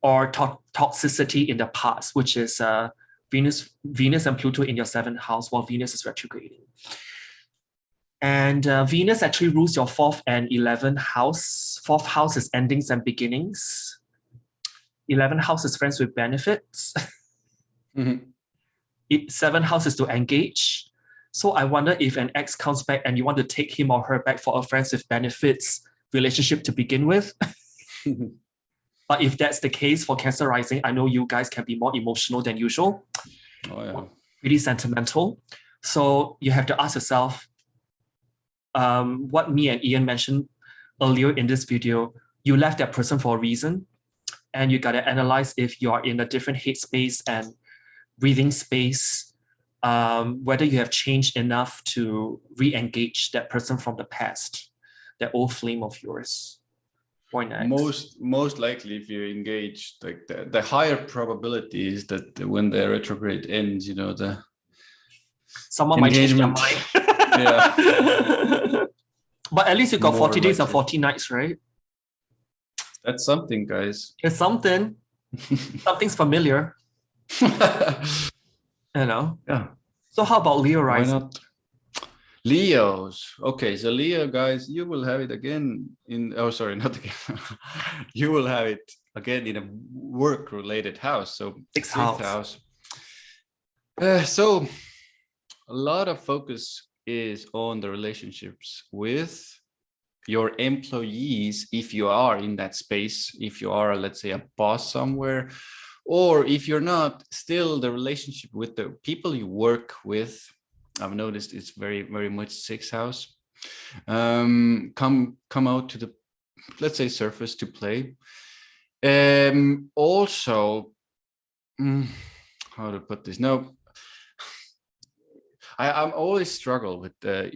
S2: or toxicity in the past, which is Venus and Pluto in your 7th house while Venus is retrograding. And Venus actually rules your 4th and 11th house. 4th house is endings and beginnings. 11th house is friends with benefits. Mm-hmm. 7th house is to engage. So I wonder if an ex comes back and you want to take him or her back for a friends with benefits relationship to begin with. But if that's the case for Cancer Rising, I know you guys can be more emotional than usual.
S1: Oh, yeah.
S2: Really sentimental. So you have to ask yourself, what me and Ian mentioned earlier in this video, you left that person for a reason, and you got to analyze if you are in a different headspace and breathing space, whether you have changed enough to re-engage that person from the past, that old flame of yours.
S1: Most likely, if you engage, like the higher probability is that when the retrograde ends, you know, the
S2: someone
S1: engagement.
S2: Might change their mind. Yeah. But at least you got 40 days and 40 nights, right?
S1: That's something, guys.
S2: It's something. Something's familiar. You know?
S1: Yeah.
S2: So how about Leo Rising?
S1: Why not? Leos. Okay, so Leo, guys, you will have it again in, oh, sorry, not again. You will have it again in a work related house. So
S2: Sixth
S1: sixth
S2: house.
S1: So a lot of focus is on the relationships with your employees, if you are in that space, if you are, let's say, a boss somewhere, or if you're not, still the relationship with the people you work with. I've noticed it's very, very much sixth house. Come out to the, let's say, surface to play. Also, how to put this? No, I'm always struggle with the,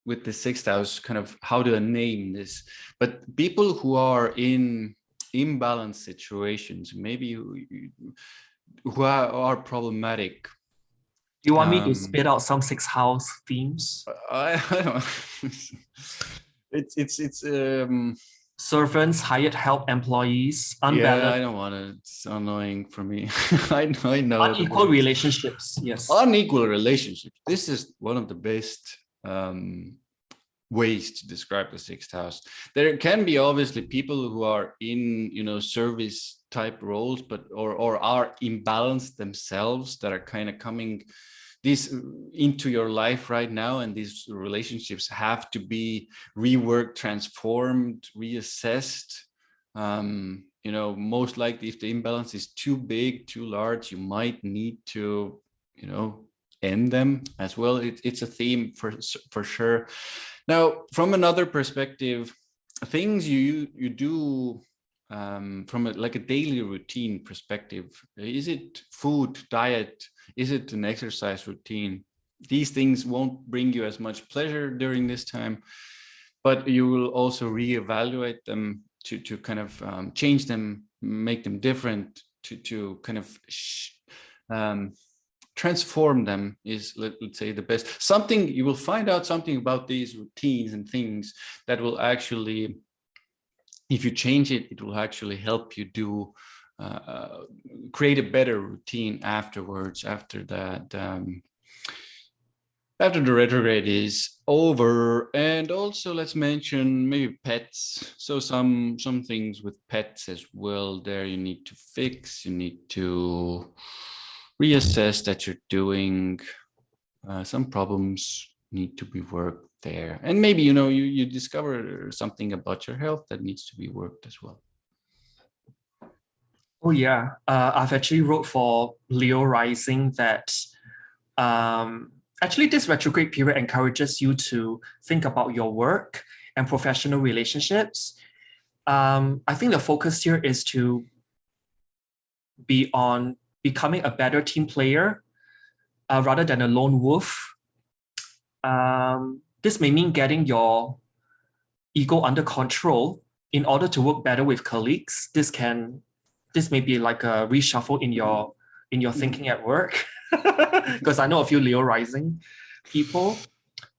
S1: with the sixth house, kind of how do I name this? But people who are in imbalanced situations, maybe who are problematic.
S2: You want me to spit out some sixth house themes?
S1: I don't. It's
S2: servants, hired help, employees, unbalanced.
S1: Yeah, I don't want it. It's annoying for me. I know.
S2: Unequal relationships. Yes.
S1: Unequal relationships. This is one of the best ways to describe the sixth house. There can be obviously people who are in, service type roles, but or are imbalanced themselves, that are kind of coming into your life right now, and these relationships have to be reworked, transformed, reassessed. Most likely, if the imbalance is too big, too large, you might need to, end them as well. It's a theme for sure. Now, from another perspective, things you do from a daily routine perspective, is it food, diet? Is it an exercise routine? These things won't bring you as much pleasure during this time, but you will also reevaluate them to kind of change them, make them different, to kind of transform them is, let's say, the best. Something you will find out something about these routines and things that will actually, if you change it, it will actually help you do create a better routine afterwards, after that, after the retrograde is over. And also, let's mention maybe pets. So some things with pets as well, there you need to fix, you need to reassess that you're doing. Some problems need to be worked there, and maybe you discover something about your health that needs to be worked as well.
S2: Oh yeah, I've actually wrote for Leo Rising that actually this retrograde period encourages you to think about your work and professional relationships. I think the focus here is to be on becoming a better team player rather than a lone wolf. This may mean getting your ego under control in order to work better with colleagues. This may be like a reshuffle in your thinking at work, because I know a few Leo Rising people.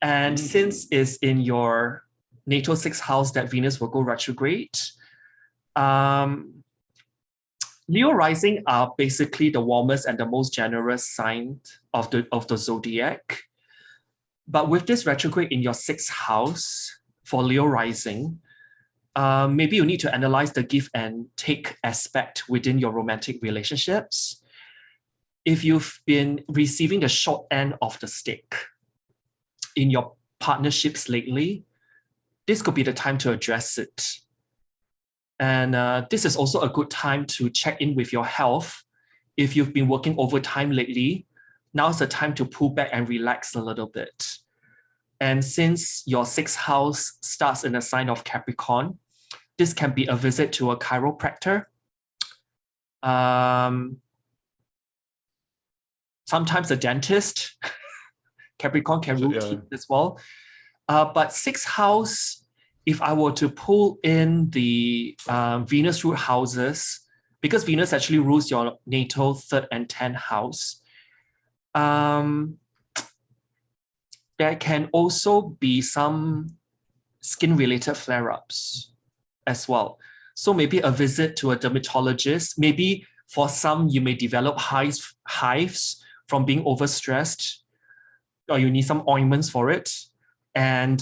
S2: And since it's in your natal sixth house that Venus will go retrograde, Leo Rising are basically the warmest and the most generous sign of the zodiac. But with this retrograde in your sixth house for Leo Rising, maybe you need to analyze the give and take aspect within your romantic relationships. If you've been receiving the short end of the stick in your partnerships lately, this could be the time to address it. And this is also a good time to check in with your health. If you've been working overtime lately, now's the time to pull back and relax a little bit. And since your sixth house starts in the sign of Capricorn, this can be a visit to a chiropractor. Sometimes a dentist. Capricorn can rule teeth as well. But sixth house, if I were to pull in the Venus root houses, because Venus actually rules your natal 3rd and 10th house, there can also be some skin-related flare-ups as well. So maybe a visit to a dermatologist. Maybe for some, you may develop hives from being overstressed, or you need some ointments for it. And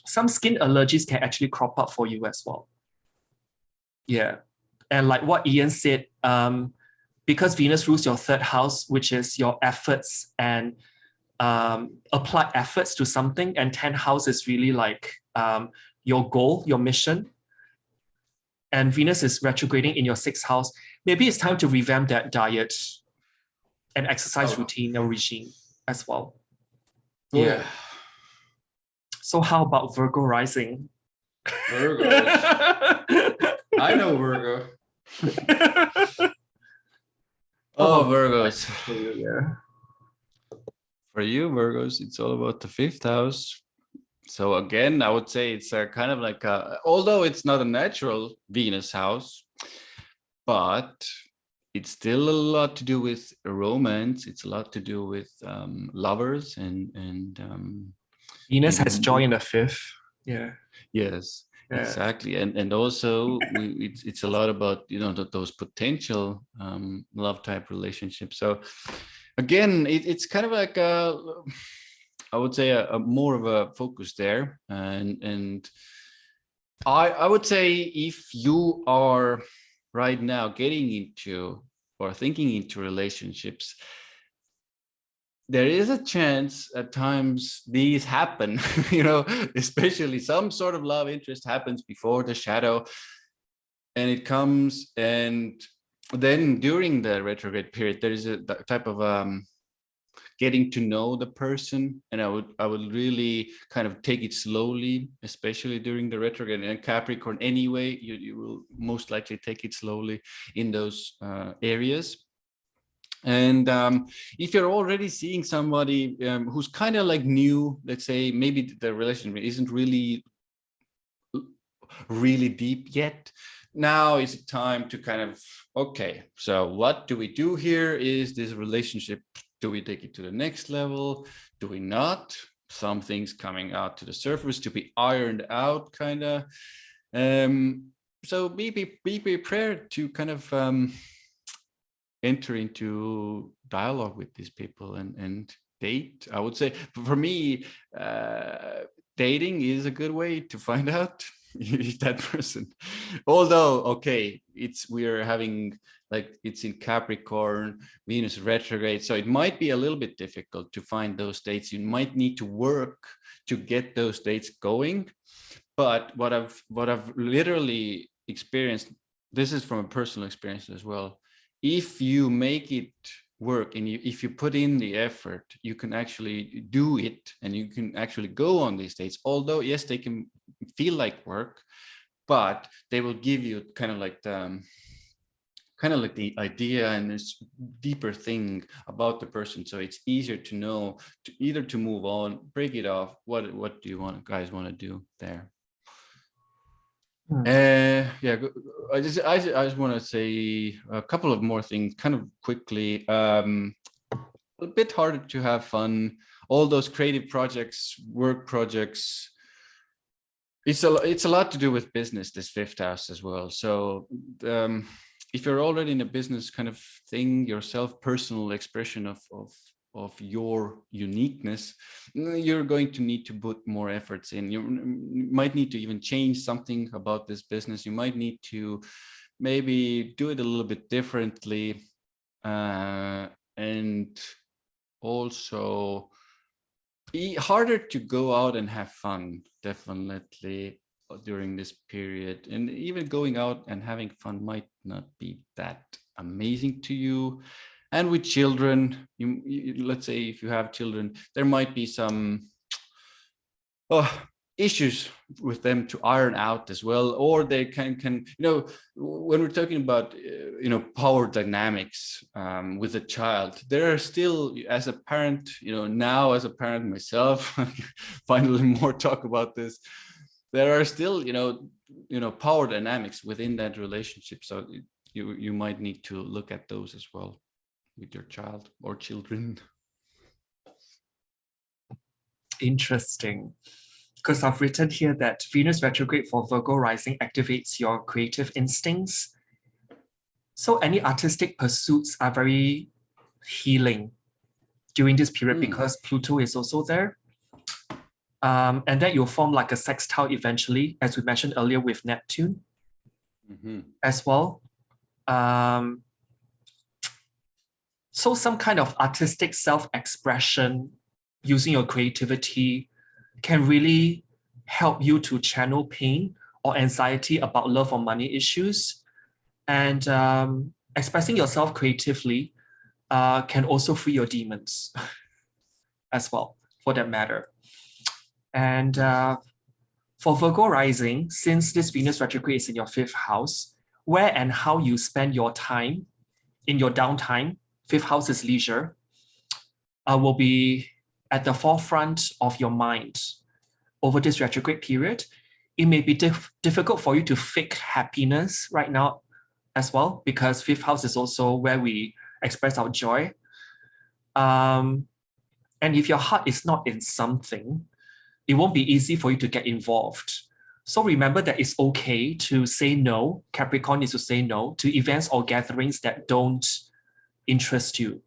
S2: some skin allergies can actually crop up for you as well. Yeah. And like what Ian said, because Venus rules your third house, which is your efforts and applied efforts to something, and 10th house is really like your goal, your mission. And Venus is retrograding in your 6th house. Maybe it's time to revamp that diet and exercise routine or regime as well. Yeah. So how about Virgo rising?
S1: Virgos. I know Virgo. Oh, Virgos.
S2: Yeah.
S1: For you, Virgos, it's all about the 5th house. So again, I would say it's a kind of like although it's not a natural Venus house, but it's still a lot to do with romance. It's a lot to do with lovers and
S2: Venus has joy in the 5th. Yeah.
S1: Yes,
S2: yeah.
S1: exactly. And also it's a lot about, those potential love type relationships. So again, it's kind of like I would say a more of a focus there. And I would say if you are right now getting into or thinking into relationships, there is a chance at times these happen, especially some sort of love interest happens before the shadow, and it comes, and then during the retrograde period, there is a type of getting to know the person, and I would really kind of take it slowly, especially during the retrograde. And Capricorn anyway, you will most likely take it slowly in those areas. And if you're already seeing somebody who's kind of like new, let's say maybe the relationship isn't really deep yet, now is time to kind of, okay, so what do we do here? Is this relationship, do we take it to the next level? Do we not? Some things coming out to the surface to be ironed out, kind of. So be prepared to kind of enter into dialogue with these people and date. I would say for me, dating is a good way to find out if that person, although okay, we're having like it's in Capricorn, Venus retrograde, so it might be a little bit difficult to find those dates. You might need to work to get those dates going. But what I've literally experienced, this is from a personal experience as well, if you make it work and if you put in the effort, you can actually do it, and you can actually go on these dates. Although yes, they can feel like work, but they will give you kind of like the idea and this deeper thing about the person. So it's easier to know either to move on, break it off. What do you guys want to do there? Yeah, I just want to say a couple of more things kind of quickly. A bit harder to have fun. All those creative projects, work projects, it's a lot to do with business, this 5th house as well. So if you're already in a business kind of thing yourself, personal expression of your uniqueness, you're going to need to put more efforts in. You might need to even change something about this business. You might need to maybe do it a little bit differently, and also harder to go out and have fun, definitely, during this period. And even going out and having fun might not be that amazing to you. And with children, let's say if you have children, there might be some issues with them to iron out as well, or they can when we're talking about power dynamics with a child, there are still, as a parent, now as a parent myself, finally more talk about this, there are still power dynamics within that relationship. So you might need to look at those as well with your child or children.
S2: Interesting. Because I've written here that Venus retrograde for Virgo rising activates your creative instincts. So any artistic pursuits are very healing during this period because Pluto is also there. And then you'll form like a sextile eventually, as we mentioned earlier with Neptune as well. So some kind of artistic self-expression using your creativity can really help you to channel pain or anxiety about love or money issues. And expressing yourself creatively can also free your demons as well, for that matter. And for Virgo rising, since this Venus retrograde is in your 5th house, where and how you spend your time in your downtime, 5th house is leisure, will be at the forefront of your mind over this retrograde period. It may be difficult for you to fake happiness right now as well, because 5th house is also where we express our joy. And if your heart is not in something, it won't be easy for you to get involved. So remember that it's okay to say no. Capricorn is to say no to events or gatherings that don't interest you.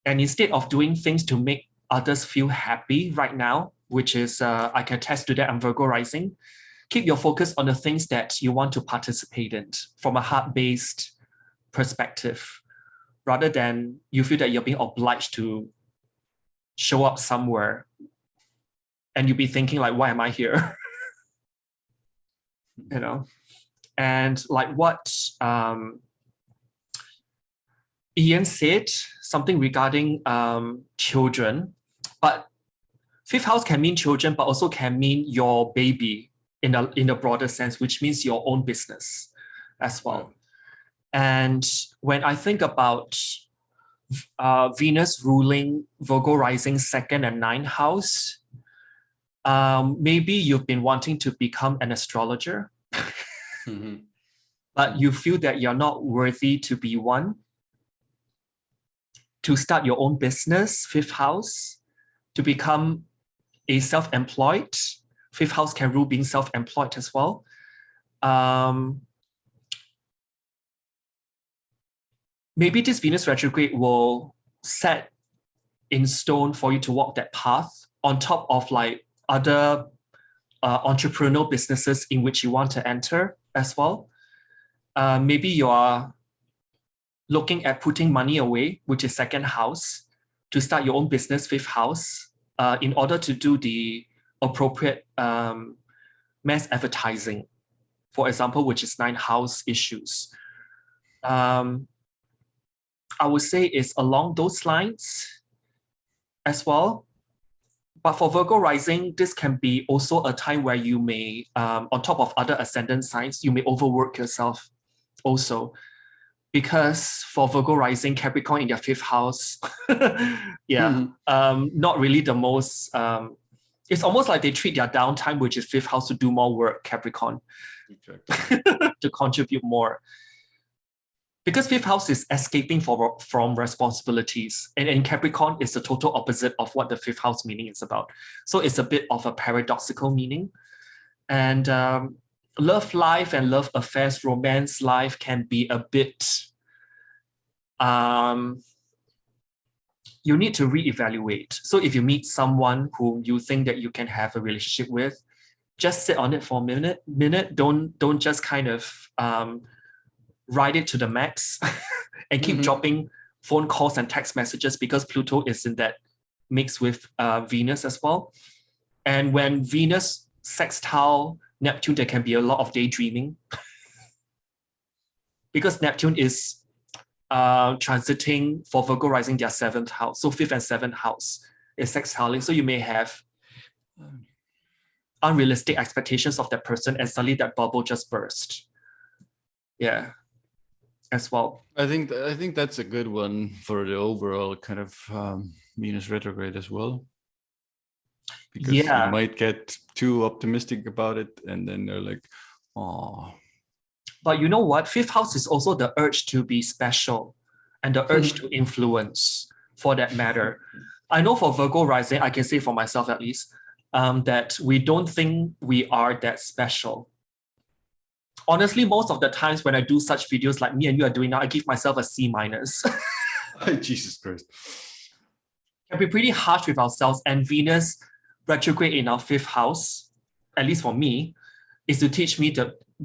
S2: And instead of doing things to make others feel happy right now, which is, I can attest to that, I'm Virgo rising, keep your focus on the things that you want to participate in from a heart-based perspective, rather than you feel that you're being obliged to show up somewhere and you'll be thinking like, why am I here? You know, and like what Ian said, something regarding children, but 5th house can mean children, but also can mean your baby in a broader sense, which means your own business as well. And when I think about Venus ruling Virgo rising 2nd and 9th house, maybe you've been wanting to become an astrologer, but you feel that you're not worthy to be one. To start your own business, 5th house, to become a self-employed. 5th house can rule being self-employed as well. Maybe this Venus retrograde will set in stone for you to walk that path on top of like other entrepreneurial businesses in which you want to enter as well. Maybe you are looking at putting money away, which is 2nd house, to start your own business, 5th house, in order to do the appropriate mass advertising, for example, which is 9th house issues. I would say it's along those lines as well. But for Virgo rising, this can be also a time where you may, on top of other ascendant signs, you may overwork yourself also. Because for Virgo rising, Capricorn in their 5th house, not really the most, it's almost like they treat their downtime, which is 5th house, to do more work, Capricorn, to contribute more. Because 5th house is escaping from responsibilities, and in Capricorn is the total opposite of what the 5th house meaning is about. So it's a bit of a paradoxical meaning. And love life and love affairs, romance life can be a bit, you need to reevaluate. So if you meet someone who you think that you can have a relationship with, just sit on it for a minute. Don't just kind of ride it to the max and keep dropping phone calls and text messages, because Pluto is in that mix with Venus as well. And when Venus sextile Neptune, there can be a lot of daydreaming because Neptune is transiting for Virgo rising their 7th house. So 5th and 7th house is sextiling. So you may have unrealistic expectations of that person, and suddenly that bubble just burst. Yeah, as well.
S1: I think that's a good one for the overall kind of Venus retrograde as well. Because you might get too optimistic about it, and then they're like, oh.
S2: But you know what? 5th house is also the urge to be special and the urge to influence, for that matter. I know for Virgo rising, I can say for myself at least, that we don't think we are that special. Honestly, most of the times when I do such videos like me and you are doing now, I give myself a C-.
S1: Jesus Christ.
S2: Can be pretty harsh with ourselves, and Venus retrograde in our 5th house, at least for me, is to teach me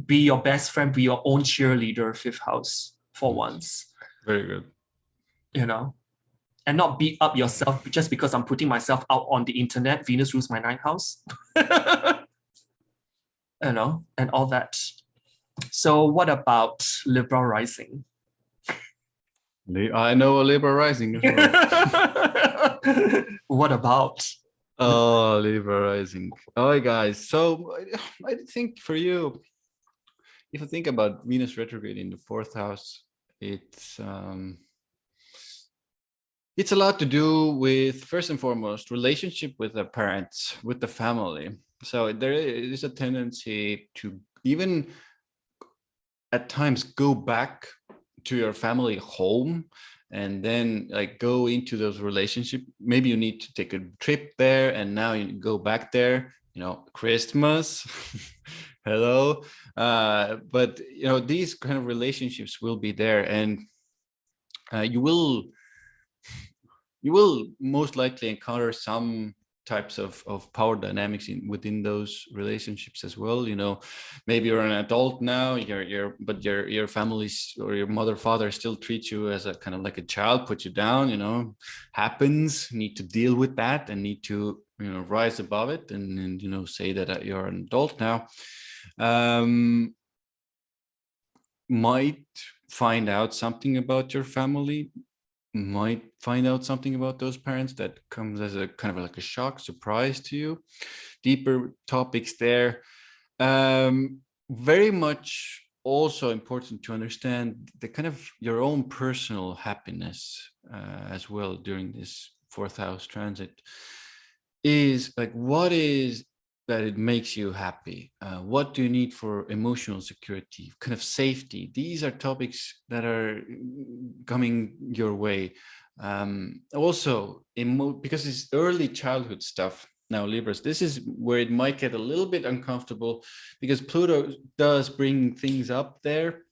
S2: be your best friend, be your own cheerleader, fifth house, for once.
S1: Very good.
S2: You know, and not beat up yourself just because I'm putting myself out on the internet. Venus rules my ninth house. You know, and all that. So what about Libra Rising?
S1: I know a Libra Rising as well.
S2: What about?
S1: Oh, Libra Rising. Oh, guys. So I think for you, if you think about Venus retrograde in the fourth house, it's a lot to do with, first and foremost, relationship with the parents, with the family. So there is a tendency to even at times go back to your family home and then like go into those relationships. Maybe you need to take a trip there and now you go back there, you know, Christmas. Hello. But you know, these kind of relationships will be there, and you will most likely encounter some types of power dynamics within those relationships as well. You know, maybe you're an adult now, but your family's or your mother, father still treat you as a kind of like a child, put you down, you know, happens, need to deal with that and need to, you know, rise above it and you know, say that you're an adult now. Might find out something about your family, might find out something about those parents that comes as a kind of like a shock, surprise to you. Deeper topics there. Very much also important to understand the kind of your own personal happiness as well during this fourth house transit. Is like, what is that it makes you happy? What do you need for emotional security, kind of safety? These are topics that are coming your way. Also, because it's early childhood stuff. Now, Libras, this is where it might get a little bit uncomfortable because Pluto does bring things up there.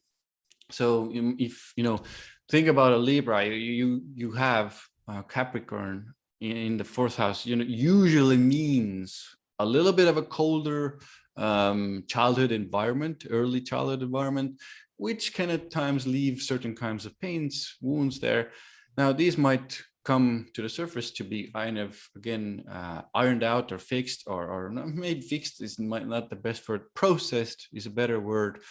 S1: So if, you know, think about a Libra, you have Capricorn in the fourth house, you know, usually means a little bit of a colder childhood environment, early childhood environment, which can at times leave certain kinds of pains, wounds there. Now, these might come to the surface to be kind of, again, ironed out or fixed, or not, maybe fixed is not the best word, processed is a better word,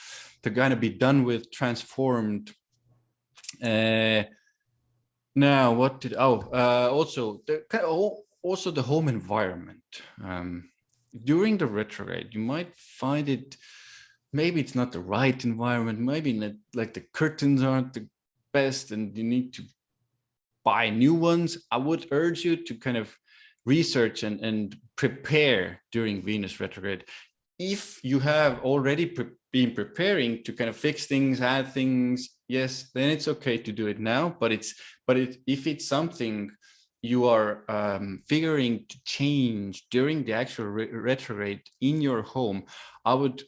S1: to kind of be done with, transformed. Now, what did, also the home environment. During the retrograde, you might find it, maybe it's not the right environment, maybe not, like the curtains aren't the best and you need to buy new ones. I would urge you to kind of research and prepare during Venus retrograde. If you have already been preparing to kind of fix things, add things, yes, then it's okay to do it now. But if it's something you are figuring to change during the actual retrograde in your home, I would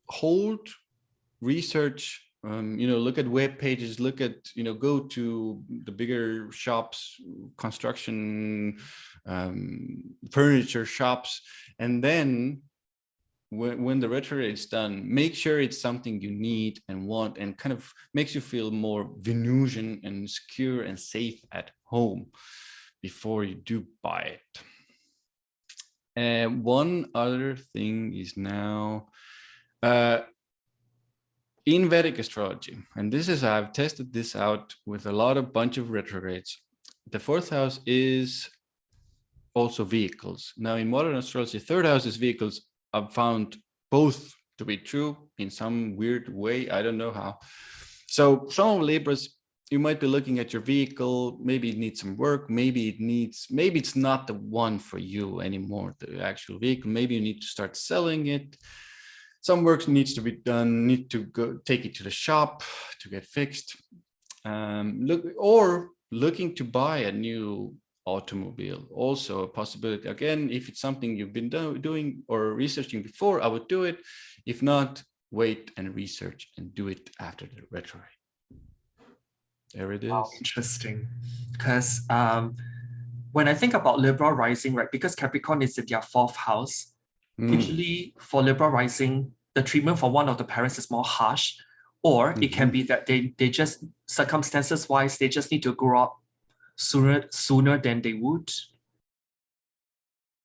S1: hold, research, you know, look at web pages, look at, you know, go to the bigger shops, construction, furniture shops, and then when the retrograde is done, make sure it's something you need and want and kind of makes you feel more Venusian and secure and safe at home before you do buy it. And one other thing is now in Vedic astrology, and this is, I've tested this out with a bunch of retrogrades. The fourth house is also vehicles. Now in modern astrology, third house is vehicles. I've found both to be true in some weird way. I don't know how. So some Libras, you might be looking at your vehicle, maybe it needs some work, maybe it's not the one for you anymore, the actual vehicle. Maybe you need to start selling it. Some work needs to be done, need to go take it to the shop to get fixed. Looking to buy a new automobile, also a possibility. Again, if it's something you've been doing or researching before, I would do it. If not, wait and research and do it after the retrograde. There it is.
S2: Wow, interesting. Because when I think about Libra Rising, right, because Capricorn is in their fourth house, usually for Libra Rising, the treatment for one of the parents is more harsh, or it can be that they just, circumstances wise, they just need to grow up sooner than they would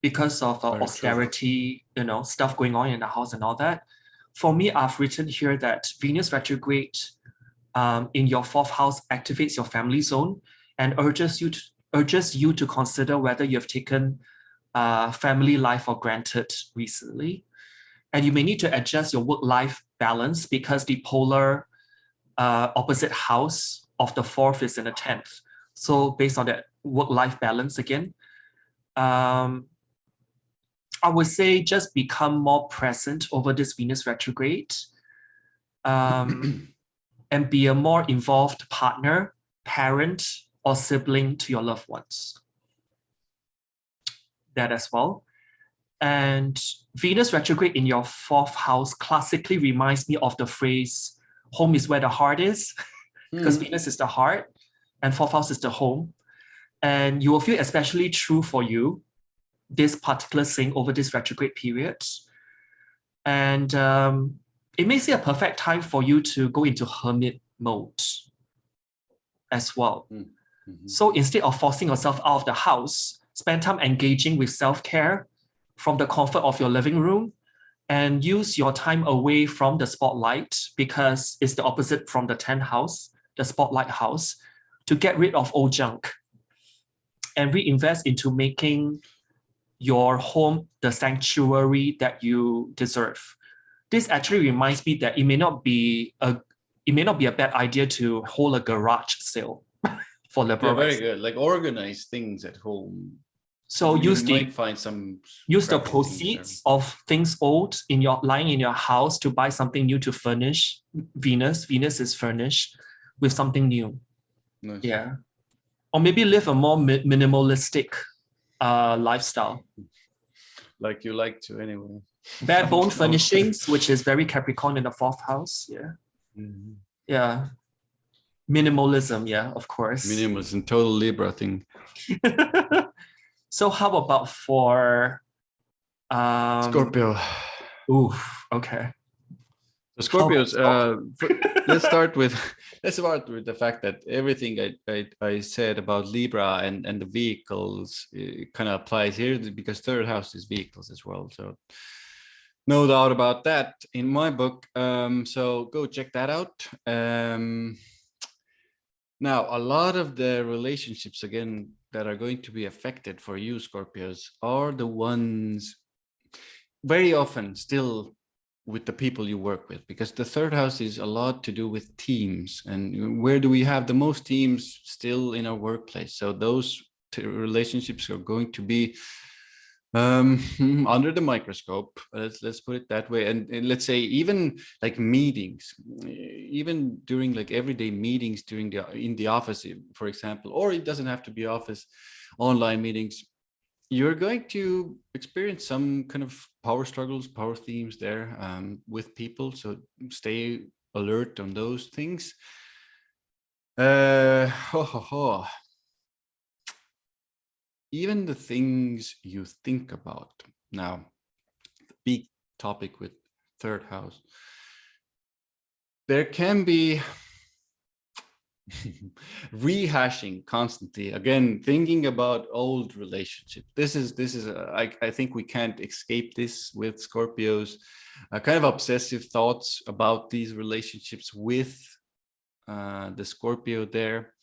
S2: because of austerity, stuff going on in the house and all that. For me, I've written here that Venus retrograde in your 4th house activates your family zone and urges you to consider whether you've taken family life for granted recently. And you may need to adjust your work-life balance because the polar opposite house of the 4th is in the 10th. So based on that work-life balance again, I would say just become more present over this Venus retrograde and be a more involved partner, parent, or sibling to your loved ones. That as well. And Venus retrograde in your 4th house classically reminds me of the phrase, home is where the heart is, because Venus is the heart and 4th house is the home. And you will feel especially true for you, this particular thing over this retrograde period. And it makes it a perfect time for you to go into hermit mode as well. So instead of forcing yourself out of the house, spend time engaging with self-care from the comfort of your living room and use your time away from the spotlight, because it's the opposite from the 10th house, the spotlight house, to get rid of old junk and reinvest into making your home the sanctuary that you deserve. This actually reminds me that it may not be a bad idea to hold a garage sale for Libra Rising.
S1: Very good. Like organize things at home.
S2: So
S1: use the
S2: proceeds of things old lying in your house to buy something new to furnish Venus. Venus is furnished with something new.
S1: Nice.
S2: Yeah. Or maybe live a more minimalistic lifestyle.
S1: Like you like to anyway.
S2: Bare bone furnishings, which is very Capricorn in the 4th house. Yeah. Yeah. Minimalism, yeah, of course.
S1: Minimalism, total Libra thing.
S2: So how about for
S1: Scorpio?
S2: Oof, okay.
S1: The Scorpios, let's start with the fact that everything I said about Libra and the vehicles kind of applies here, because 3rd house is vehicles as well. So no doubt about that in my book. So go check that out. Now, a lot of the relationships, again, that are going to be affected for you, Scorpios, are the ones very often still with the people you work with, because the 3rd house is a lot to do with teams. And where do we have the most teams? Still in our workplace. So those relationships are going to be under the microscope, let's put it that way. And let's say even like meetings, even during like everyday meetings in the office, for example, or it doesn't have to be office, online meetings, you're going to experience some kind of power struggles, power themes there with people. So stay alert on those things. Even the things you think about. Now, the big topic with 3rd house. There can be rehashing constantly, again, thinking about old relationships. This is I think we can't escape this with Scorpios, kind of obsessive thoughts about these relationships with the Scorpio there.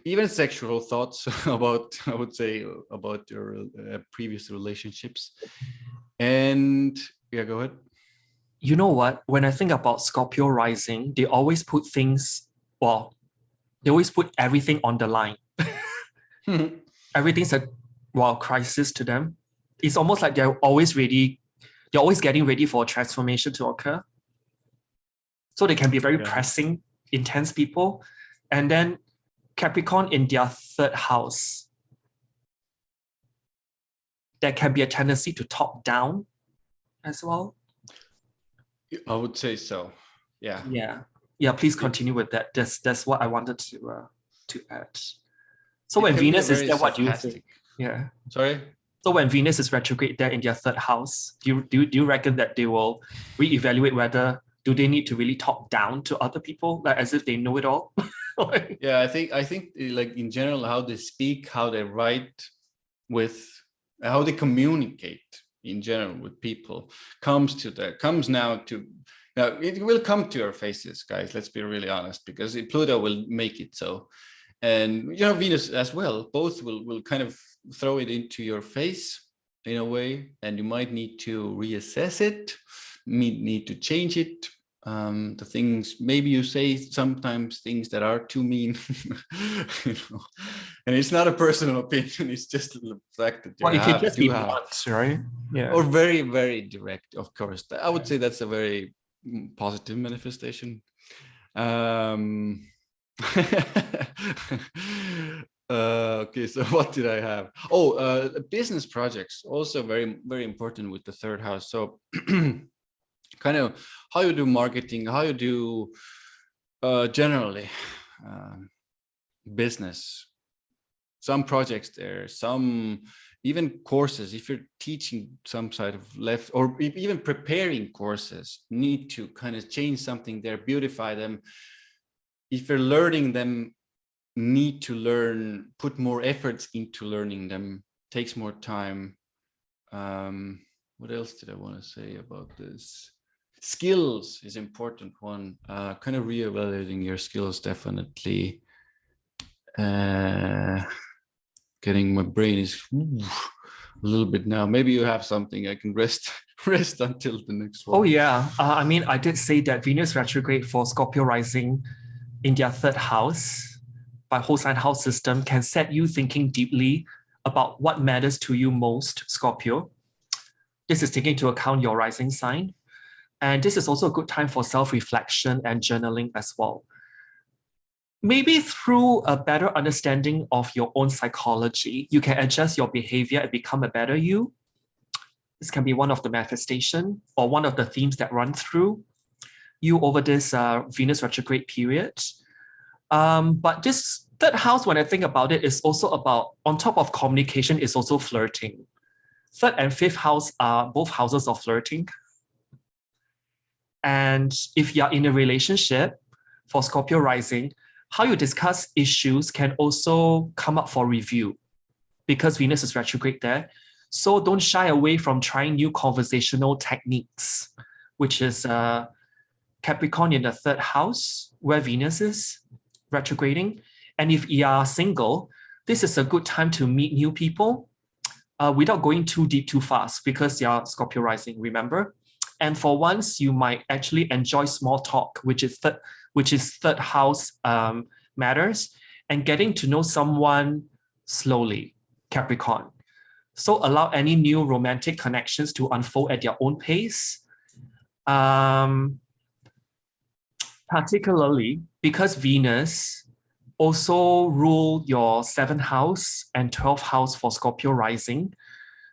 S1: Even sexual thoughts about, I would say, about your previous relationships. And yeah, go ahead.
S2: You know what? When I think about Scorpio Rising, they always put everything on the line. Everything's a crisis to them. It's almost like they're always getting ready for a transformation to occur. So they can be very pressing, intense people. And then Capricorn in their 3rd house, there can be a tendency to top down as well.
S1: I would say so. Yeah.
S2: Please continue with that. That's what I wanted to add. So when Venus is there, what do you think? Yeah.
S1: Sorry.
S2: So when Venus is retrograde there in their third house, do you reckon that they will reevaluate whether do they need to really talk down to other people, like as if they know it all?
S1: Yeah, I think like in general, how they speak, how they write, with how they communicate in general with people comes now to. Now it will come to your faces, guys. Let's be really honest, because Pluto will make it so, and Venus as well. Both will kind of throw it into your face in a way, and you might need to reassess it, need to change it. The things maybe you say sometimes things that are too mean, and it's not a personal opinion, it's just the fact that
S2: Well, it can just be blunt, right? Yeah.
S1: Or very, very direct, of course. I would say that's a very positive manifestation. Okay, so what did I have? Business projects, also very, very important with the third house. So kind of how you do marketing, how you do generally business, some projects there, some even courses. If you're teaching some side of left, or even preparing courses, need to kind of change something there, beautify them. If you're learning them, need to learn, put more efforts into learning them, takes more time. What else did I want to say about this? Skills is important one. Kind of reevaluating your skills, definitely. Getting my brain is a little bit now. Maybe you have something I can rest until the next one.
S2: Oh yeah, I mean, I did say that Venus retrograde for Scorpio Rising in their third house by whole sign house system can set you thinking deeply about what matters to you most, Scorpio. This is taking into account your rising sign. And this is also a good time for self-reflection and journaling as well. Maybe through a better understanding of your own psychology, you can adjust your behavior and become a better you. This can be one of the manifestation or one of the themes that run through you over this Venus retrograde period. But this third house, when I think about it, is also about, on top of communication, is also flirting. Third and fifth house are both houses of flirting. And if you're in a relationship for Scorpio Rising, how you discuss issues can also come up for review because Venus is retrograde there. So don't shy away from trying new conversational techniques, which is Capricorn in the third house where Venus is retrograding. And if you are single, this is a good time to meet new people without going too deep too fast because you're Scorpio Rising, remember? And for once, you might actually enjoy small talk, which is third house matters, and getting to know someone slowly, Capricorn. So allow any new romantic connections to unfold at their own pace. Particularly because Venus also rule your 7th house and 12th house for Scorpio Rising.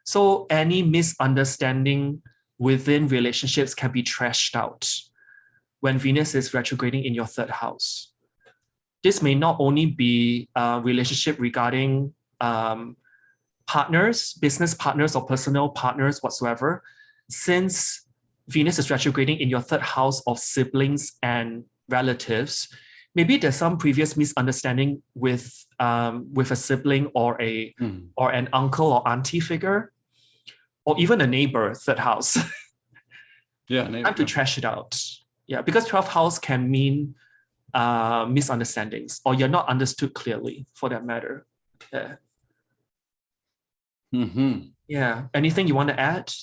S2: So any misunderstanding within relationships can be trashed out when Venus is retrograding in your 3rd house. This may not only be a relationship regarding partners, business partners, or personal partners whatsoever, since Venus is retrograding in your 3rd house of siblings and relatives. Maybe there's some previous misunderstanding with a sibling or an uncle or auntie figure, or even a neighbor, 3rd house.
S1: Yeah, neighbor.
S2: Time to trash it out. Yeah, because 12th house can mean misunderstandings, or you're not understood clearly, for that matter. Yeah.
S1: Mm-hmm.
S2: Yeah. Anything you want to add?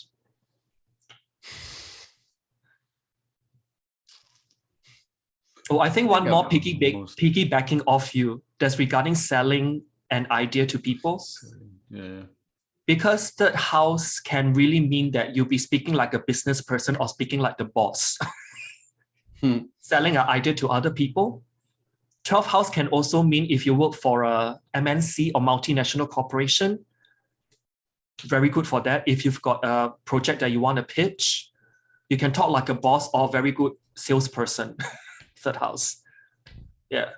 S2: Oh, I think one more piggybacking off you that's regarding selling an idea to people.
S1: Yeah.
S2: Because 3rd house can really mean that you'll be speaking like a business person or speaking like the boss. Selling an idea to other people. 12th house can also mean if you work for a MNC or multinational corporation. Very good for that. If you've got a project that you want to pitch, you can talk like a boss or very good salesperson. 3rd house. Yeah.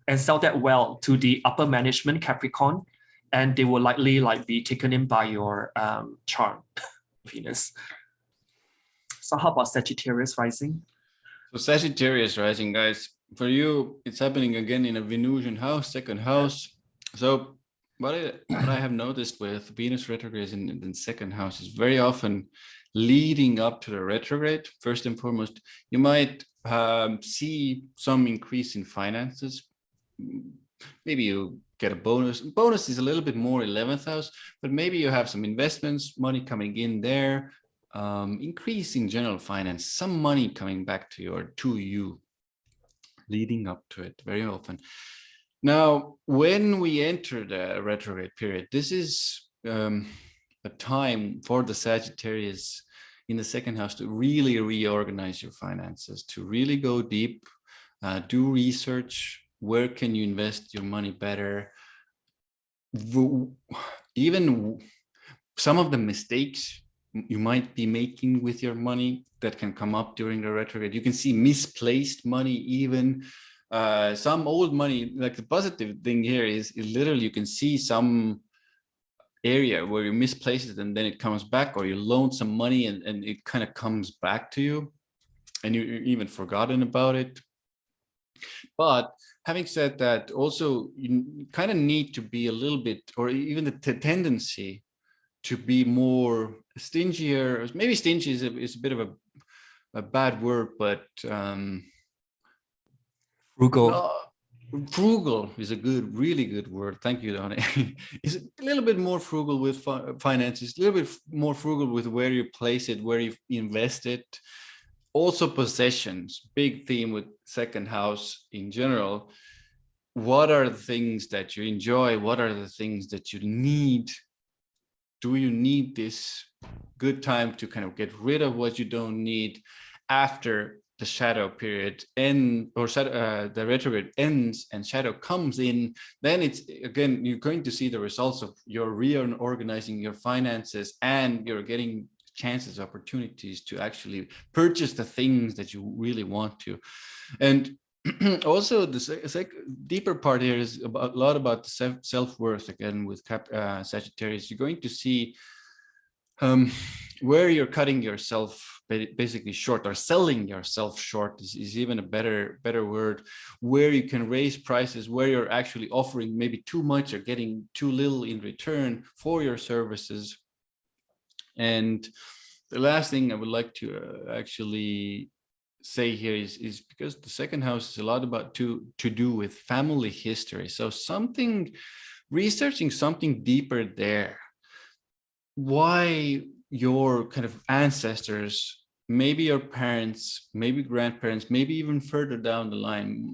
S2: And sell that well to the upper management, Capricorn. and they will likely like be taken in by your charm, Venus. So how about Sagittarius rising?
S1: So Sagittarius Rising, guys, for you, it's happening again in a Venusian house, second house. So what I have noticed with Venus retrograde in second house is very often leading up to the retrograde. First and foremost, you might see some increase in finances. Maybe you get a bonus. Bonus is a little bit more 11th house, but maybe you have some investments, money coming in there, increasing general finance, some money coming back to you, leading up to it very often. Now, when we enter the retrograde period, this is a time for the Sagittarius in the second house to really reorganize your finances, to really go deep, do research. Where can you invest your money better? Even some of the mistakes you might be making with your money that can come up during the retrograde. You can see misplaced money, even some old money. Like the positive thing here is literally you can see some area where you misplace it and then it comes back, or you loan some money and it kind of comes back to you and you're even forgotten about it. But having said that, also you kind of need to be a little bit, or even the tendency to be more stingier. Maybe stingy is a bit of a bad word, but
S2: Frugal.
S1: no, frugal is a really good word. Thank you, Donny. Is a little bit more frugal with finances, a little bit more frugal with where you place it, where you invest it. Also possessions, big theme with second house in general. What are the things that you enjoy? What are the things that you need? Do you need this good time to kind of get rid of what you don't need after the shadow period or the retrograde ends and shadow comes in? Then it's again, you're going to see the results of your reorganizing your finances, and you're getting chances, opportunities to actually purchase the things that you really want to. And also the deeper part here is a lot about the self-worth. Again, with Sagittarius, you're going to see where you're cutting yourself basically short, or selling yourself short is even a better word, where you can raise prices, where you're actually offering maybe too much or getting too little in return for your services. And the last thing I would like to actually say here is because the second house is a lot about to do with family history. So researching something deeper there. Why your kind of ancestors, maybe your parents, maybe grandparents, maybe even further down the line,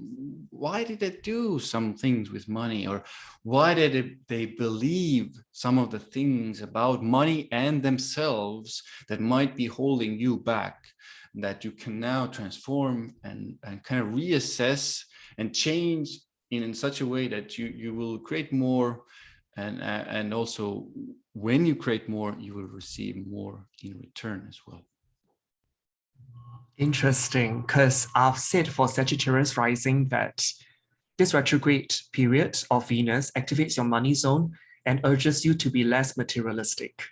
S1: why did they do some things with money? Or why did they believe some of the things about money and themselves that might be holding you back, that you can now transform and kind of reassess and change in such a way that you will create more, and also when you create more, you will receive more in return as well.
S2: Interesting, because I've said for Sagittarius rising that this retrograde period of Venus activates your money zone and urges you to be less materialistic,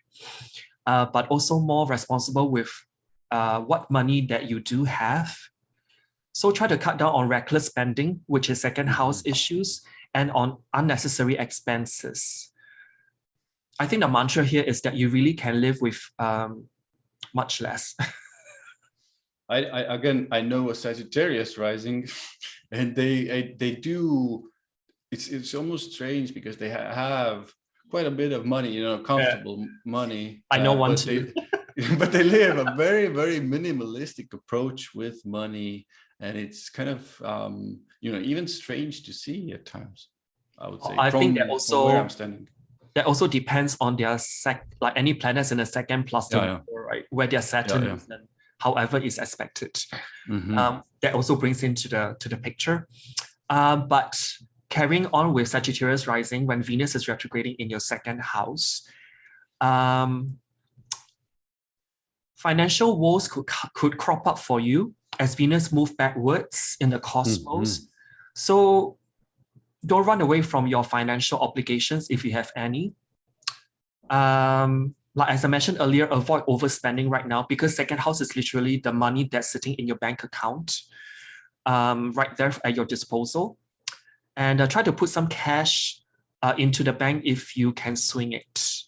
S2: but also more responsible with what money that you do have. So try to cut down on reckless spending, which is second house issues, and on unnecessary expenses. I think the mantra here is that you really can live with much less.
S1: I know a Sagittarius rising, and they do. It's almost strange because they have quite a bit of money, comfortable money.
S2: I know one too.
S1: But they live a very, very minimalistic approach with money, and it's kind of even strange to see at times, I would say.
S2: I think that
S1: from where I'm standing.
S2: That also depends on their like any planets in the second plus right, where their Saturn is, and however is expected. That also brings into the picture. But carrying on with Sagittarius rising, when Venus is retrograding in your second house, financial woes could crop up for you as Venus moves backwards in the cosmos. So don't run away from your financial obligations if you have any. Like as I mentioned earlier, avoid overspending right now, because second house is literally the money that's sitting in your bank account, right there at your disposal. And try to put some cash into the bank if you can swing it.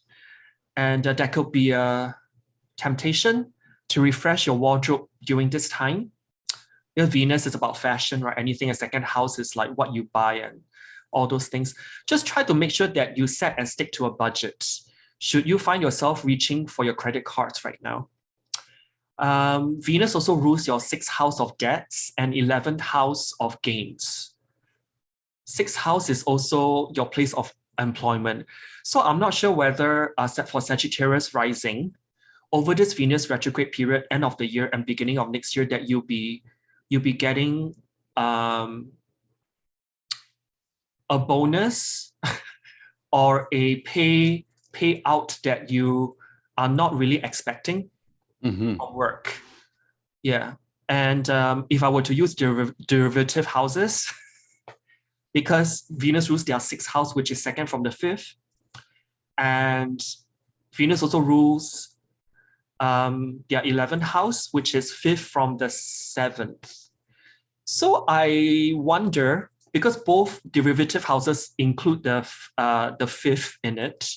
S2: And that could be a temptation to refresh your wardrobe during this time. Venus is about fashion, right? Anything in second house is like what you buy and all those things. Just try to make sure that you set and stick to a budget. Should you find yourself reaching for your credit cards right now? Venus also rules your 6th house of debts and 11th house of gains. 6th house is also your place of employment. So I'm not sure whether for Sagittarius Rising, over this Venus retrograde period, end of the year and beginning of next year, that you'll be getting a bonus or a payout that you are not really expecting from work. Yeah. And if I were to use derivative houses, because Venus rules their 6th house, which is second from the 5th, and Venus also rules their 11th house, which is 5th from the 7th. So I wonder, because both derivative houses include the 5th in it,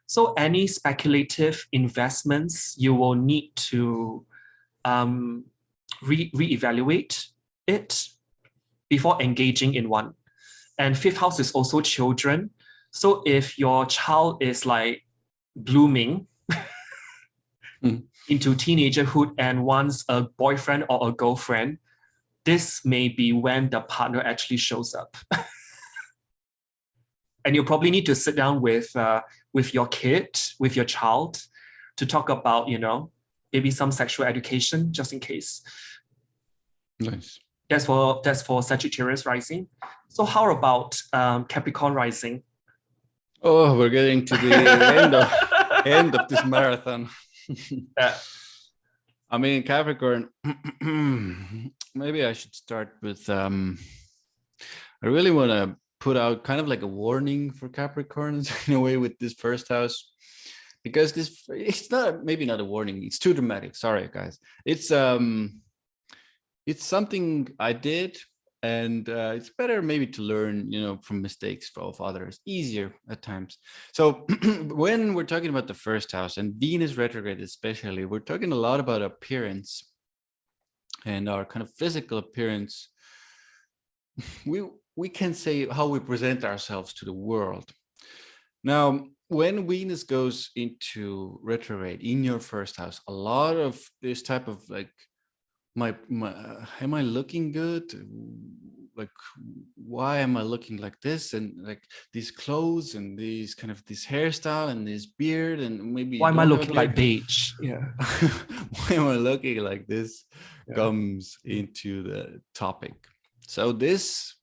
S2: so any speculative investments, you will need to reevaluate it before engaging in one. And 5th house is also children. So if your child is like blooming into teenagerhood and wants a boyfriend or a girlfriend, this may be when the partner actually shows up. And you probably need to sit down with your kid, with your child, to talk about, maybe some sexual education, just in case.
S1: Nice.
S2: That's for Sagittarius Rising. So how about Capricorn Rising?
S1: Oh, we're getting to the end of this marathon.
S2: Yeah.
S1: I mean, Capricorn, maybe I should start with, I really want to put out kind of like a warning for Capricorns in a way with this first house, because it's maybe not a warning. It's too dramatic. Sorry, guys. It's something I did, and it's better maybe to learn, from mistakes of others, easier at times. So when we're talking about the first house and Venus retrograde especially, we're talking a lot about appearance and our kind of physical appearance. We can say how we present ourselves to the world. Now, when Venus goes into retrograde in your first house, a lot of this type of like, am I looking good? Like, why am I looking like this? And like these clothes and this hairstyle and this beard, and maybe
S2: why am I looking like beige? Yeah.
S1: Why am I looking like this?
S2: Yeah.
S1: Comes into the topic. So this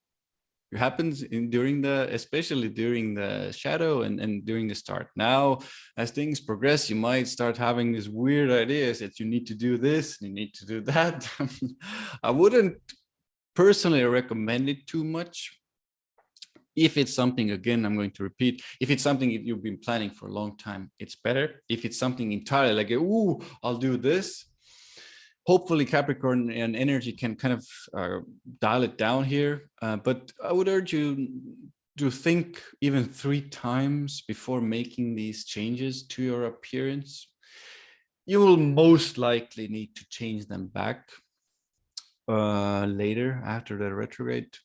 S1: happens especially during the shadow and during the start. Now, as things progress, you might start having these weird ideas that you need to do this, you need to do that. I wouldn't personally recommend it too much. If it's something, again, I'm going to repeat, if it's something you've been planning for a long time, it's better. If it's something entirely like, ooh, I'll do this, hopefully Capricorn and energy can kind of dial it down here. But I would urge you to think even 3 times before making these changes to your appearance. You will most likely need to change them back later after the retrograde.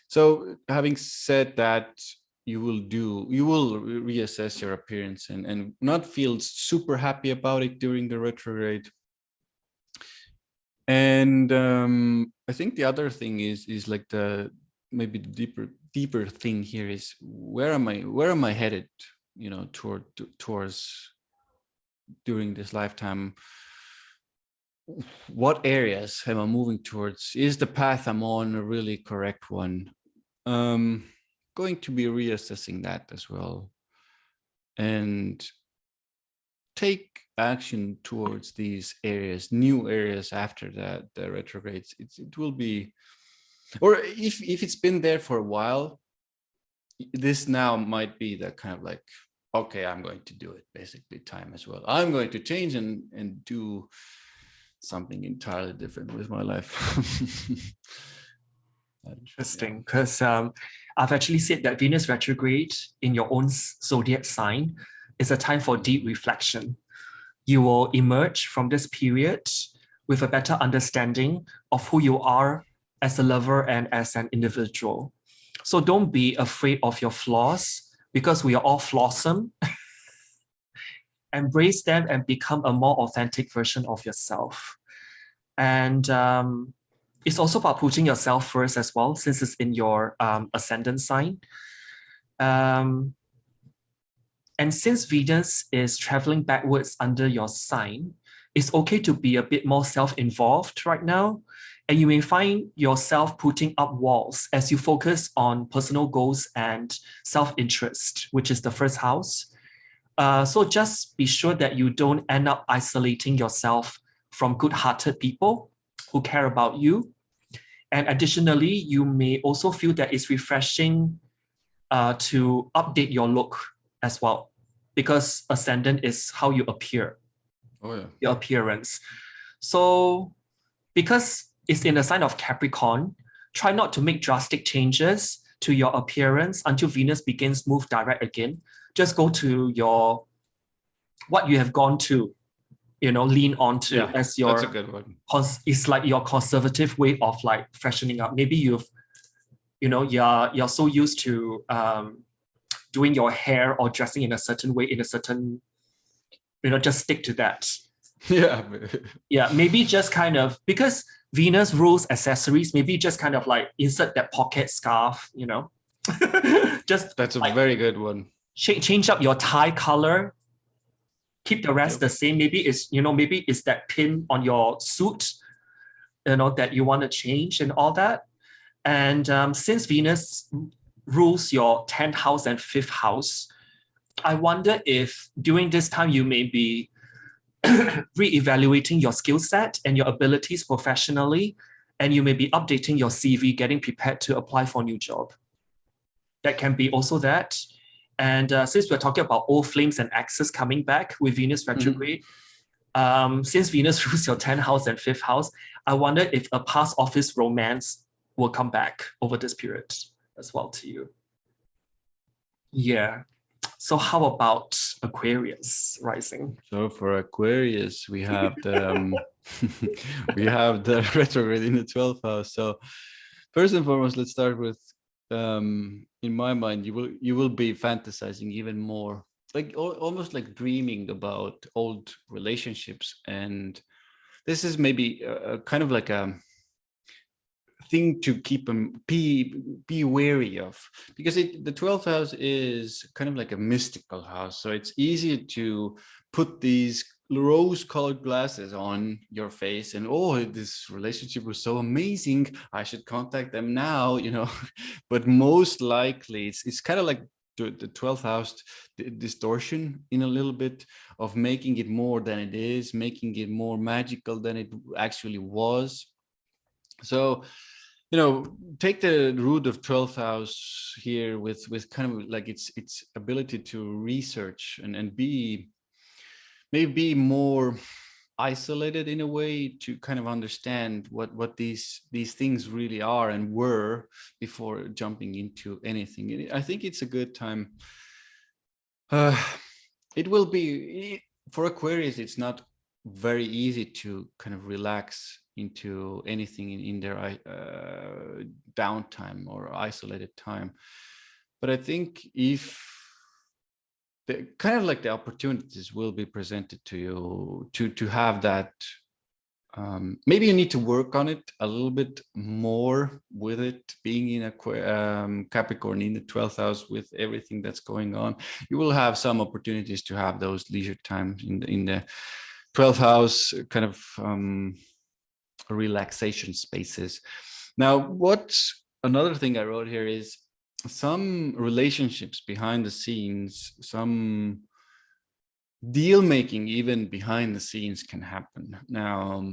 S1: So having said that, you will reassess your appearance and not feel super happy about it during the retrograde. And I think the other thing is like maybe the deeper thing here is, where am I headed, towards during this lifetime? What areas am I moving towards? Is the path I'm on a really correct one? Going to be reassessing that as well, and take action towards these areas, new areas after the retrogrades. It will be, or if it's been there for a while, this now might be the kind of like, okay, I'm going to do it, basically time as well. I'm going to change and do something entirely different with my life.
S2: Interesting, because I've actually said that Venus retrograde in your own zodiac sign is a time for deep reflection. You will emerge from this period with a better understanding of who you are as a lover and as an individual. So don't be afraid of your flaws, because we are all flawsome. Embrace them and become a more authentic version of yourself. And it's also about putting yourself first as well, since it's in your ascendant sign. And since Venus is traveling backwards under your sign, it's okay to be a bit more self-involved right now. And you may find yourself putting up walls as you focus on personal goals and self-interest, which is the first house. So just be sure that you don't end up isolating yourself from good-hearted people who care about you. And additionally, you may also feel that it's refreshing to update your look as well, because ascendant is how you appear, your appearance. So because it's in the sign of Capricorn, try not to make drastic changes to your appearance until Venus begins move direct again. Just go to what you have gone to, lean on to as your,
S1: that's a good one.
S2: It's like your conservative way of like freshening up. Maybe you're so used to doing your hair or dressing in a certain way, in a certain, just stick to that. Yeah, maybe just kind of, because Venus rules accessories, maybe just kind of like insert that pocket scarf, just
S1: that's a
S2: like,
S1: very good one.
S2: Change up your tie color, keep the rest the same. Maybe it's that pin on your suit, that you want to change and all that. And since Venus rules your 10th house and 5th house, I wonder if during this time you may be re-evaluating your skill set and your abilities professionally, and you may be updating your CV, getting prepared to apply for a new job. That can be also that. And since we're talking about old flames and exes coming back with Venus retrograde, since Venus rules your 10th house and 5th house, I wonder if a past office romance will come back over this period as well to you. Yeah. So how about Aquarius rising?
S1: So for Aquarius, we have the we have the retrograde in the 12th house. So first and foremost, let's start with in my mind, you will be fantasizing even more, like almost like dreaming about old relationships, and this is maybe kind of like a thing to keep be wary of, because the 12th house is kind of like a mystical house, so it's easy to put these rose-colored glasses on your face and, oh, this relationship was so amazing, I should contact them now, but most likely it's kind of like the 12th house distortion in a little bit of making it more than it is, making it more magical than it actually was. So take the root of 12th house here with kind of like its ability to research and maybe more isolated in a way, to kind of understand what these things really are and were before jumping into anything. I think it's a good time. It will be, for Aquarius, it's not very easy to kind of relax into anything in their downtime or isolated time. But I think if the kind of like the opportunities will be presented to you to have that, maybe you need to work on it a little bit more with it being in Capricorn in the 12th house with everything that's going on. You will have some opportunities to have those leisure times in the 12th house, kind of relaxation spaces. Now, what's another thing I wrote here is some relationships behind the scenes, some deal making even behind the scenes can happen. Now,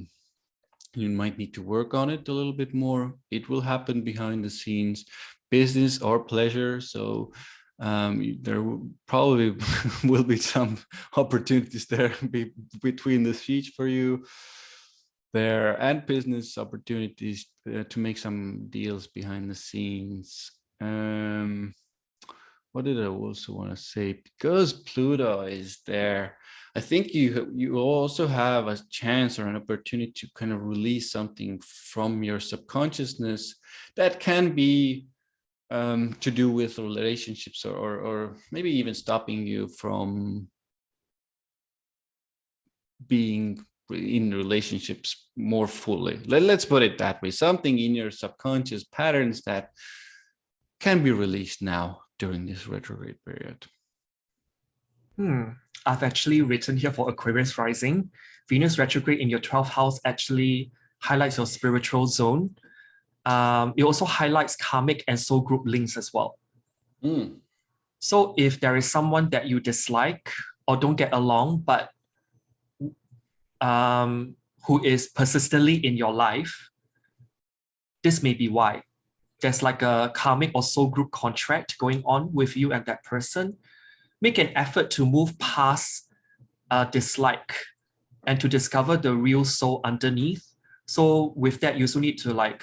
S1: you might need to work on it a little bit more. It will happen behind the scenes, business or pleasure. So there probably will be some opportunities there between the sheets for you there, and business opportunities to make some deals behind the scenes. What did I also want to say? Because Pluto is there, I think you also have a chance or an opportunity to kind of release something from your subconsciousness that can be to do with relationships, or maybe even stopping you from being in relationships more fully. Let's put it that way. Something in your subconscious patterns that can be released now during this retrograde period.
S2: I've actually written here for Aquarius Rising. Venus retrograde in your 12th house actually highlights your spiritual zone. It also highlights karmic and soul group links as well. So if there is someone that you dislike or don't get along, but who is persistently in your life, this may be why. There's like a karmic or soul group contract going on with you and that person. Make an effort to move past dislike and to discover the real soul underneath. So with that, you also need to like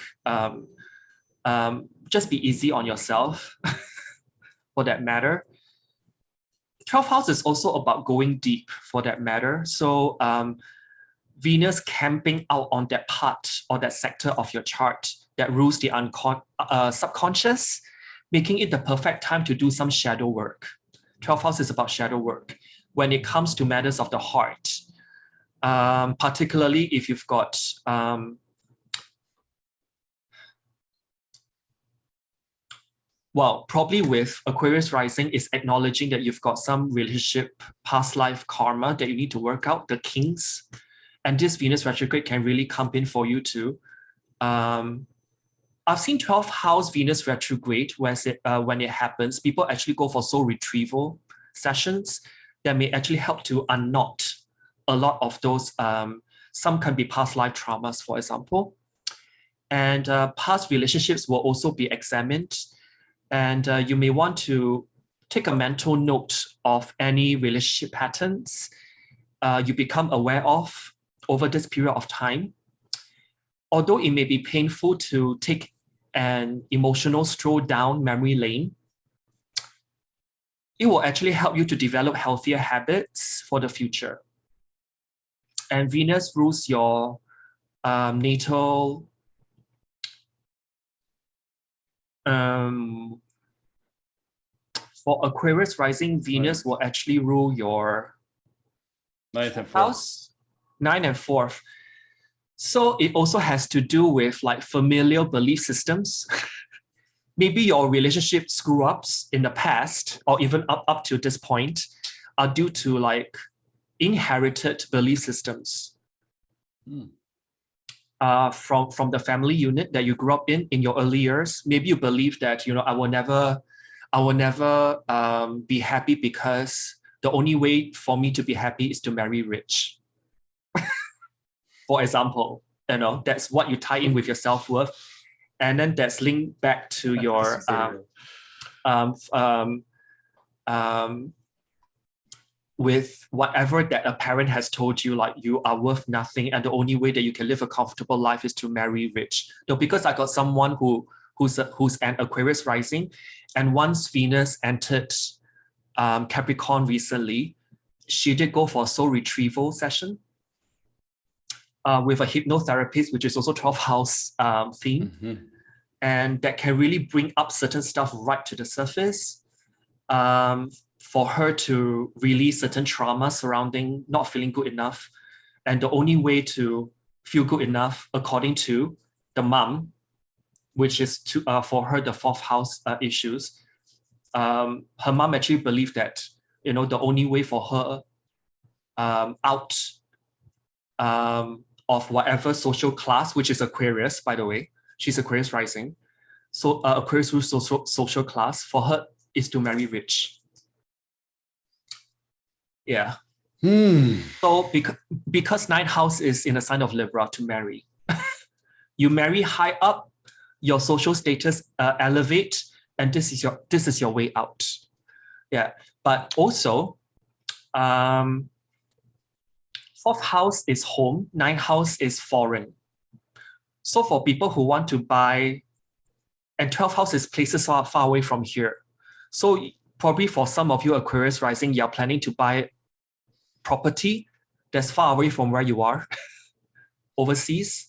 S2: just be easy on yourself for that matter. 12th house is also about going deep for that matter. So Venus camping out on that part or that sector of your chart that rules the subconscious, making it the perfect time to do some shadow work. 12th house is about shadow work when it comes to matters of the heart, particularly if you've got probably with Aquarius Rising is acknowledging that you've got some relationship past life karma that you need to work out, the kinks. And this Venus retrograde can really come in for you too. I've seen 12th house Venus retrograde when it happens, people actually go for soul retrieval sessions that may actually help to unknot a lot of those, some can be past life traumas, for example. And past relationships will also be examined. And you may want to take a mental note of any relationship patterns you become aware of over this period of time. Although it may be painful to take an emotional stroll down memory lane, it will actually help you to develop healthier habits for the future. And Venus rules your natal for Aquarius Rising, Venus will actually rule your
S1: 9th and 4th.
S2: house, 9th and 4th. So it also has to do with like familial belief systems. Maybe your relationship screw-ups in the past, or even up to this point, are due to like inherited belief systems from the family unit that you grew up in your early years. Maybe you believe that, you know, I will never be happy because the only way for me to be happy is to marry rich. For example, you know, that's what you tie in with your self-worth. And then that's linked back to your with whatever that a parent has told you, like you are worth nothing and the only way that you can live a comfortable life is to marry rich. Though because I got someone who's an Aquarius rising, and once Venus entered Capricorn recently, she did go for a soul retrieval session with a hypnotherapist, which is also 12th house theme. And that can really bring up certain stuff right to the surface for her to release certain trauma surrounding not feeling good enough. And the only way to feel good enough, according to the mom, which is for her, the 4th house issues, her mom actually believed that, you know, the only way for her out of whatever social class, which is Aquarius, by the way, she's Aquarius rising. So Aquarius rules social class, for her is to marry rich. Yeah. So because 9th house is in a sign of Libra, to marry. You marry high up, your social status elevate, and this is your way out. Yeah, but also, 4th house is home, 9th house is foreign. So for people who want to buy, and 12th house is places far away from here. So probably for some of you Aquarius rising, you're planning to buy property that's far away from where you are, overseas.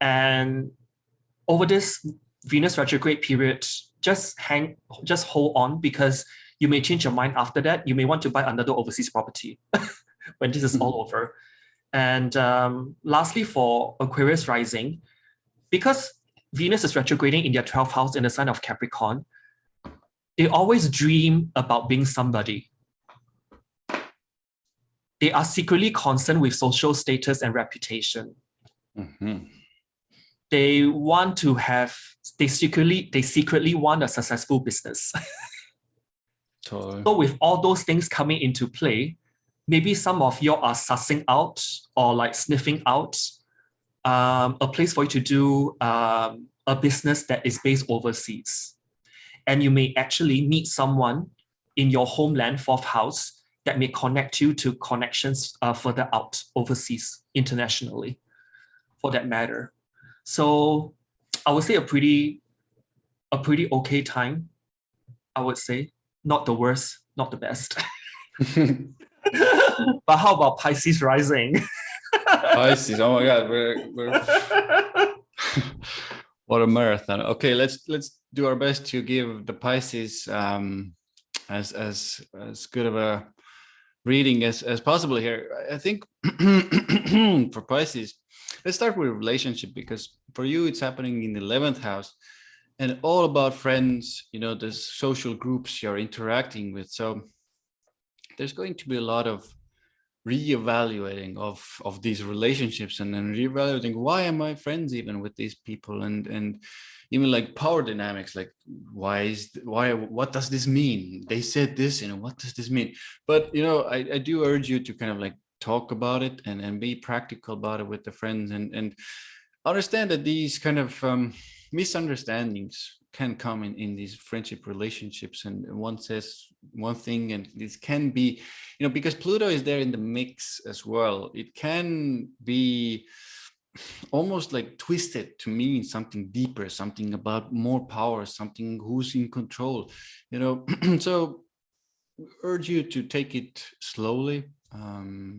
S2: And over this Venus retrograde period, just hold on, because you may change your mind after that. You may want to buy another overseas property when this is all over. And lastly, for Aquarius rising, because Venus is retrograding in their 12th house in the sign of Capricorn, they always dream about being somebody. They are secretly concerned with social status and reputation.
S1: Mm-hmm.
S2: They secretly want a successful business.
S1: Totally.
S2: So with all those things coming into play, maybe some of you are sussing out or like sniffing out a place for you to do a business that is based overseas. And you may actually meet someone in your homeland, 4th house, that may connect you to connections further out overseas, internationally, for that matter. So I would say a pretty okay time, I would say. Not the worst, not the best. But how about Pisces rising?
S1: Pisces, oh my God, we're what a marathon. Okay, let's do our best to give the Pisces as good of a reading as possible here. I think for Pisces, let's start with relationship, because for you it's happening in the 11th house and all about friends, you know, the social groups you're interacting with. So there's going to be a lot of reevaluating of these relationships, and then reevaluating, why am I friends even with these people, and even like power dynamics, like what does this mean? They said this, you know, what does this mean? But you know, I do urge you to kind of like talk about it and be practical about it with the friends, and understand that these kind of misunderstandings can come in these friendship relationships, and one says one thing and this can be, you know, because Pluto is there in the mix as well, it can be almost like twisted to mean something deeper, something about more power, something who's in control, you know. So urge you to take it slowly,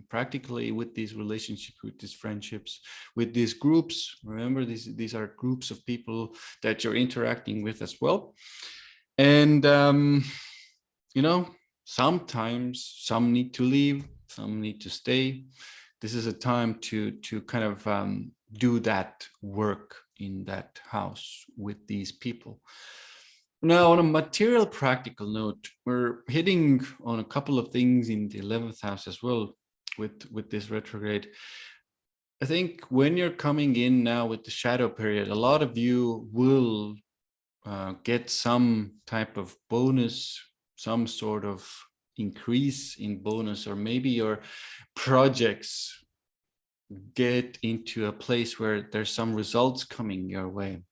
S1: practically, with these relationships, with these friendships, with these groups. Remember, these are groups of people that you're interacting with as well. And you know, sometimes some need to leave, some need to stay. This is a time to kind of do that work in that house with these people. Now, on a material practical note, we're hitting on a couple of things in the 11th house as well with this retrograde. I think when you're coming in now with the shadow period, a lot of you will get some type of bonus, some sort of increase in bonus, or maybe your projects get into a place where there's some results coming your way.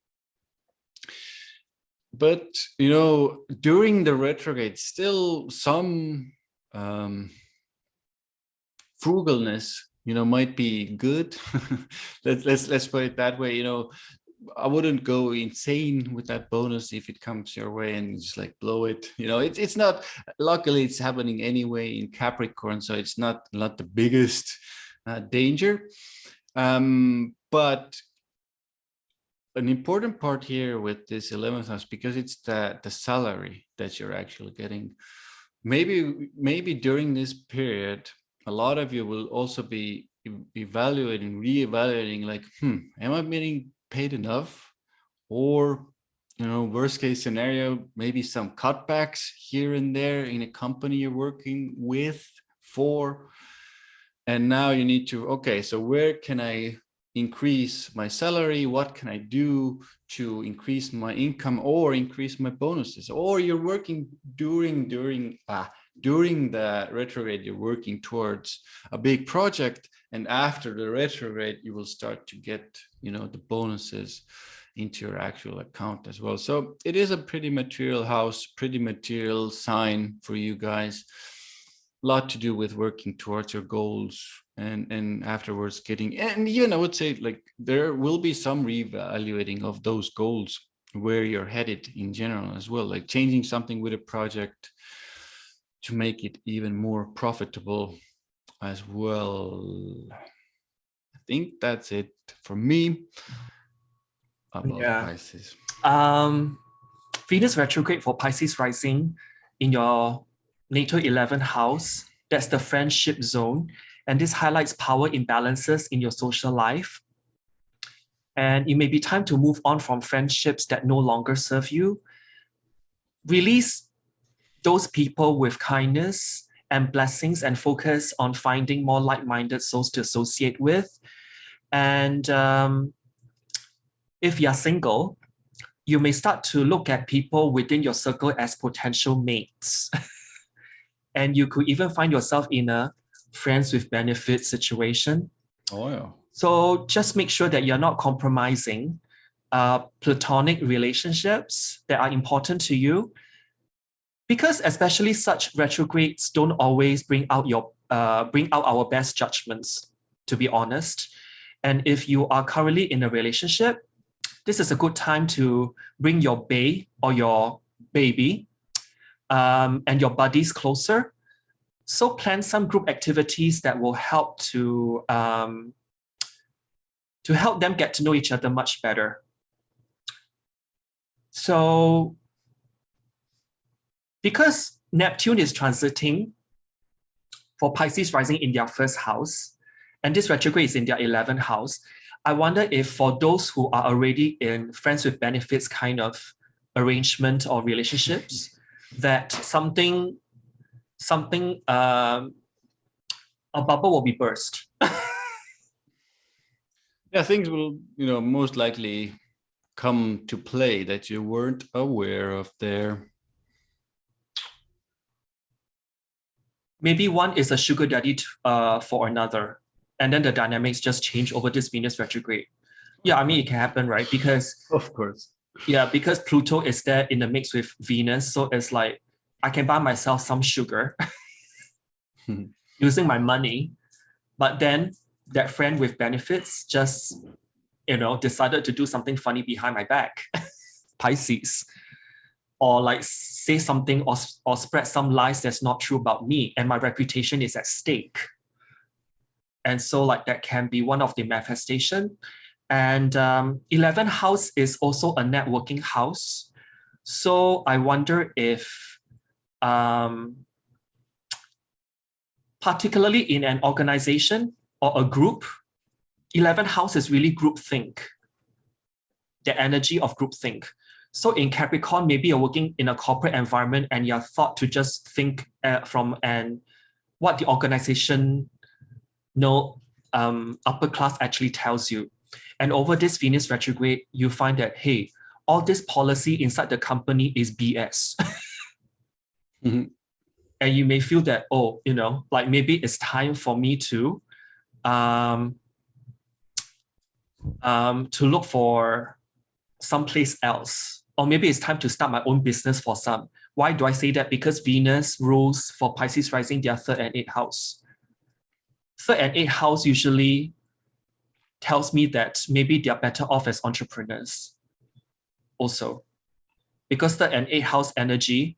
S1: But you know, during the retrograde, still some frugalness, you know, might be good. let's put it that way. You know, I wouldn't go insane with that bonus if it comes your way and just like blow it. You know, it's not, luckily it's happening anyway in Capricorn, so it's not the biggest danger. But an important part here with this 11th house, because it's the salary that you're actually getting. Maybe during this period, a lot of you will also be reevaluating, like, am I getting paid enough? Or, you know, worst case scenario, maybe some cutbacks here and there in a company you're working with for. And now you need to, okay, so where can I increase my salary? What can I do to increase my income or increase my bonuses? Or you're working during the retrograde, you're working towards a big project, and after the retrograde you will start to get, you know, the bonuses. into your actual account as well. So it is a pretty material house, pretty material sign for you guys. A lot to do with working towards your goals and afterwards getting, and even I would say like there will be some reevaluating of those goals, where you're headed in general as well, like changing something with a project to make it even more profitable as well. I think that's it for me about Pisces.
S2: Venus retrograde for Pisces rising in your natal 11th house. That's the friendship zone. And this highlights power imbalances in your social life. And it may be time to move on from friendships that no longer serve you. Release those people with kindness and blessings and focus on finding more like-minded souls to associate with. And if you're single, you may start to look at people within your circle as potential mates. And you could even find yourself in a friends with benefits situation.
S1: Oh, yeah.
S2: So just make sure that you're not compromising platonic relationships that are important to you, because especially such retrogrades don't always bring out our best judgments, to be honest. And if you are currently in a relationship, this is a good time to bring your bae or your baby and your buddies closer. So plan some group activities that will help to help them get to know each other much better. So because Neptune is transiting for Pisces rising in their first house, and this retrograde is in their 11th house, I wonder if for those who are already in friends with benefits kind of arrangement or relationships, that something a bubble will be burst.
S1: Yeah, things will, most likely come to play that you weren't aware of there.
S2: Maybe one is a sugar daddy for another, and then the dynamics just change over this Venus retrograde. Yeah, I mean, it can happen, right? Because
S1: of course.
S2: Yeah, because Pluto is there in the mix with Venus, so it's like I can buy myself some sugar using my money, but then that friend with benefits just, decided to do something funny behind my back, Pisces, or like say something or spread some lies that's not true about me, and my reputation is at stake. And so like that can be one of the manifestation. And 11th house is also a networking house. So I wonder if, particularly in an organization or a group, 11th house is really groupthink, the energy of groupthink. So in Capricorn, maybe you're working in a corporate environment and you're thought to just think from what the organization upper class actually tells you. And over this Venus retrograde, you find that, hey, all this policy inside the company is BS.
S1: Mm-hmm.
S2: And you may feel that, like maybe it's time for me to look for someplace else. Or maybe it's time to start my own business for some. Why do I say that? Because Venus rules for Pisces rising their 3rd and 8th house. 3rd and 8th house usually tells me that maybe they're better off as entrepreneurs also. Because 3rd and 8th house energy,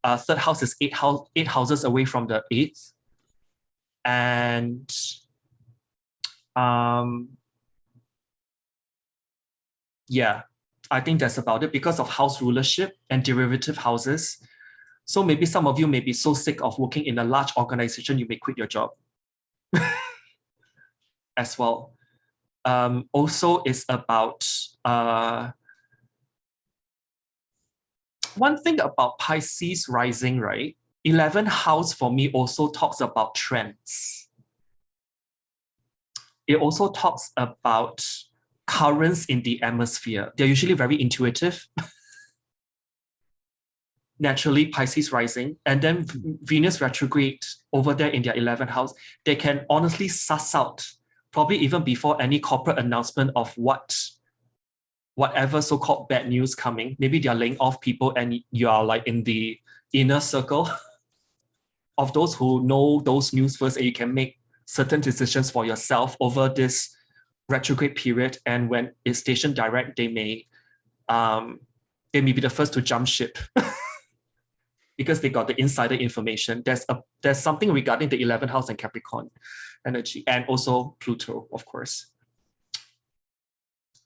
S2: 3rd house is 8 houses away from the 8th. And yeah, I think that's about it because of house rulership and derivative houses. So maybe some of you may be so sick of working in a large organization, you may quit your job as well. Also, it's about one thing about Pisces rising, right? 11th house for me also talks about trends. It also talks about currents in the atmosphere. They're usually very intuitive. Naturally, Pisces rising, and then Venus retrograde over there in their 11th house, they can honestly suss out, probably even before any corporate announcement of what whatever so-called bad news coming. Maybe they're laying off people and you are like in the inner circle of those who know those news first, and you can make certain decisions for yourself over this retrograde period. And when it's station direct, they may be the first to jump ship because they got the insider information. There's something regarding the 11th house and Capricorn energy, and also Pluto, of course.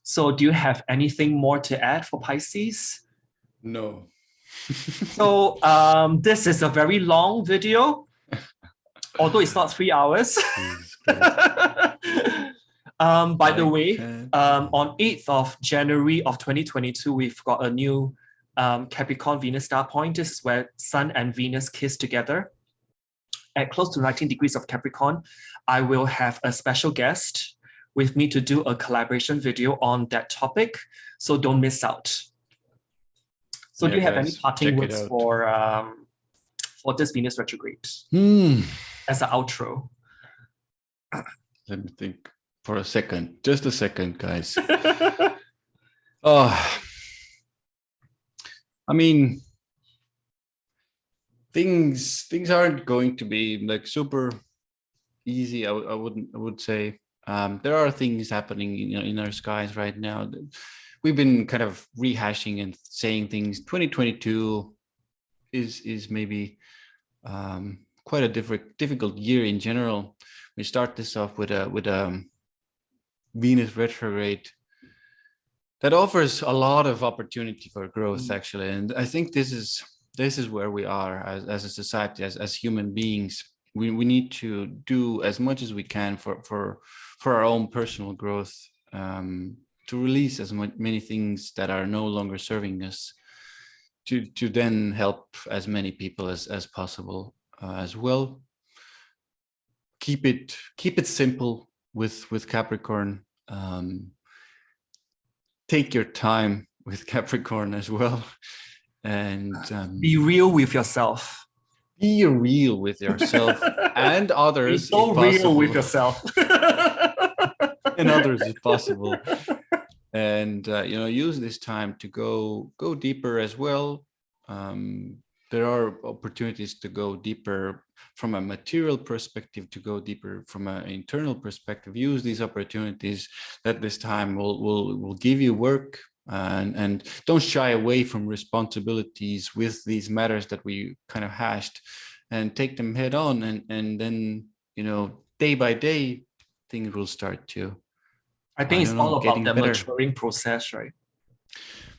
S2: So do you have anything more to add for Pisces?
S1: No.
S2: So this is a very long video, although it's not 3 hours. By the way, on 8th of January of 2022, we've got a new Capricorn Venus star point. This is where Sun and Venus kiss together. At close to 19 degrees of Capricorn, I will have a special guest with me to do a collaboration video on that topic. So don't miss out. So do you have any parting words for this Venus retrograde as an outro?
S1: Let me think for a second, just a second, guys. I mean, things aren't going to be like super easy. I would say there are things happening in our skies right now. We've been kind of rehashing and saying things. 2022 is maybe quite a difficult year in general. We start this off with a Venus retrograde that offers a lot of opportunity for growth, actually. And I think this is where we are as a society, as human beings. We need to do as much as we can for our own personal growth, to release as many things that are no longer serving us, to then help as many people as possible as well. Keep it simple with Capricorn. Take your time with Capricorn as well, and
S2: be real with yourself.
S1: Be real with yourself and others.
S2: Be so real with yourself
S1: and others if possible. And use this time to go deeper as well. There are opportunities to go deeper from a material perspective, to go deeper from an internal perspective. Use these opportunities that this time will give you work, and don't shy away from responsibilities with these matters that we kind of hashed, and take them head on, and then day by day things will start to,
S2: I think it's all about the maturing process, right?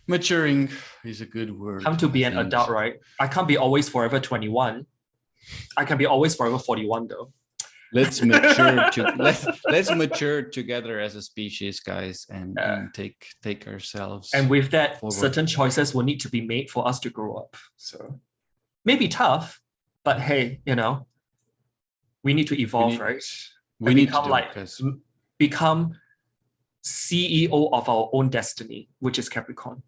S1: Maturing is a good word.
S2: Come to be an adult, right? I can't be always forever 21. I can be always forever 41 though.
S1: Let's mature let's mature together as a species, guys, and take ourselves.
S2: And with that,
S1: forward.
S2: Certain choices will need to be made for us to grow up. So maybe tough, but hey, we need to evolve, right?
S1: We need to
S2: become CEO of our own destiny, which is Capricorn.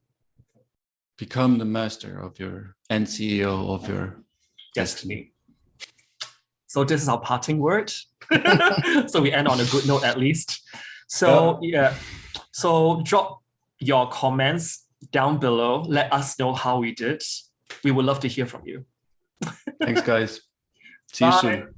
S1: Become the master of your and CEO of your destiny.
S2: So this is our parting word. So we end on a good note at least. So so drop your comments down below. Let us know how we did. We would love to hear from you.
S1: Thanks, guys. See you soon.